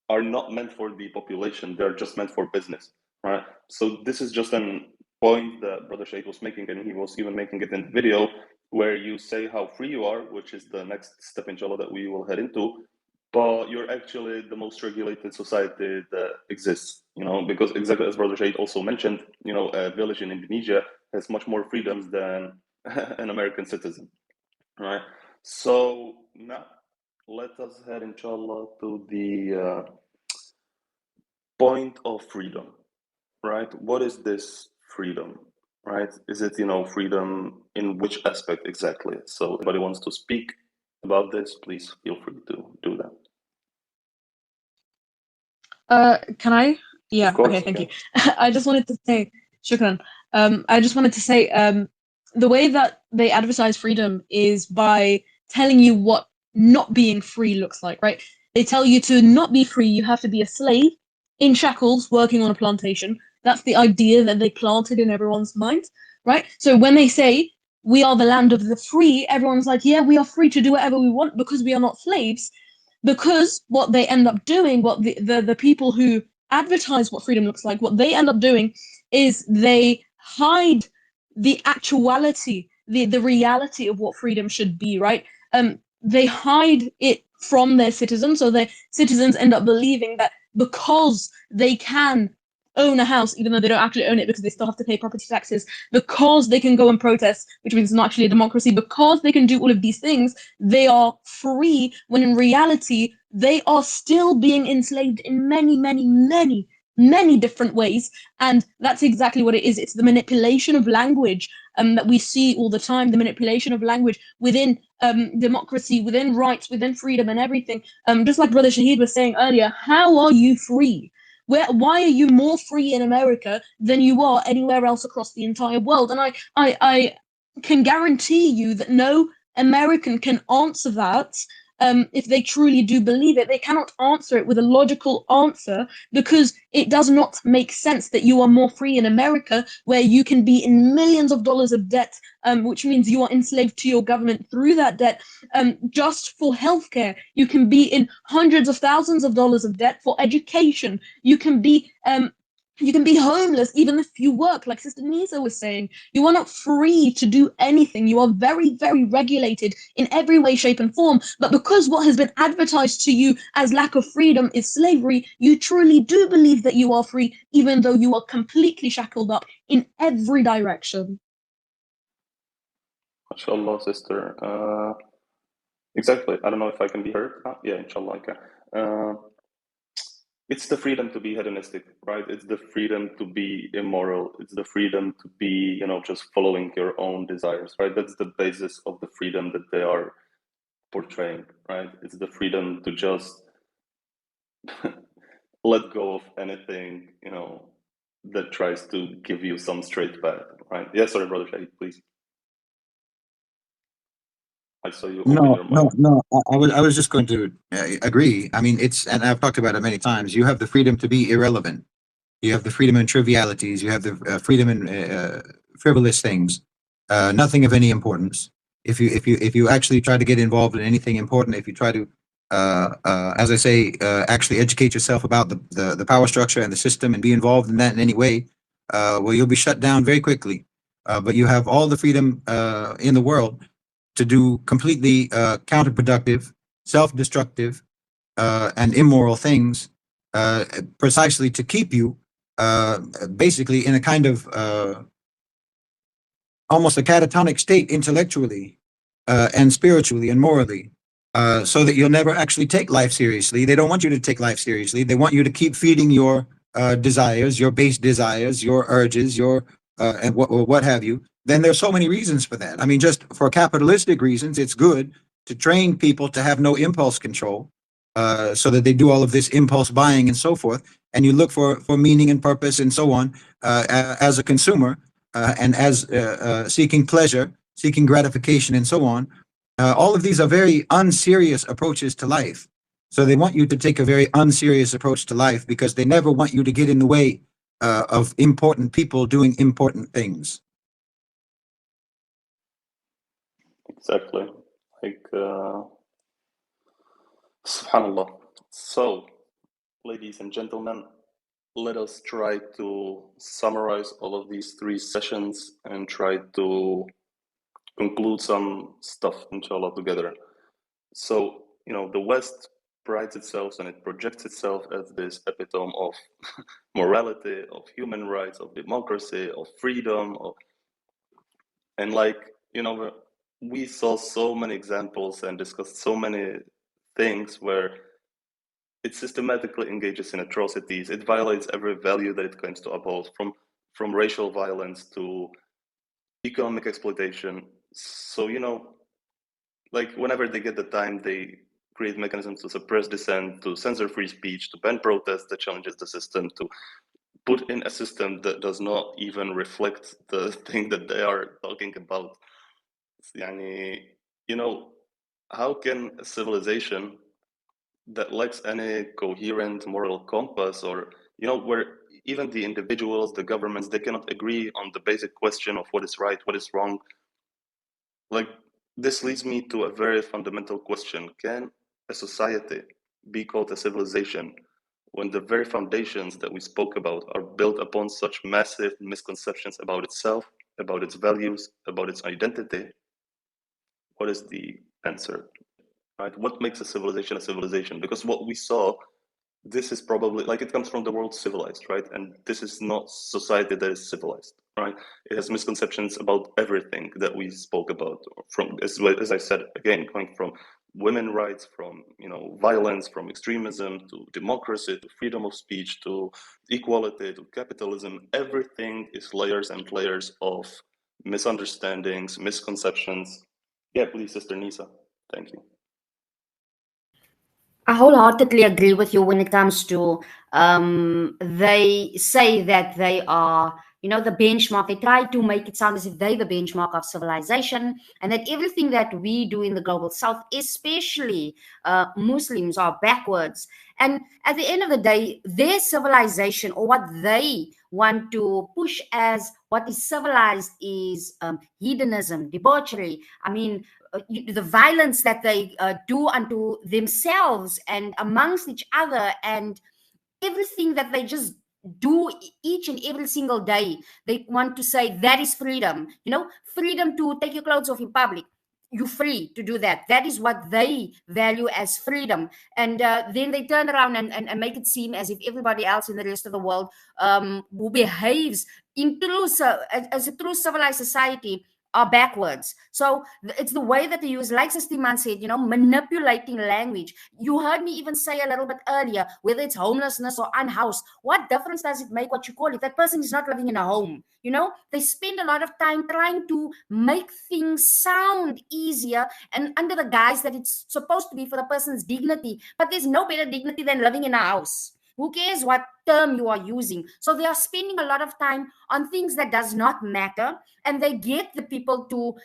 Speaker 1: are not meant for the population. They're just meant for business, right? So this is just an point that Brother Sheikh was making, and he was even making it in the video, where you say how free you are, which is the next step, inshallah, that we will head into, but you're actually the most regulated society that exists, because exactly as Brother Sheikh also mentioned, a village in Indonesia has much more freedoms than an American citizen, right? So now let us head, inshallah, to the point of freedom, right? What is this freedom, right? Is it, freedom in which aspect exactly? So if anybody wants to speak about this, please feel free to do that.
Speaker 2: Can I? Yeah,
Speaker 1: Of course,
Speaker 2: okay, thank you. I just wanted to say, shukran. I just wanted to say, the way that they advertise freedom is by telling you what not being free looks like, right? They tell you to not be free, you have to be a slave in shackles working on a plantation. That's the idea that they planted in everyone's mind, right? So when they say we are the land of the free, everyone's like, yeah, we are free to do whatever we want because we are not slaves. Because what they end up doing, what the people who advertise what freedom looks like, what they end up doing is they hide the actuality, the reality of what freedom should be, right? They hide it from their citizens, so their citizens end up believing that because they can own a house, even though they don't actually own it because they still have to pay property taxes, because they can go and protest, which means it's not actually a democracy, because they can do all of these things, they are free, when in reality, they are still being enslaved in many, many, many, many different ways, and that's exactly what it is. It's the manipulation of language that we see all the time, the manipulation of language within democracy, within rights, within freedom and everything. Just like Brother Shahid was saying earlier, how are you free? Why are you more free in America than you are anywhere else across the entire world? And I can guarantee you that no American can answer that. If they truly do believe it, they cannot answer it with a logical answer, because it does not make sense that you are more free in America, where you can be in millions of dollars of debt, which means you are enslaved to your government through that debt, just for healthcare. You can be in hundreds of thousands of dollars of debt for education. You can be homeless even if you work, like Sister Nisa was saying. You are not free to do anything. You are very, very regulated in every way, shape, and form. But because what has been advertised to you as lack of freedom is slavery, you truly do believe that you are free, even though you are completely shackled up in every direction.
Speaker 1: MashaAllah, sister. Exactly. I don't know if I can be heard. Yeah, inshallah I can. It's the freedom to be hedonistic, right? It's the freedom to be immoral. It's the freedom to be, just following your own desires, right? That's the basis of the freedom that they are portraying, right? It's the freedom to just let go of anything, that tries to give you some straight path, right? Yeah, sorry, Brother Shahid, please. I saw you open your mic.
Speaker 6: No. I was just going to agree. I mean, and I've talked about it many times. You have the freedom to be irrelevant. You have the freedom in trivialities. You have the freedom in frivolous things, nothing of any importance. If you actually try to get involved in anything important, if you try to, as I say, actually educate yourself about the power structure and the system and be involved in that in any way, well, you'll be shut down very quickly. But you have all the freedom in the world to do completely counterproductive, self-destructive, and immoral things, precisely to keep you basically in a kind of almost a catatonic state intellectually and spiritually and morally, so that you'll never actually take life seriously. They don't want you to take life seriously. They want you to keep feeding your desires, your base desires, your urges, your and what have you. Then there's so many reasons for that. I mean, just for capitalistic reasons, it's good to train people to have no impulse control, so that they do all of this impulse buying and so forth. And you look for meaning and purpose and so on as a consumer, and as seeking pleasure, seeking gratification and so on. All of these are very unserious approaches to life. So they want you to take a very unserious approach to life, because they never want you to get in the way of important people doing important things.
Speaker 1: Exactly. Like, subhanallah. So, ladies and gentlemen, let us try to summarize all of these 3 sessions and try to conclude some stuff, inshallah, together. So, the West prides itself and it projects itself as this epitome of morality, of human rights, of democracy, of freedom, and we saw so many examples and discussed so many things where it systematically engages in atrocities. It violates every value that it claims to uphold, from racial violence to economic exploitation. So, whenever they get the time, they create mechanisms to suppress dissent, to censor free speech, to ban protests that challenges the system, to put in a system that does not even reflect the thing that they are talking about. How can a civilization that lacks any coherent moral compass, or where even the individuals, the governments, they cannot agree on the basic question of what is right, what is wrong? This leads me to a very fundamental question. Can a society be called a civilization when the very foundations that we spoke about are built upon such massive misconceptions about itself, about its values, about its identity? What is the answer? Right? What makes a civilization a civilization? Because what we saw, this is probably, it comes from the word civilized, right? And this is not society that is civilized, right? It has misconceptions about everything that we spoke about, from, as I said, again, going from women rights, from violence, from extremism to democracy to freedom of speech to equality to capitalism. Everything is layers and layers of misunderstandings, misconceptions. Yeah, please, Sister Nisa. Thank you.
Speaker 4: I wholeheartedly agree with you when it comes to they say that they are, the benchmark. They try to make it sound as if they're the benchmark of civilization, and that everything that we do in the global south, especially Muslims, are backwards. And at the end of the day, their civilization, or what they want to push as what is civilized, is hedonism, debauchery. I mean, the violence that they do unto themselves and amongst each other, and everything that they just do each and every single day. They want to say that is freedom, freedom to take your clothes off in public. You're free to do that. That is what they value as freedom. And then they turn around and make it seem as if everybody else in the rest of the world who behaves in true, as a true civilized society are backwards. So it's the way that they use, like Sister Iman said, manipulating language. You heard me even say a little bit earlier, whether it's homelessness or unhoused, what difference does it make what you call it? That person is not living in a home. They spend a lot of time trying to make things sound easier and under the guise that it's supposed to be for the person's dignity. But there's no better dignity than living in a house. Who cares what term you are using? So they are spending a lot of time on things that does not matter, and they get the people to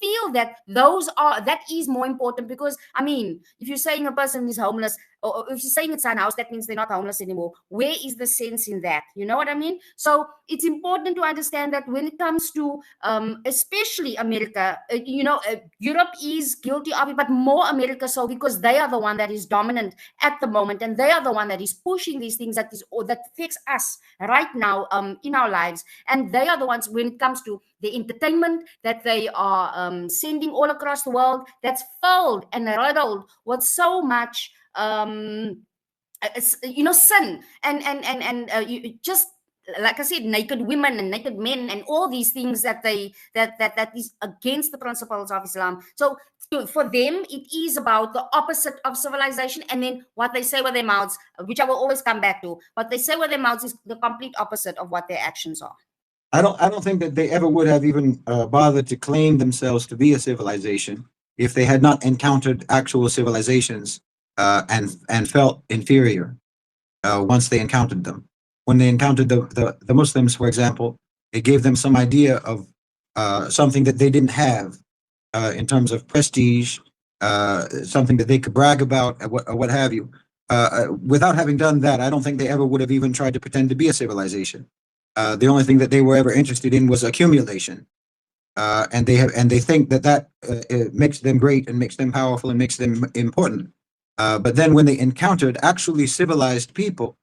Speaker 4: feel that that is more important. Because if you're saying a person is homeless, or if you're saying it's unhoused, that means they're not homeless anymore. Where is the sense in that? You know what I mean? So it's important to understand that when it comes to especially America, Europe is guilty of it, but more America so, because they are the one that is dominant at the moment, and they are the one that is pushing these things that affects us right now in our lives. And they are the ones, when it comes to the entertainment that they are sending all across the world, that's filled and riddled with so much sin and just like I said, naked women and naked men and all these things that is against the principles of Islam. So for them, it is about the opposite of civilization. And then what they say with their mouths, which I will always come back to, what they say with their mouths is the complete opposite of what their actions are.
Speaker 6: I don't think that they ever would have even bothered to claim themselves to be a civilization if they had not encountered actual civilizations and felt inferior once they encountered them. When they encountered the Muslims, for example, it gave them some idea of something that they didn't have in terms of prestige, something that they could brag about, or what have you. Without having done that, I don't think they ever would have even tried to pretend to be a civilization. The only thing that they were ever interested in was accumulation, and they think that it makes them great and makes them powerful and makes them important. But then when they encountered actually civilized people,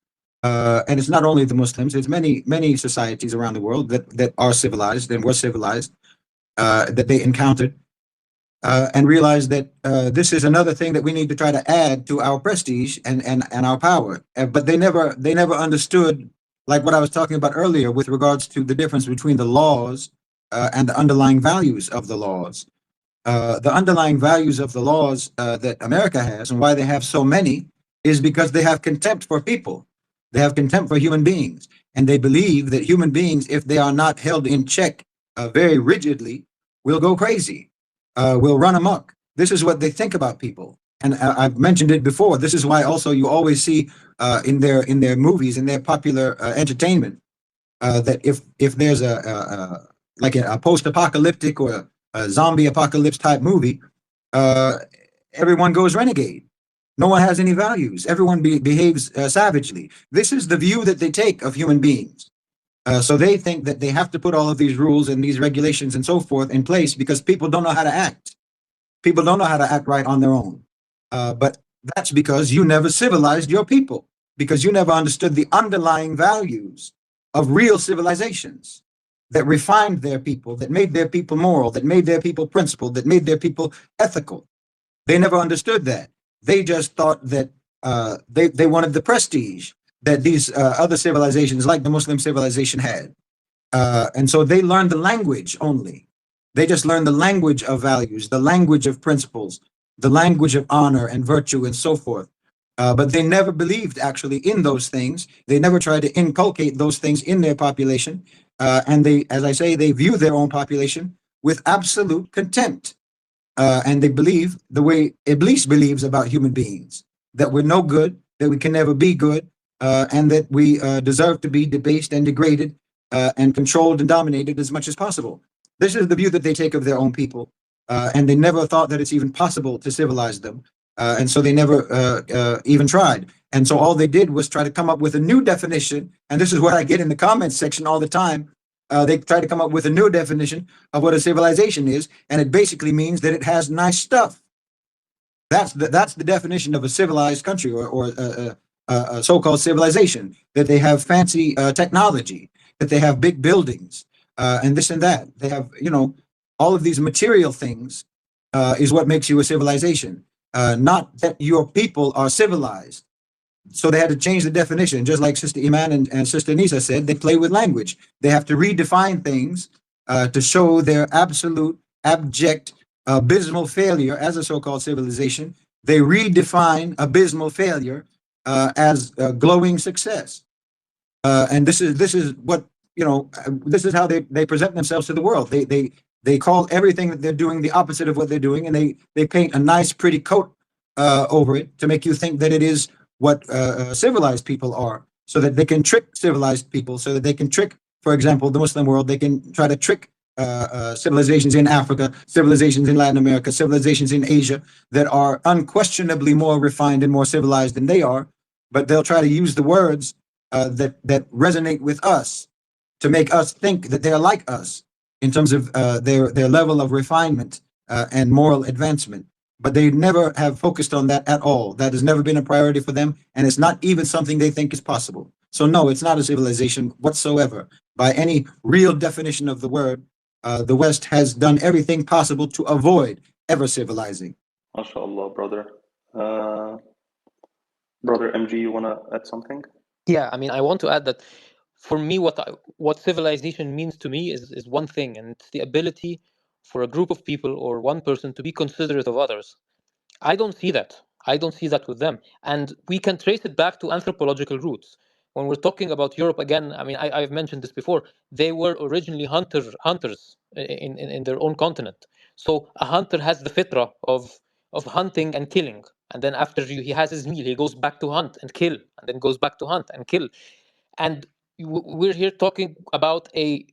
Speaker 6: and it's not only the Muslims, it's many societies around the world that are civilized and were civilized, that they encountered, and realized that this is another thing that we need to try to add to our prestige and our power. But they never understood, like what I was talking about earlier with regards to the difference between the laws and the underlying values of the laws. The underlying values of the laws that America has, and why they have so many, is because they have contempt for people. They have contempt for human beings. And they believe that human beings, if they are not held in check very rigidly, will go crazy, will run amok. This is what they think about people. And I've mentioned it before. This is why also you always see in their movies, in their popular entertainment, that if there's a post-apocalyptic or a zombie apocalypse type movie, everyone goes renegade. No one has any values. Everyone behaves savagely. This is the view that they take of human beings. So they think that they have to put all of these rules and these regulations and so forth in place because people don't know how to act. People don't know how to act right on their own. But that's because you never civilized your people, because you never understood the underlying values of real civilizations that refined their people, that made their people moral, that made their people principled, that made their people ethical. They never understood that. They just thought that they wanted the prestige that these other civilizations, like the Muslim civilization, had. And so they learned the language only. They just learned the language of values, the language of principles, the language of honor and virtue and so forth. But they never believed actually in those things. They never tried to inculcate those things in their population. And they, as I say, they view their own population with absolute contempt. And they believe the way Iblis believes about human beings, that we're no good, that we can never be good, and that we deserve to be debased and degraded and controlled and dominated as much as possible. This is the view that they take of their own people. And they never thought that it's even possible to civilize them. And so they never even tried. And so all they did was try to come up with a new definition. And this is what I get in the comments section all the time. They try to come up with a new definition of what a civilization is. And it basically means that it has nice stuff. That's the definition of a civilized country or a so-called civilization, that they have fancy technology, that they have big buildings and this and that. They have, you know, all of these material things is what makes you a civilization, not that your people are civilized. So they had to change the definition, just like Sister Iman and Sister Nisa said. They play with language. They have to redefine things to show their absolute, abject, abysmal failure as a so-called civilization. They redefine abysmal failure as glowing success. And this is what, you know, this is how they present themselves to the world. They call everything that they're doing the opposite of what they're doing, and they paint a nice, pretty coat over it to make you think that it is what civilized people are, so that they can trick civilized people, so that they can trick, for example, the Muslim world. They can try to trick civilizations in Africa, civilizations in Latin America, civilizations in Asia that are unquestionably more refined and more civilized than they are, but they'll try to use the words that resonate with us to make us think that they're like us in terms of their level of refinement and moral advancement. But they never have focused on that at all. That has never been a priority for them, and it's not even something they think is possible. So no, it's not a civilization whatsoever. By any real definition of the word, the West has done everything possible to avoid ever civilizing.
Speaker 1: MashaAllah, brother. Brother MG, you want to add something?
Speaker 5: Yeah, I mean, I want to add that for me, what civilization means to me is one thing, and it's the ability for a group of people or one person to be considerate of others. I don't see that. I don't see that with them. And we can trace it back to anthropological roots. When we're talking about Europe, again, I mean, I've mentioned this before, they were originally hunters in their own continent. So a hunter has the fitra of hunting and killing. And then after he has his meal, he goes back to hunt and kill, and then goes back to hunt and kill. And we're here talking about a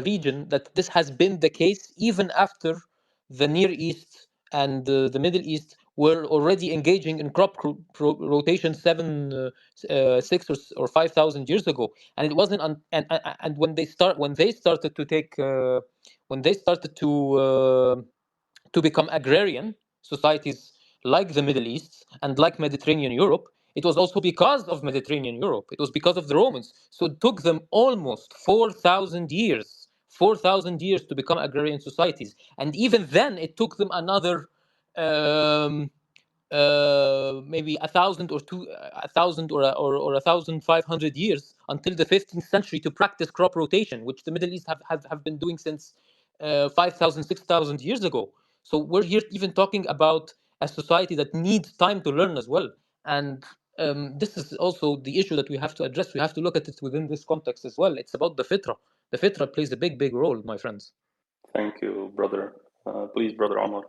Speaker 5: region that this has been the case even after the Near East and the Middle East were already engaging in crop rotation 6 or 5,000 years ago, and it wasn't. And when they started to take to become agrarian societies like the Middle East and like Mediterranean Europe, it was also because of Mediterranean Europe. It was because of the Romans. So it took them almost 4,000 years to become agrarian societies. And even then, it took them another maybe 1,000 or 2,000 or 1,500 years until the 15th century to practice crop rotation, which the Middle East have been doing since 5,000, 6,000 years ago. So we're here even talking about a society that needs time to learn as well. And this is also the issue that we have to address. We have to look at it within this context as well. It's about the fitra. The fitra plays a big, big role, my friends.
Speaker 1: Thank you, brother. Please, Brother Omar.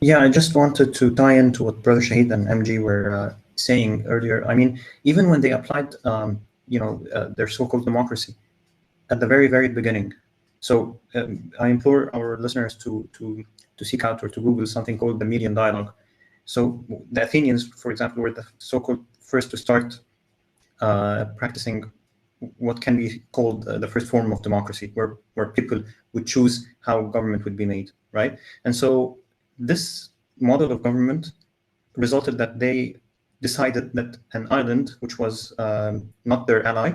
Speaker 3: Yeah, I just wanted to tie into what Brother Shahid and MG were saying earlier. I mean, even when they applied, their so-called democracy at the very, very beginning. So I implore our listeners to seek out or to Google something called the Median Dialogue. So the Athenians, for example, were the so-called first to start practicing what can be called the first form of democracy, where people would choose how government would be made, right? And so this model of government resulted that they decided that an island, which was not their ally,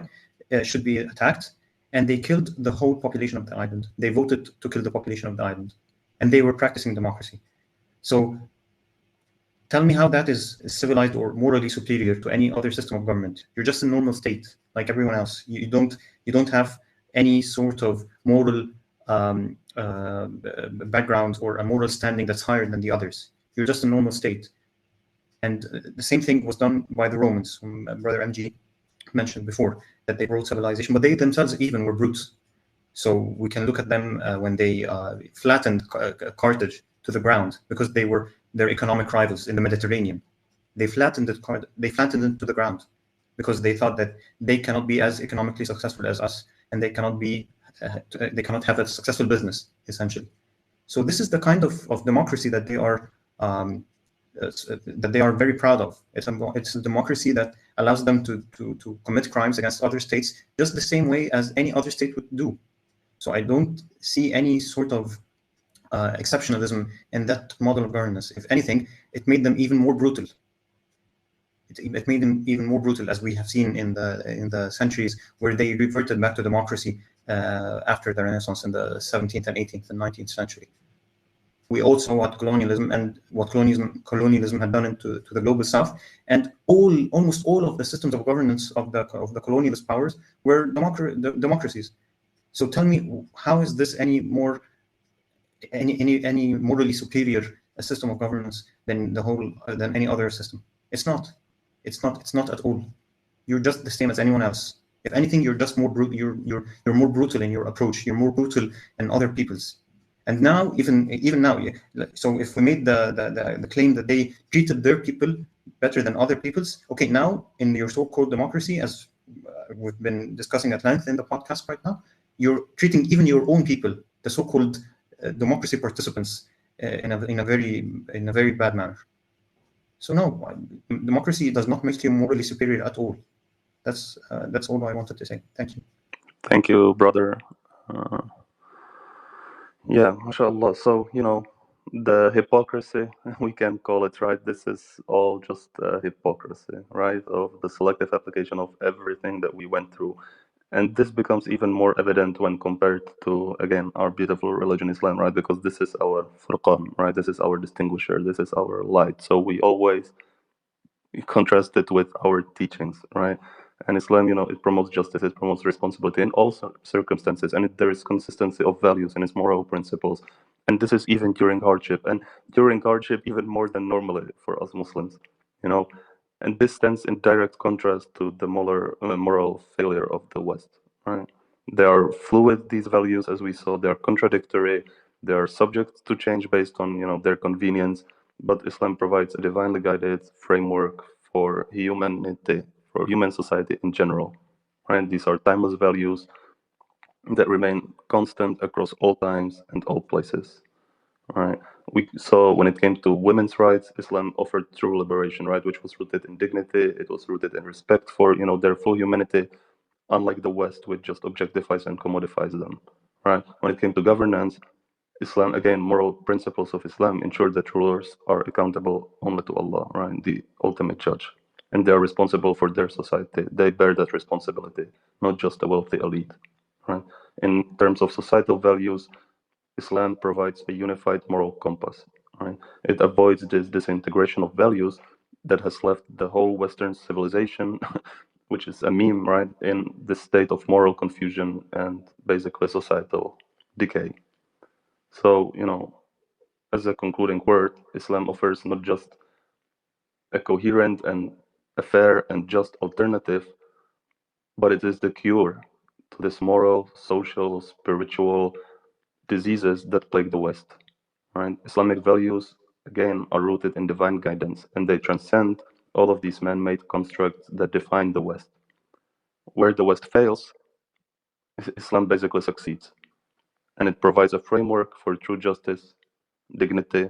Speaker 3: should be attacked, and they killed the whole population of the island. They voted to kill the population of the island, and they were practicing democracy. So tell me how that is civilized or morally superior to any other system of government. You're just a normal state like everyone else. You don't have any sort of moral background or a moral standing that's higher than the others. You're just a normal state. And the same thing was done by the Romans, whom Brother MG mentioned before, that they brought civilization, but they themselves even were brutes. So we can look at them when they flattened Carthage to the ground, because they were their economic rivals in the Mediterranean. They flattened it to the ground because they thought that they cannot be as economically successful as us, and they cannot have a successful business, essentially. So this is the kind of democracy that they are very proud of. It's a democracy that allows them to commit crimes against other states just the same way as any other state would do. So I don't see any sort of exceptionalism in that model of governance. If anything, it made them even more brutal. It made them even more brutal, as we have seen in the centuries where they reverted back to democracy after the Renaissance in the 17th and 18th and 19th century. We all saw what colonialism had done to the global South, and almost all of the systems of governance of the colonialist powers were democracies. So tell me, how is this any morally superior a system of governance than any other system? It's not. It's not at all. You're just the same as anyone else. If anything, you're just more brutal. You're more brutal in your approach. You're more brutal than other people's. And now, even now, so if we made the claim that they treated their people better than other people's, okay, now in your so-called democracy, as we've been discussing at length in the podcast right now, you're treating even your own people, the so-called democracy participants, in a very bad manner. So no, democracy does not make you morally superior at all. That's all I wanted to say. Thank you.
Speaker 1: Thank you, brother. Yeah, mashallah. So, the hypocrisy, we can call it, right? This is all just hypocrisy, right? Of the selective application of everything that we went through. And this becomes even more evident when compared to, again, our beautiful religion, Islam, right? Because this is our furqan, right? This is our distinguisher. This is our light. So we always contrast it with our teachings, right? And Islam, it promotes justice, it promotes responsibility in all circumstances, and there is consistency of values in its moral principles. And this is even during hardship, and during hardship even more than normally for us Muslims, And this stands in direct contrast to the moral failure of the West, right? They are fluid, these values, as we saw. They are contradictory. They are subject to change based on, their convenience. But Islam provides a divinely guided framework for humanity, for human society in general, right? These are timeless values that remain constant across all times and all places, right? We saw when it came to women's rights, Islam offered true liberation, right? Which was rooted in dignity. It was rooted in respect for, their full humanity, unlike the West, which just objectifies and commodifies them, right? When it came to governance, Islam, again, moral principles of Islam ensure that rulers are accountable only to Allah, right? The ultimate judge. And they are responsible for their society. They bear that responsibility, not just a wealthy elite, right? In terms of societal values, Islam provides a unified moral compass, right? It avoids this disintegration of values that has left the whole Western civilization, which is a meme, right, in this state of moral confusion and basically societal decay. So, as a concluding word, Islam offers not just a coherent and a fair and just alternative, but it is the cure to this moral, social, spiritual diseases that plague the West. Right? Islamic values, again, are rooted in divine guidance, and they transcend all of these man-made constructs that define the West. Where the West fails, Islam basically succeeds, and it provides a framework for true justice, dignity,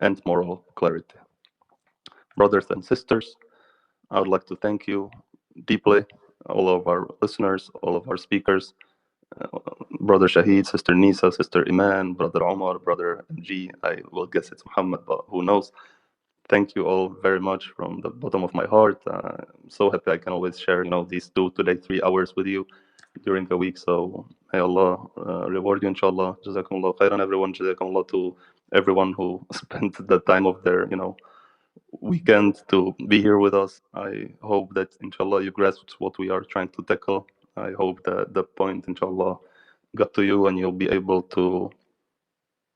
Speaker 1: and moral clarity. Brothers and sisters, I would like to thank you deeply, all of our listeners, all of our speakers, Brother Shahid, Sister Nisa, Sister Iman, Brother Omar, Brother G. I will guess it's Muhammad, but who knows? Thank you all very much from the bottom of my heart. I'm so happy I can always share, these 2 today 3 hours with you during the week. So may Allah reward you, inshallah. Jazakumullah khairan, everyone. Jazakumullah to everyone who spent the time of their, weekend to be here with us. I hope that, inshallah, you grasped what we are trying to tackle. I hope that the point, inshallah, got to you and you'll be able to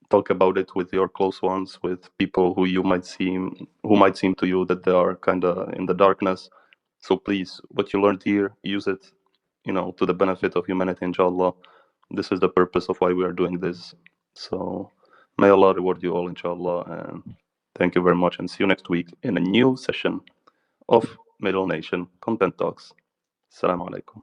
Speaker 1: talk about it with your close ones, with people who might seem to you that they are kind of in the darkness. So please, what you learned here, use it, to the benefit of humanity, inshallah. This is the purpose of why we are doing this. So may Allah reward you all, inshallah, and thank you very much, and see you next week in a new session of Middle Nation Content Talks. Assalamu alaikum.